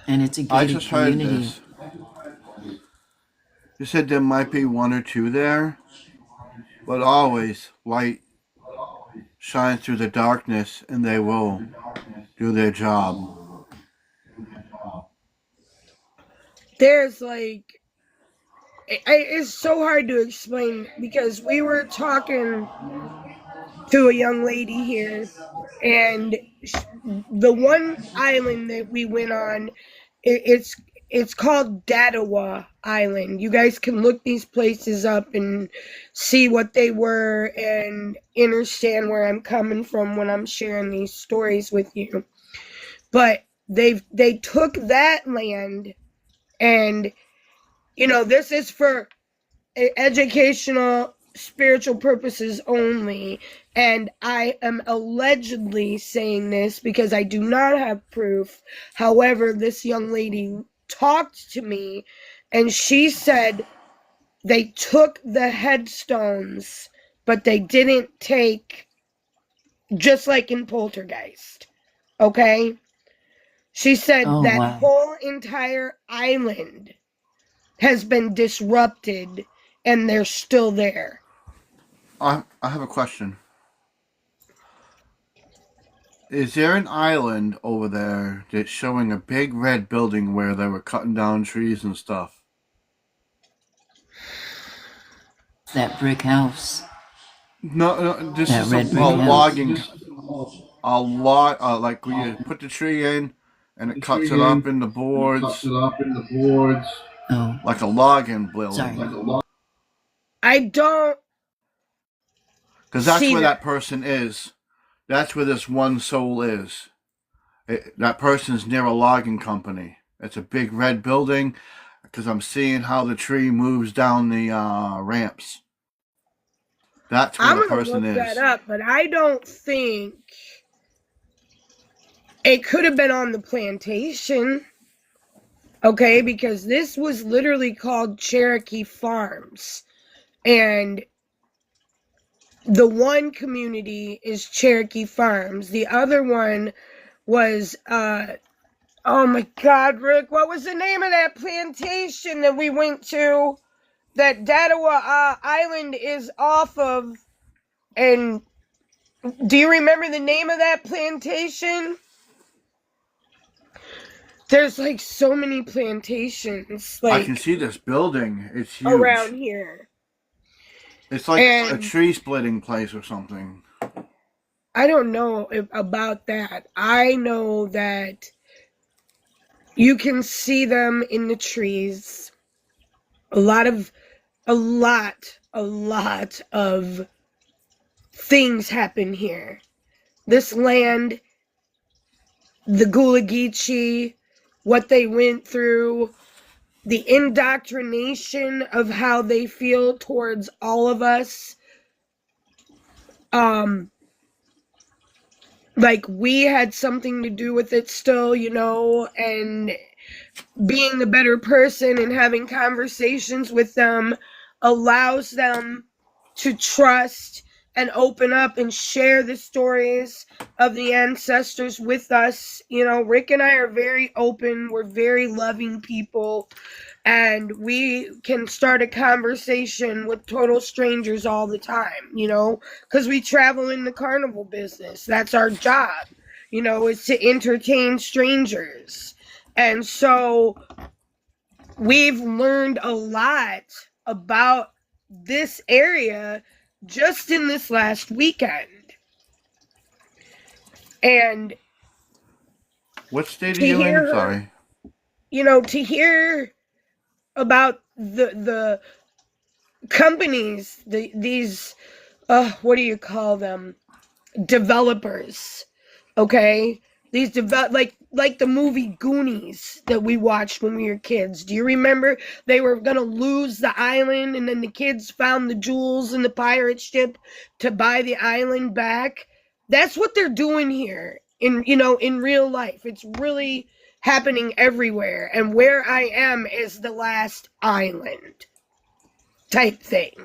and it's a I gated just heard community. this. You said there might be one or two there, but always light shines through the darkness and they will do their job. There's like it's so hard to explain because we were talking to a young lady here, and the one island that we went on, it's called Dadawa Island. You guys can look these places up and see what they were and understand where I'm coming from when I'm sharing these stories with you. But they took that land, and you know, this is for educational, spiritual purposes only. And I am allegedly saying this because I do not have proof. However, this young lady talked to me and she said they took the headstones, but they didn't take, just like in Poltergeist. Okay? She said Oh, that wow. whole entire island has been disrupted and they're still there. I have a question. Is there an island over there that's showing a big red building where they were cutting down trees and stuff? That brick house. No, this That is red a brick house. logging. Like where you put the tree in and it cuts it up into boards. Oh, Like a logging building. sorry. I don't Because that's see where that. that person is. That's where this one soul is. That person's near a logging company. It's a big red building, because I'm seeing how the tree moves down the ramps. That's where I'm the gonna person look that is. up, but I don't think it could have been on the plantation. Okay, because this was literally called Cherokee Farms. And the one community is Cherokee Farms. The other one was, oh my God, Rick, what was the name of that plantation that we went to that Dadawa Island is off of? And do you remember the name of that plantation? There's like so many plantations I can like see this building. It's huge. around here. It's like a And tree splitting place or something. I don't know about that. I know that you can see them in the trees. A lot of things happen here. This land, the Gullah Geechee, what they went through, the indoctrination of how they feel towards all of us. Like we had something to do with it still, you know, and being the better person and having conversations with them allows them to trust and open up and share the stories of the ancestors with us. You know, Rick and I are very open. We're very loving people. And we can start a conversation with total strangers all the time, you know, because we travel in the carnival business. That's our job, you know, is to entertain strangers. And so we've learned a lot about this area just in this last weekend. And What state are to you in? hear, Sorry. you know, to hear about the companies, these what do you call them, developers, okay, these like the movie Goonies that we watched when we were kids. Do you remember they were gonna lose the island and then the kids found the jewels in the pirate ship to buy the island back? That's what they're doing here in, you know, in real life. It's really happening everywhere, and where I am is the last island type thing.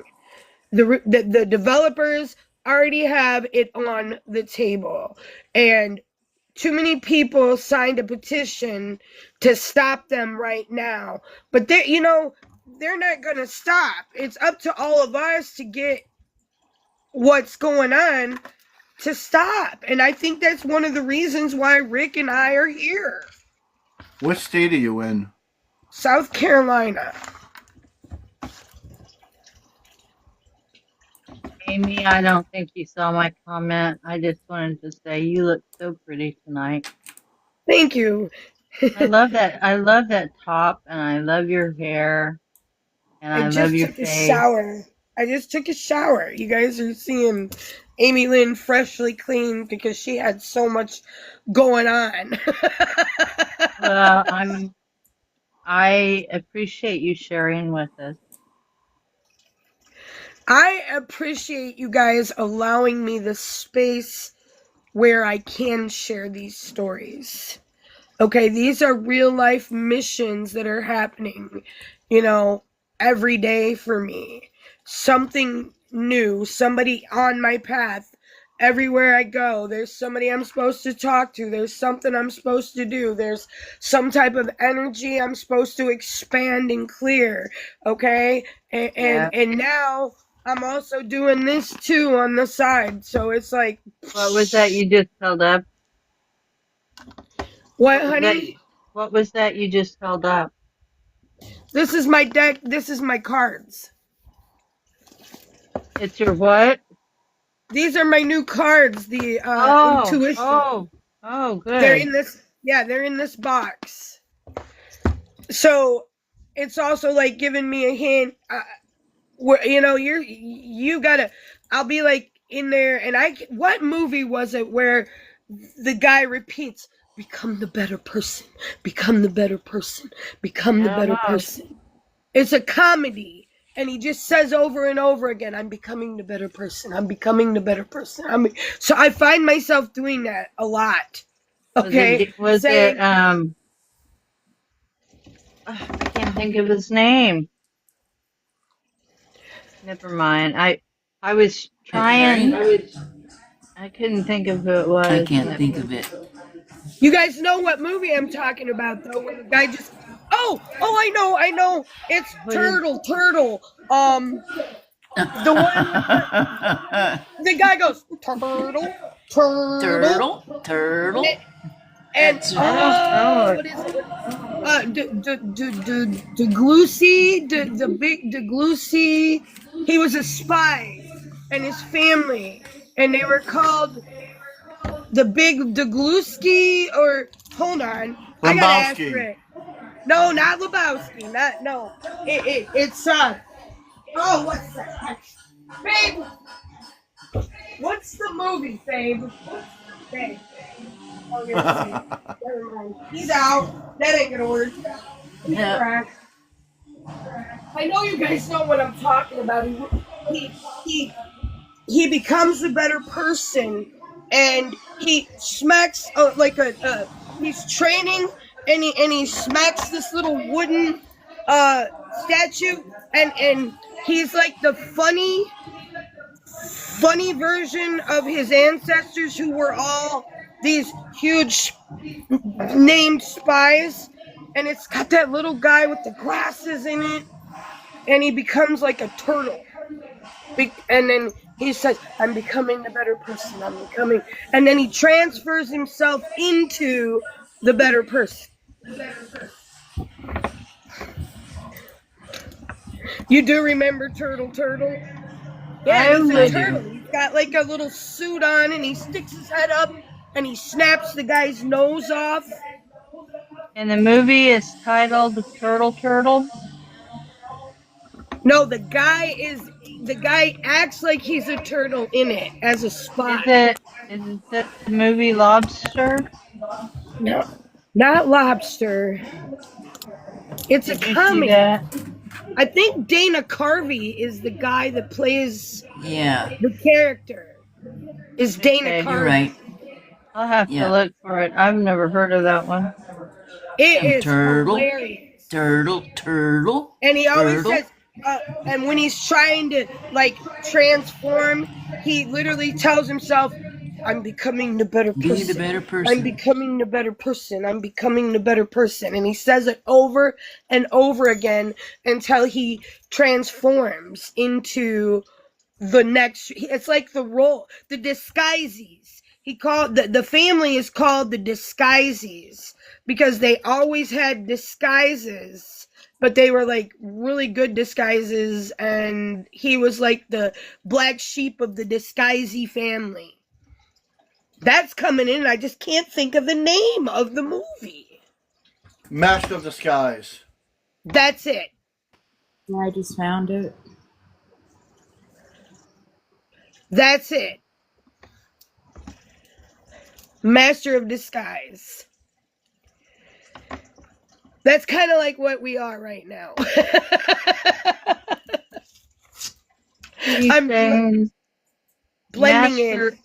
The developers already have it on the table, and too many people signed a petition to stop them right now. But they, you know, they're not gonna stop. It's up to all of us to get what's going on to stop. And I think that's one of the reasons why Rick and I are here. What state are you in? South Carolina. Amy, I don't think you saw my comment. I just wanted to say you look so pretty tonight. Thank you. I love that. I love that top, and I love your hair, and I love just your took a face. shower. I just took a shower. You guys are seeing Amy Lynn freshly clean because she had so much going on. Well, I appreciate you sharing with us. I appreciate you guys allowing me the space where I can share these stories. Okay, these are real life missions that are happening, you know, every day for me. Something new, somebody on my path. Everywhere I go, there's somebody I'm supposed to talk to. There's something I'm supposed to do. There's some type of energy I'm supposed to expand and clear. Okay? And now I'm also doing this too on the side. So it's like, What was that you just held up? what, honey? What was that you just held up? This is my deck. This is my cards. It's your what? These are my new cards. The intuition. Oh, good. They're in this. Yeah, they're in this box. So it's also like giving me a hint. Where, you know, you gotta. I'll be like in there, and what movie was it where the guy repeats, "Become the better person. Become the better person. Become the better person." It's a comedy, and he just says over and over again, "I'm becoming the better person. I'm becoming the better person." So I find myself doing that a lot. Okay, Was it I can't think of his name. Never mind. I was trying. I couldn't think of who it was. I can't think of it. You guys know what movie I'm talking about, though, where the guy just... Oh, I know. It's Turtle. The one with the guy goes, Turtle. And what is it? Deglucy. He was a spy, and his family, and they were called the Big Degluski, or hold on, I gotta ask Rick. No, not Lebowski. It's oh, what's that? Babe, what's the movie, babe? Oh, yeah, never mind. He's out. That ain't gonna work. Yeah. I know you guys know what I'm talking about. He becomes a better person, and he smacks he's training, and he smacks this little wooden statue, and he's like the funny version of his ancestors, who were all these huge named spies, and it's got that little guy with the glasses in it, and he becomes like a turtle, and then he says, "I'm becoming the better person, I'm becoming," and then he transfers himself into the better person. You do remember Turtle? Yeah, he's a turtle. He's got like a little suit on, and he sticks his head up, and he snaps the guy's nose off. And the movie is titled Turtle? No, the guy acts like he's a turtle in it as a spy. Is it the movie Lobster? No, not Lobster. It's a comedy. I think Dana Carvey is the guy that plays the character. Is Dana Carvey. You're right. I'll have to look for it. I've never heard of that one. It is hilarious. Turtle. And he always says, and when he's trying to like transform, he literally tells himself, "I'm becoming the better person. Be the better person. I'm becoming the better person. I'm becoming the better person." And he says it over and over again until he transforms into the next. It's like the role, the disguises. The family is called the Disguises because they always had disguises, but they were like really good disguises, and he was like the black sheep of the Disguisey family. That's coming in. I just can't think of the name of the movie. Master of Disguise. That's it. I just found it. That's it. Master of Disguise. That's kind of like what we are right now. I'm blending in.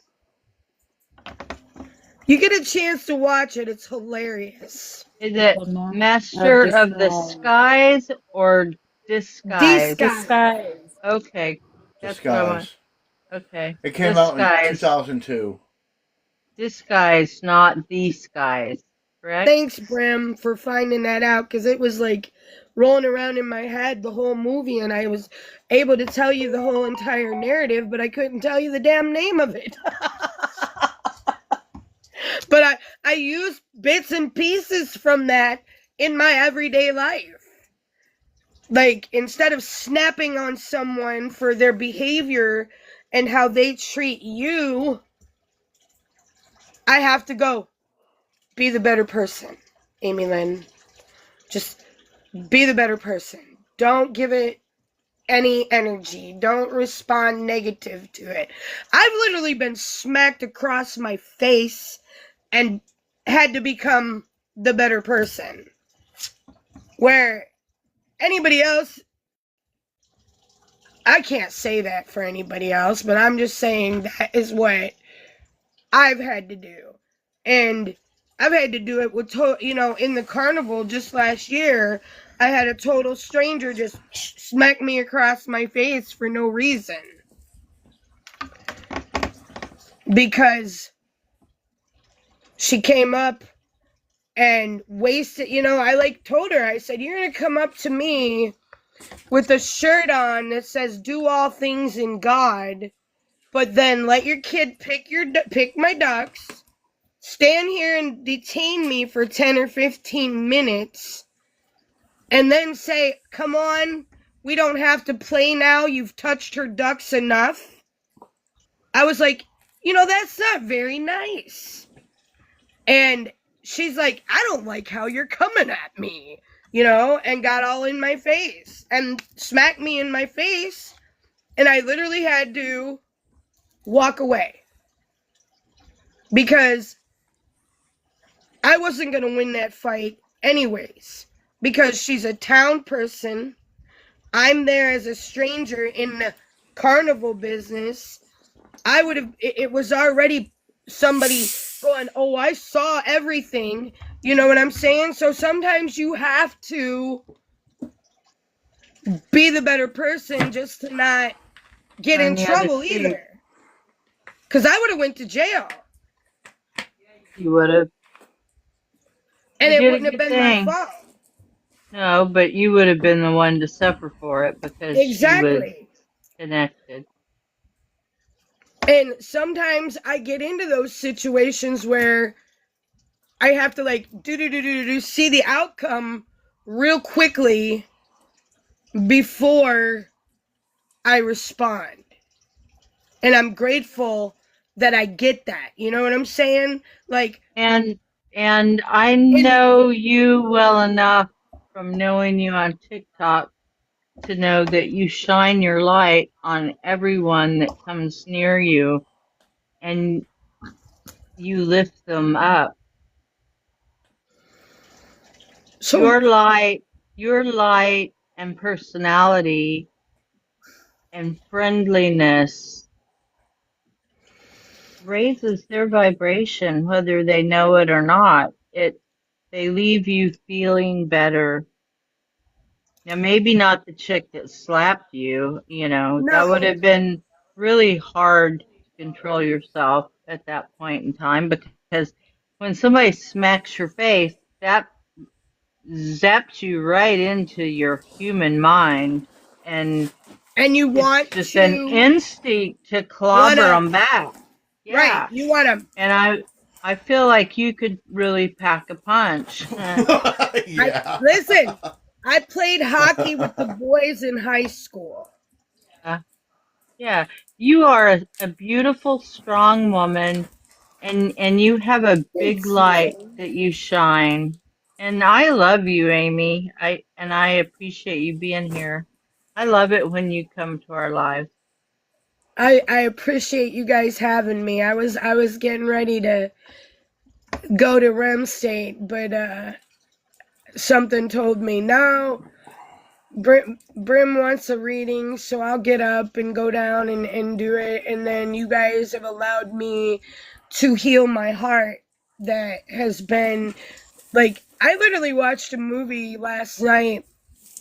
You get a chance to watch it. It's hilarious. Is it Master of the Skies or Disguise? Disguise. Okay. That's what I want. Okay. It came out in 2002. Disguise, not The Skies. Correct? Thanks, Brim, for finding that out, because it was like rolling around in my head the whole movie, and I was able to tell you the whole entire narrative, but I couldn't tell you the damn name of it. But I use bits and pieces from that in my everyday life. Like, instead of snapping on someone for their behavior and how they treat you, I have to go, be the better person, Amy Lynn. Just be the better person. Don't give it any energy. Don't respond negative to it. I've literally been smacked across my face and had to become the better person. Where anybody else, I can't say that for anybody else, but I'm just saying that is what I've had to do. And I've had to do it with, in the carnival just last year, I had a total stranger just smack me across my face for no reason. Because she came up and wasted, I told her, I said, you're going to come up to me with a shirt on that says do all things in God, but then let your kid pick my ducks, stand here and detain me for 10 or 15 minutes, and then say, come on, we don't have to play now, you've touched her ducks enough. I was like, that's not very nice. And she's like, I don't like how you're coming at me, and got all in my face and smacked me in my face. And I literally had to walk away because I wasn't going to win that fight anyways, because she's a town person. I'm there as a stranger in the carnival business. It was already somebody going, oh, I saw everything. You know what I'm saying? So sometimes you have to be the better person just to not get in trouble either. Because I would have went to jail. You would have. And it wouldn't have been my fault. No, but you would have been the one to suffer for it because exactly. She was connected. And sometimes I get into those situations where I have to see the outcome real quickly before I respond. And I'm grateful that I get that. You know what I'm saying? And I know you well enough from knowing you on TikTok to know that you shine your light on everyone that comes near you and you lift them up. So your light and personality and friendliness raises their vibration, whether they know it or not. They leave you feeling better. Now, maybe not the chick that slapped you, No. That would have been really hard to control yourself at that point in time, because when somebody smacks your face, that zaps you right into your human mind, and you want it's just an instinct to clobber them back. Yeah. Right, you want to. And I feel like you could really pack a punch. Yeah. Listen, I played hockey with the boys in high school. Yeah, you are a beautiful, strong woman, and you have a big light that you shine. And I love you, Amy. I appreciate you being here. I love it when you come to our lives. I appreciate you guys having me. I was getting ready to go to REM state, but something told me no. Brim wants a reading, so I'll get up and go down and do it. And then you guys have allowed me to heal my heart that has been I literally watched a movie last night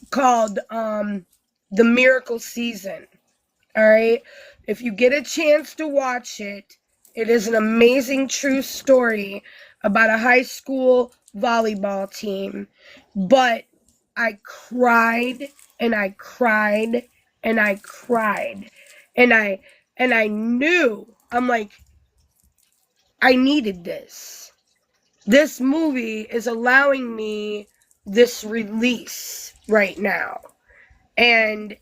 called The Miracle Season. All right. If you get a chance to watch it, it is an amazing true story about a high school volleyball team. But I cried and I cried and I cried. And I knew, I'm like, I needed this. This movie is allowing me this release right now. And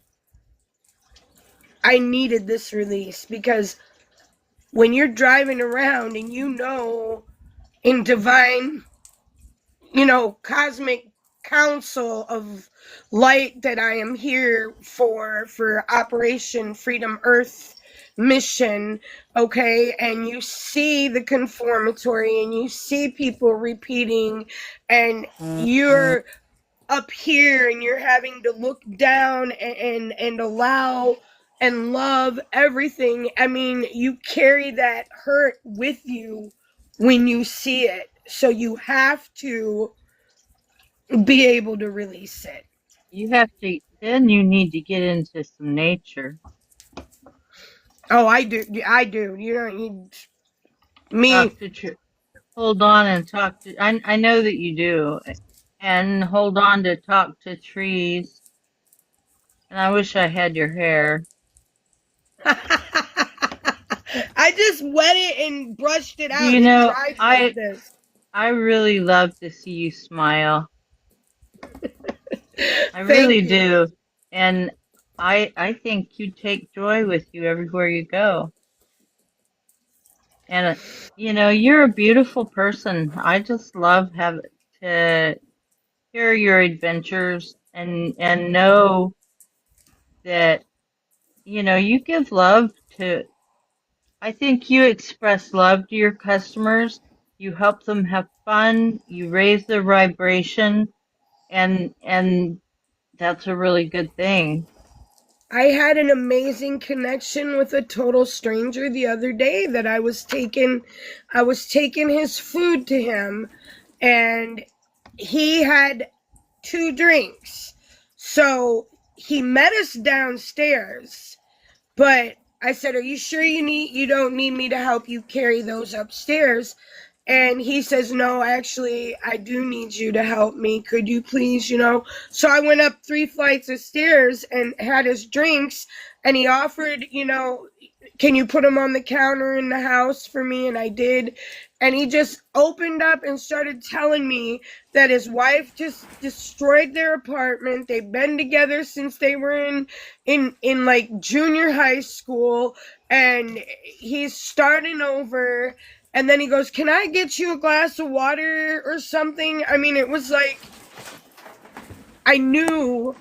I needed this release because when you're driving around and in divine, cosmic council of light that I am here for Operation Freedom Earth mission, okay, and you see the conformatory and you see people repeating and you're up here and you're having to look down and allow and love everything. I mean, you carry that hurt with you when you see it. So you have to be able to release it. You have to, then you need to get into some nature. Oh, I do. You don't need me. Talk to, hold on and talk to, I know that you do. And hold on to talk to trees. And I wish I had your hair. I just wet it and brushed it out. You It know, dried like this. I really love to see you smile. I Thank really you. do. And I think you take joy with you everywhere you go. And, you know, you're a beautiful person. I just love to hear your adventures and know that, you know, you give love to, I think you express love to your customers. You help them have fun. You raise their vibration, and that's a really good thing. I had an amazing connection with a total stranger the other day that I was taking his food to him, and he had 2 drinks. So he met us downstairs, but I said, "Are you sure you don't need me to help you carry those upstairs?" And he says, "No, actually, I do need you to help me. Could you please, you know?" So I went up 3 flights of stairs and had his drinks, and he offered, you know, "Can you put them on the counter in the house for me?" And I did. And he just opened up and started telling me that his wife just destroyed their apartment. They've been together since they were in like junior high school, and he's starting over. And then he goes, "Can I get you a glass of water or something?" I mean, it was like I knew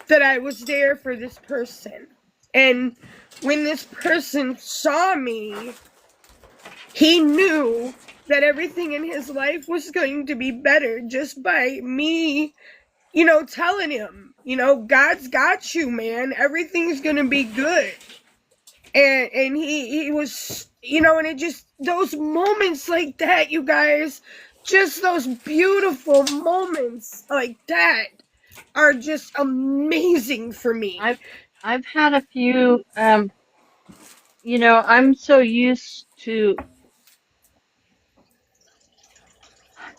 that I was there for this person. And when this person saw me, he knew that everything in his life was going to be better just by me, you know, telling him, you know, "God's got you, man. Everything's going to be good." And he was, you know, and it just, those moments like that, you guys, just those beautiful moments like that are just amazing for me. I've had a few, you know, I'm so used to,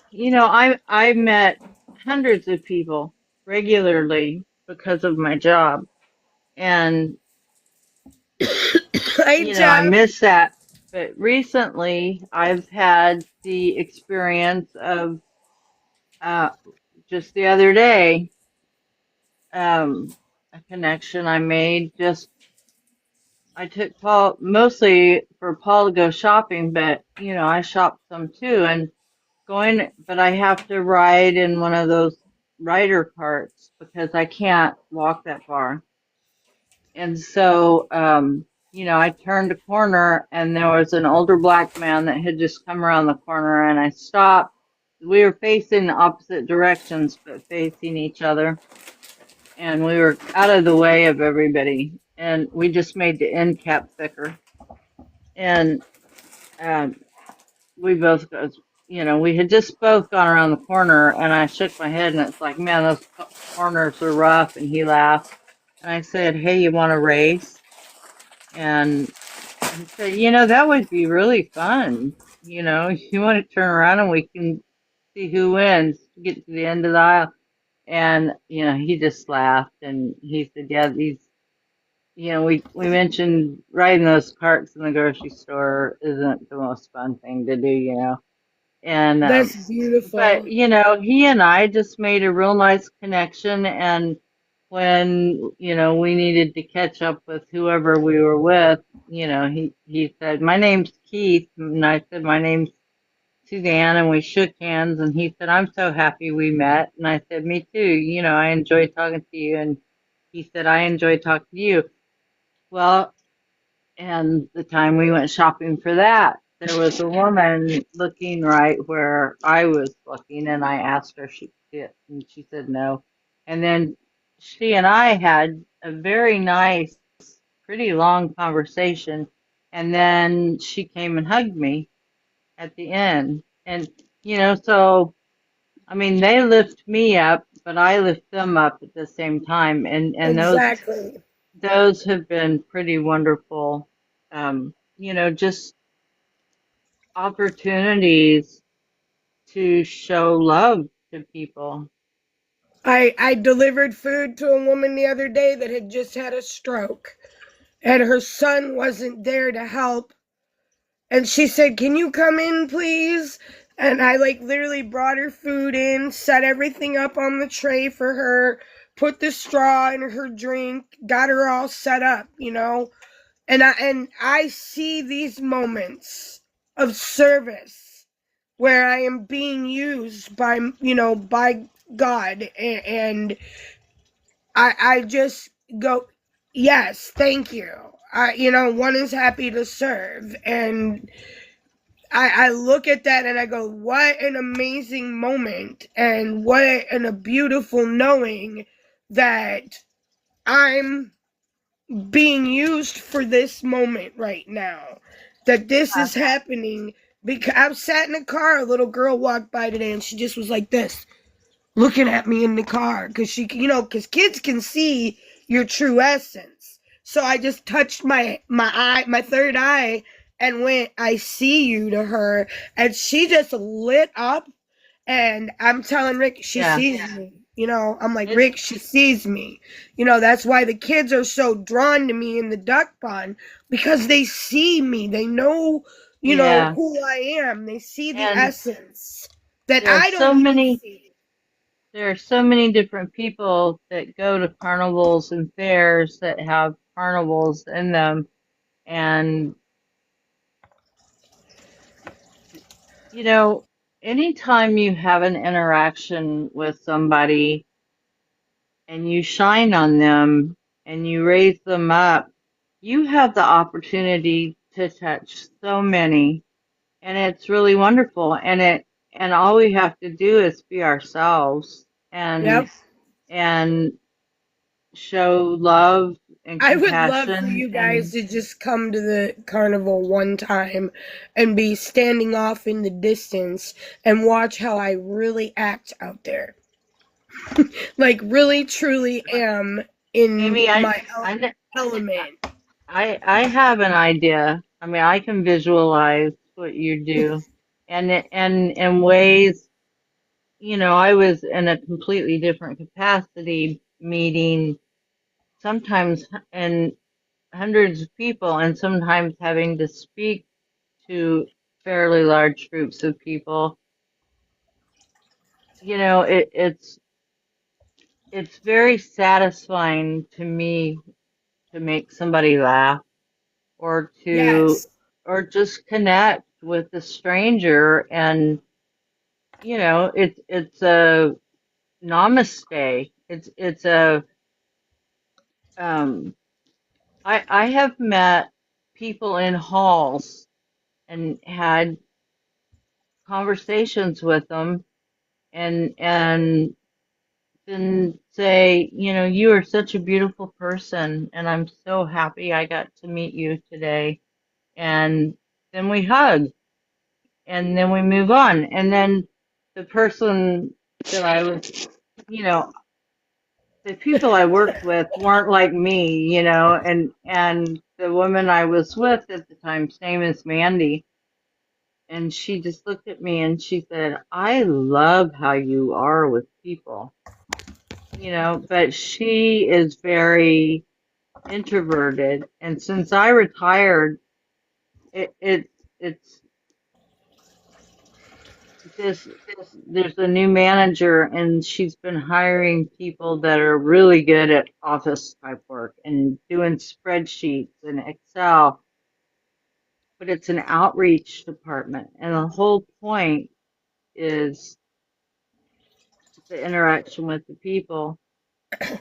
you know, I met hundreds of people regularly because of my job. And, you know, I miss that. But recently I've had the experience of, just the other day, a connection I made. Just, I took Paul, mostly for Paul to go shopping, but, you know, I shop some too. And but I have to ride in one of those rider carts because I can't walk that far. And so, you know, I turned a corner and there was an older black man that had just come around the corner, and I stopped. We were facing opposite directions, but facing each other. And we were out of the way of everybody. And we just made the end cap thicker. And, we both goes, you know, we had just both gone around the corner, and I shook my head, and it's like, "Man, those corners are rough." And he laughed, and I said, "Hey, you want to race?" And he said, "You know, that would be really fun. You know, you want to turn around and we can see who wins, get to the end of the aisle." And, you know, he just laughed, and he said, "Yeah, these, you know, we mentioned riding those carts in the grocery store isn't the most fun thing to do, you know." And, That's beautiful. but, you know, he and I just made a real nice connection. And when, you know, we needed to catch up with whoever we were with, you know, he said, "My name's Keith." And I said, "My name's Suzanne." And we shook hands, and he said, "I'm so happy we met." And I said, "Me too. You know, I enjoy talking to you." And he said, "I enjoy talking to you." Well, and the time we went shopping for that. there was a woman looking right where I was looking, and I asked her if she could see it, and she said no. And then she and I had a very nice, pretty long conversation, and then she came and hugged me at the end. And, so, I mean, they lift me up, but I lift them up at the same time. And Exactly. those have been pretty wonderful, just opportunities to show love to people. I delivered food to a woman the other day that had just had a stroke, and her son wasn't there to help. And she said, "Can you come in, please?" And I literally brought her food in, set everything up on the tray for her, put the straw in her drink, got her all set up, And I see these moments of service where I am being used by God, and I just go, yes, thank you. One is happy to serve, and I look at that and I go, what an amazing moment, and what a beautiful knowing that I'm being used for this moment right now, that this is happening. Because I sat in a car, a little girl walked by today, and she just was like this, looking at me in the car, because because kids can see your true essence. So I just touched my eye, my third eye, and went, "I see you," to her, and she just lit up. And I'm telling Rick, she sees me. I'm like, "Rick, she sees me." That's why the kids are so drawn to me in the duck pond, because they see me. They know, who I am. They see the essence that I don't even see. There are so many different people that go to carnivals and fairs that have carnivals in them. And, anytime you have an interaction with somebody and you shine on them and you raise them up, you have the opportunity to touch so many. And it's really wonderful. And all we have to do is be ourselves and show love and I compassion. would love for you guys to just come to the carnival one time and be standing off in the distance and watch how I really act out there. Really, truly am in my element. I have an idea. I mean, I can visualize what you do, and in ways, I was in a completely different capacity, meeting sometimes and hundreds of people, and sometimes having to speak to fairly large groups of people. It's very satisfying to me to make somebody laugh, or or just connect with a stranger. And it's a namaste. It's a I have met people in halls and had conversations with them, and then say, you are such a beautiful person, and I'm so happy I got to meet you today. And then we hug, and then we move on. And then the person that I was, the people I worked with weren't like me, and the woman I was with at the time's name is Mandy. And she just looked at me and she said, "I love how you are with people." But she is very introverted. And since I retired, it's there's a new manager, and she's been hiring people that are really good at office type work and doing spreadsheets and Excel. But it's an outreach department, and the whole point is the interaction with the people.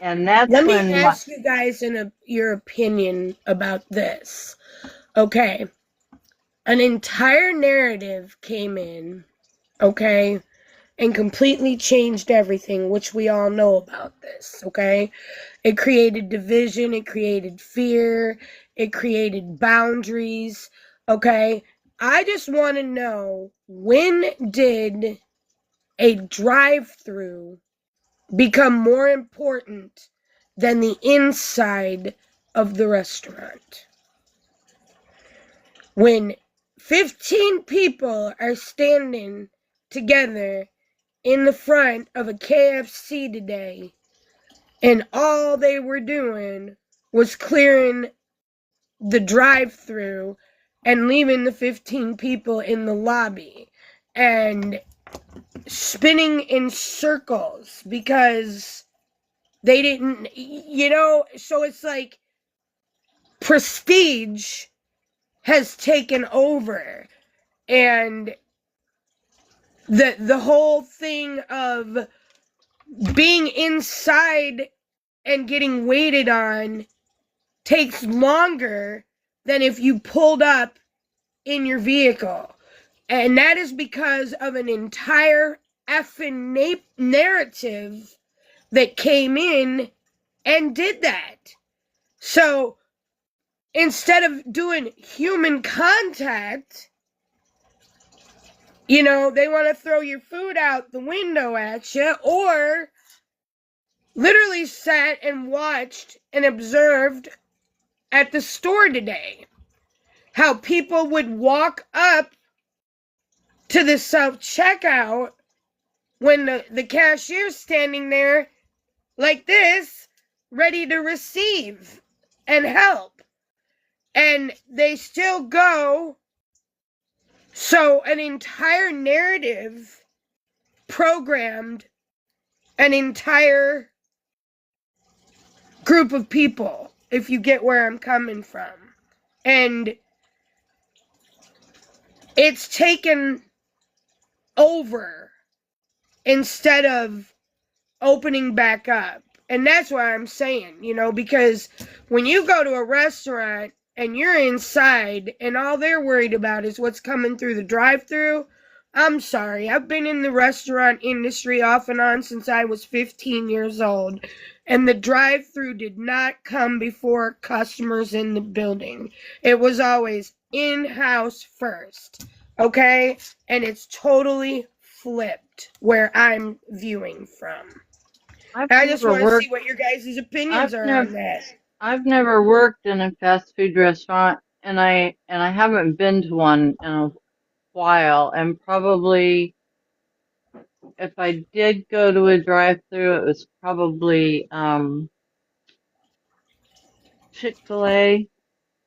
And that's Let me when ask you guys your opinion about this. Okay. an entire narrative came in, okay, and completely changed everything, which we all know about this, okay? It created division, it created fear, it created boundaries, okay? I just want to know, when did a drive-through become more important than the inside of the restaurant? When 15 people are standing together in the front of a KFC today, and all they were doing was clearing the drive-through and leaving the 15 people in the lobby and spinning in circles because they didn't, so it's like prestige has taken over, and the whole thing of being inside and getting waited on takes longer than if you pulled up in your vehicle. And that is because of an entire effing narrative that came in and did that. So instead of doing human contact, they want to throw your food out the window at you, or literally sat and watched and observed at the store today how people would walk up to the self-checkout when the cashier's standing there like this, ready to receive and help. And they still go. So an entire narrative programmed an entire group of people, if you get where I'm coming from. And it's taken over instead of opening back up. And that's what I'm saying, because when you go to a restaurant and you're inside and all they're worried about is what's coming through the drive-thru, I'm sorry. I've been in the restaurant industry off and on since I was 15 years old, and the drive-thru did not come before customers in the building. It was always in-house first, okay? And it's totally flipped where I'm viewing from. I just want to see what your guys' opinions are on that. I've never worked in a fast food restaurant, and I haven't been to one in a while. And probably, if I did go to a drive-through, it was probably Chick-fil-A,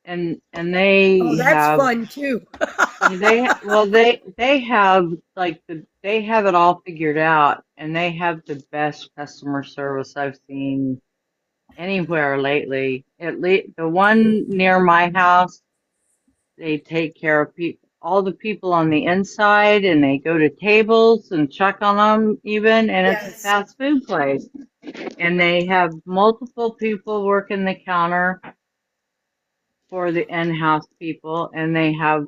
and they Oh, that's have fun too. they have they have it all figured out, and they have the best customer service I've seen anywhere lately. At least the one near my house, they take care of all the people on the inside, and they go to tables and check on them even, and it's a Yes. fast food place. And they have multiple people working the counter for the in-house people, and they have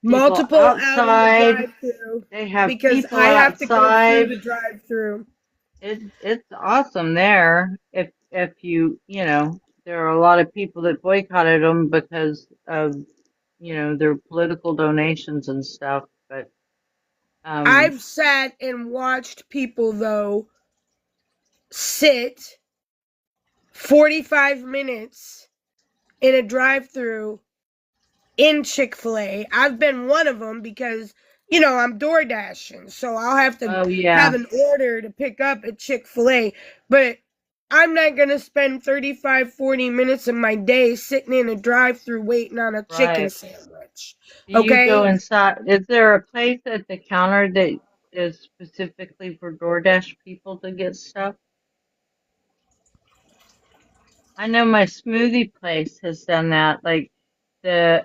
Multiple people out in the outside. drive-thru They have because people I have to go outside. through the drive-thru. It's awesome there. If you there are a lot of people that boycotted them because of their political donations and stuff. But I've sat and watched people though sit 45 minutes in a drive-thru in Chick-fil-A. I've been one of them because I'm door dashing, so I'll have to oh yeah, have an order to pick up at Chick-fil-A. But I'm not going to spend 35, 40 minutes of my day sitting in a drive-thru waiting on a chicken right. sandwich. Do you go Okay? inside? Is there a place at the counter that is specifically for DoorDash people to get stuff? I know my smoothie place has done that. Like the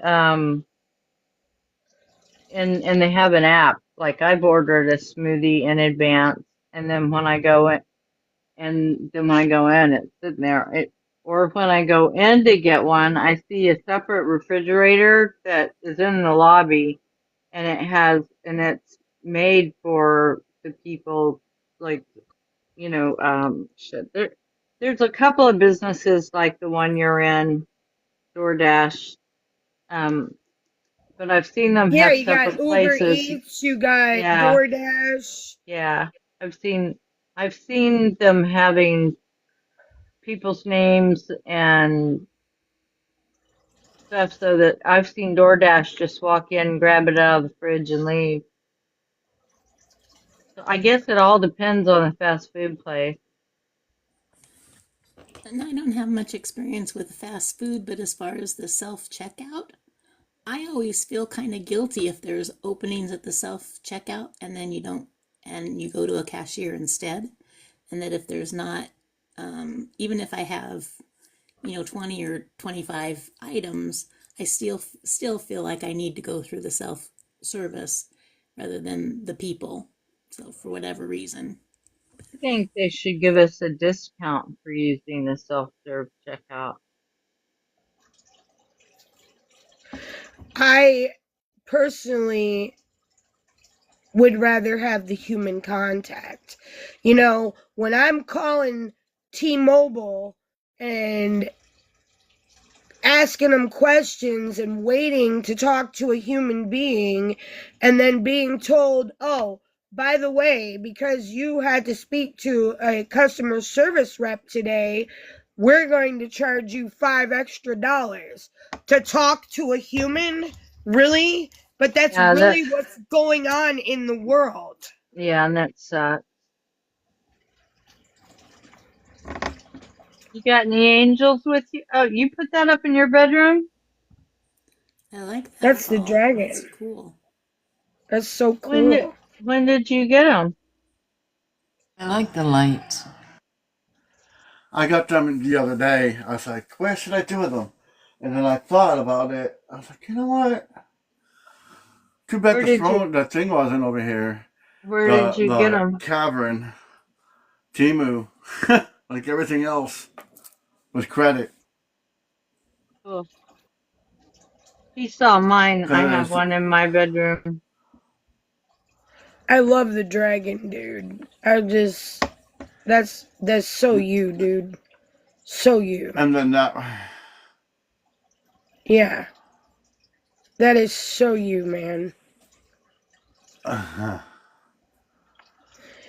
and they have an app. Like I've ordered a smoothie in advance, and then when I go in, it's sitting there. or when I go in to get one, I see a separate refrigerator that is in the lobby, and it's made for the people, like, there's a couple of businesses like the one you're in, DoorDash, but I've seen them Yeah, have you got separate Uber places. Eats, you got Yeah, DoorDash. yeah. I've seen them having people's names and stuff, so that I've seen DoorDash just walk in, grab it out of the fridge, and leave. So I guess it all depends on the fast food place. And I don't have much experience with fast food, but as far as the self checkout, I always feel kind of guilty if there's openings at the self checkout and then you don't, and you go to a cashier instead. And that if there's not, even if I have, 20 or 25 items, I still feel like I need to go through the self service rather than the people. So for whatever reason. I think they should give us a discount for using the self-serve checkout. I personally would rather have the human contact. When I'm calling T-Mobile and asking them questions and waiting to talk to a human being and then being told, oh, by the way, because you had to speak to a customer service rep today, we're going to charge you $5 extra to talk to a human. Really? But that's really what's going on in the world. Yeah, and that sucks. You got any angels with you? Oh, you put that up in your bedroom? I like that. That's the dragon. That's cool. That's so cool. When did you get them? I like the lights. I got them the other day. I was like, where should I do with them? And then I thought about it. I was like, you know what? Too bad the thing wasn't over here. Where did you get them? Cavern. Temu. Like everything else. With credit. Cool. You saw mine. I have one in my bedroom. I love the dragon, dude. That's so you, dude. So you. And then that. Yeah. That is so you, man. I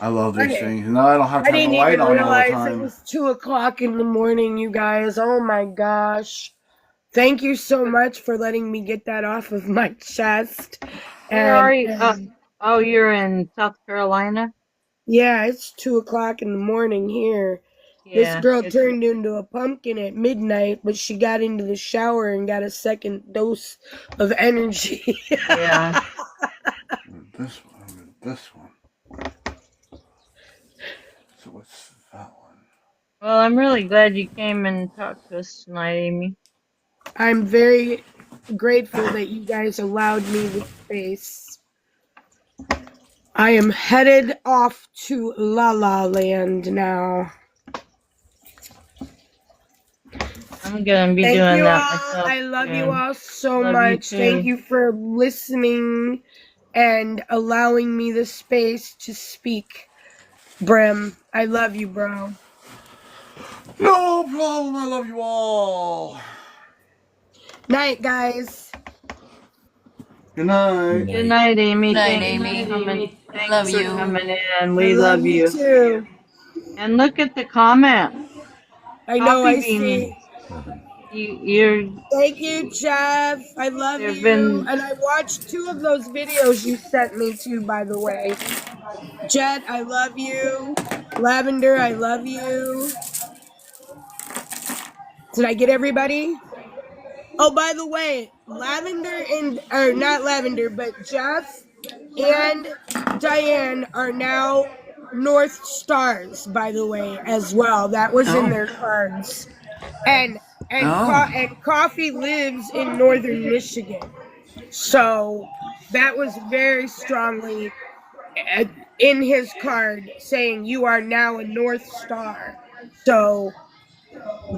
love these things. Now I don't have to have the light on all the time. I didn't even realize it was 2:00 in the morning, you guys. Oh my gosh. Thank you so much for letting me get that off of my chest. Where are you? Oh, you're in South Carolina? Yeah, it's 2:00 in the morning here. Yeah, this girl turned into a pumpkin at midnight, but she got into the shower and got a second dose of energy. Yeah. This one. So what's that one? Well, I'm really glad you came and talked to us tonight, Amy. I'm very grateful that you guys allowed me the space. I am headed off to La La Land now. I'm gonna be doing that myself. I love you all so much. Thank you for listening and allowing me the space to speak. Brem, I love you, bro. No problem. I love you all. Night, guys. Good night. Good night, Amy. Good night, Thanks Amy. for coming. Thanks Love for you. coming in. We love you too. And look at the comments. I know. Coffee I Bean. see. You're. Thank you, Jeff. I love you. And I watched 2 of those videos you sent me too, by the way. Jet, I love you. Lavender, I love you. Did I get everybody? Oh, by the way, not Lavender, but Jeff and Diane are now North Stars, by the way, as well. That was in their cards. And Coffee lives in northern Michigan. So that was very strongly in his card saying you are now a North Star. So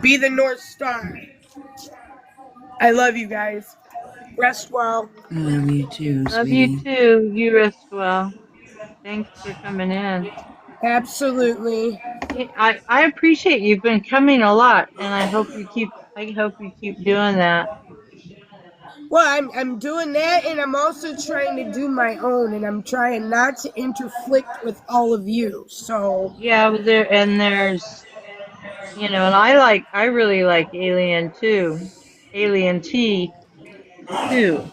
be the North Star. I love you guys. Rest well. I love you too, Love you sweetie. too. You rest well. Thanks for coming in. Absolutely. I appreciate you've been coming a lot, and I hope you keep doing that. Well, I'm doing that, and I'm also trying to do my own, and I'm trying not to interflict with all of you. So Yeah, there's and I really like Alien too, Alien T too,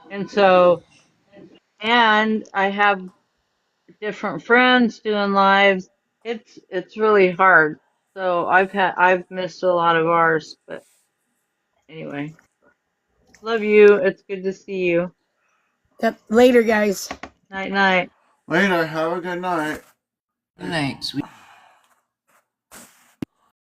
and so and I have different friends doing lives. It's really hard. So I've missed a lot of ours, but anyway, love you. It's good to see you. yep. Later, guys. Night night. Later. Have a good night. Good night, sweet.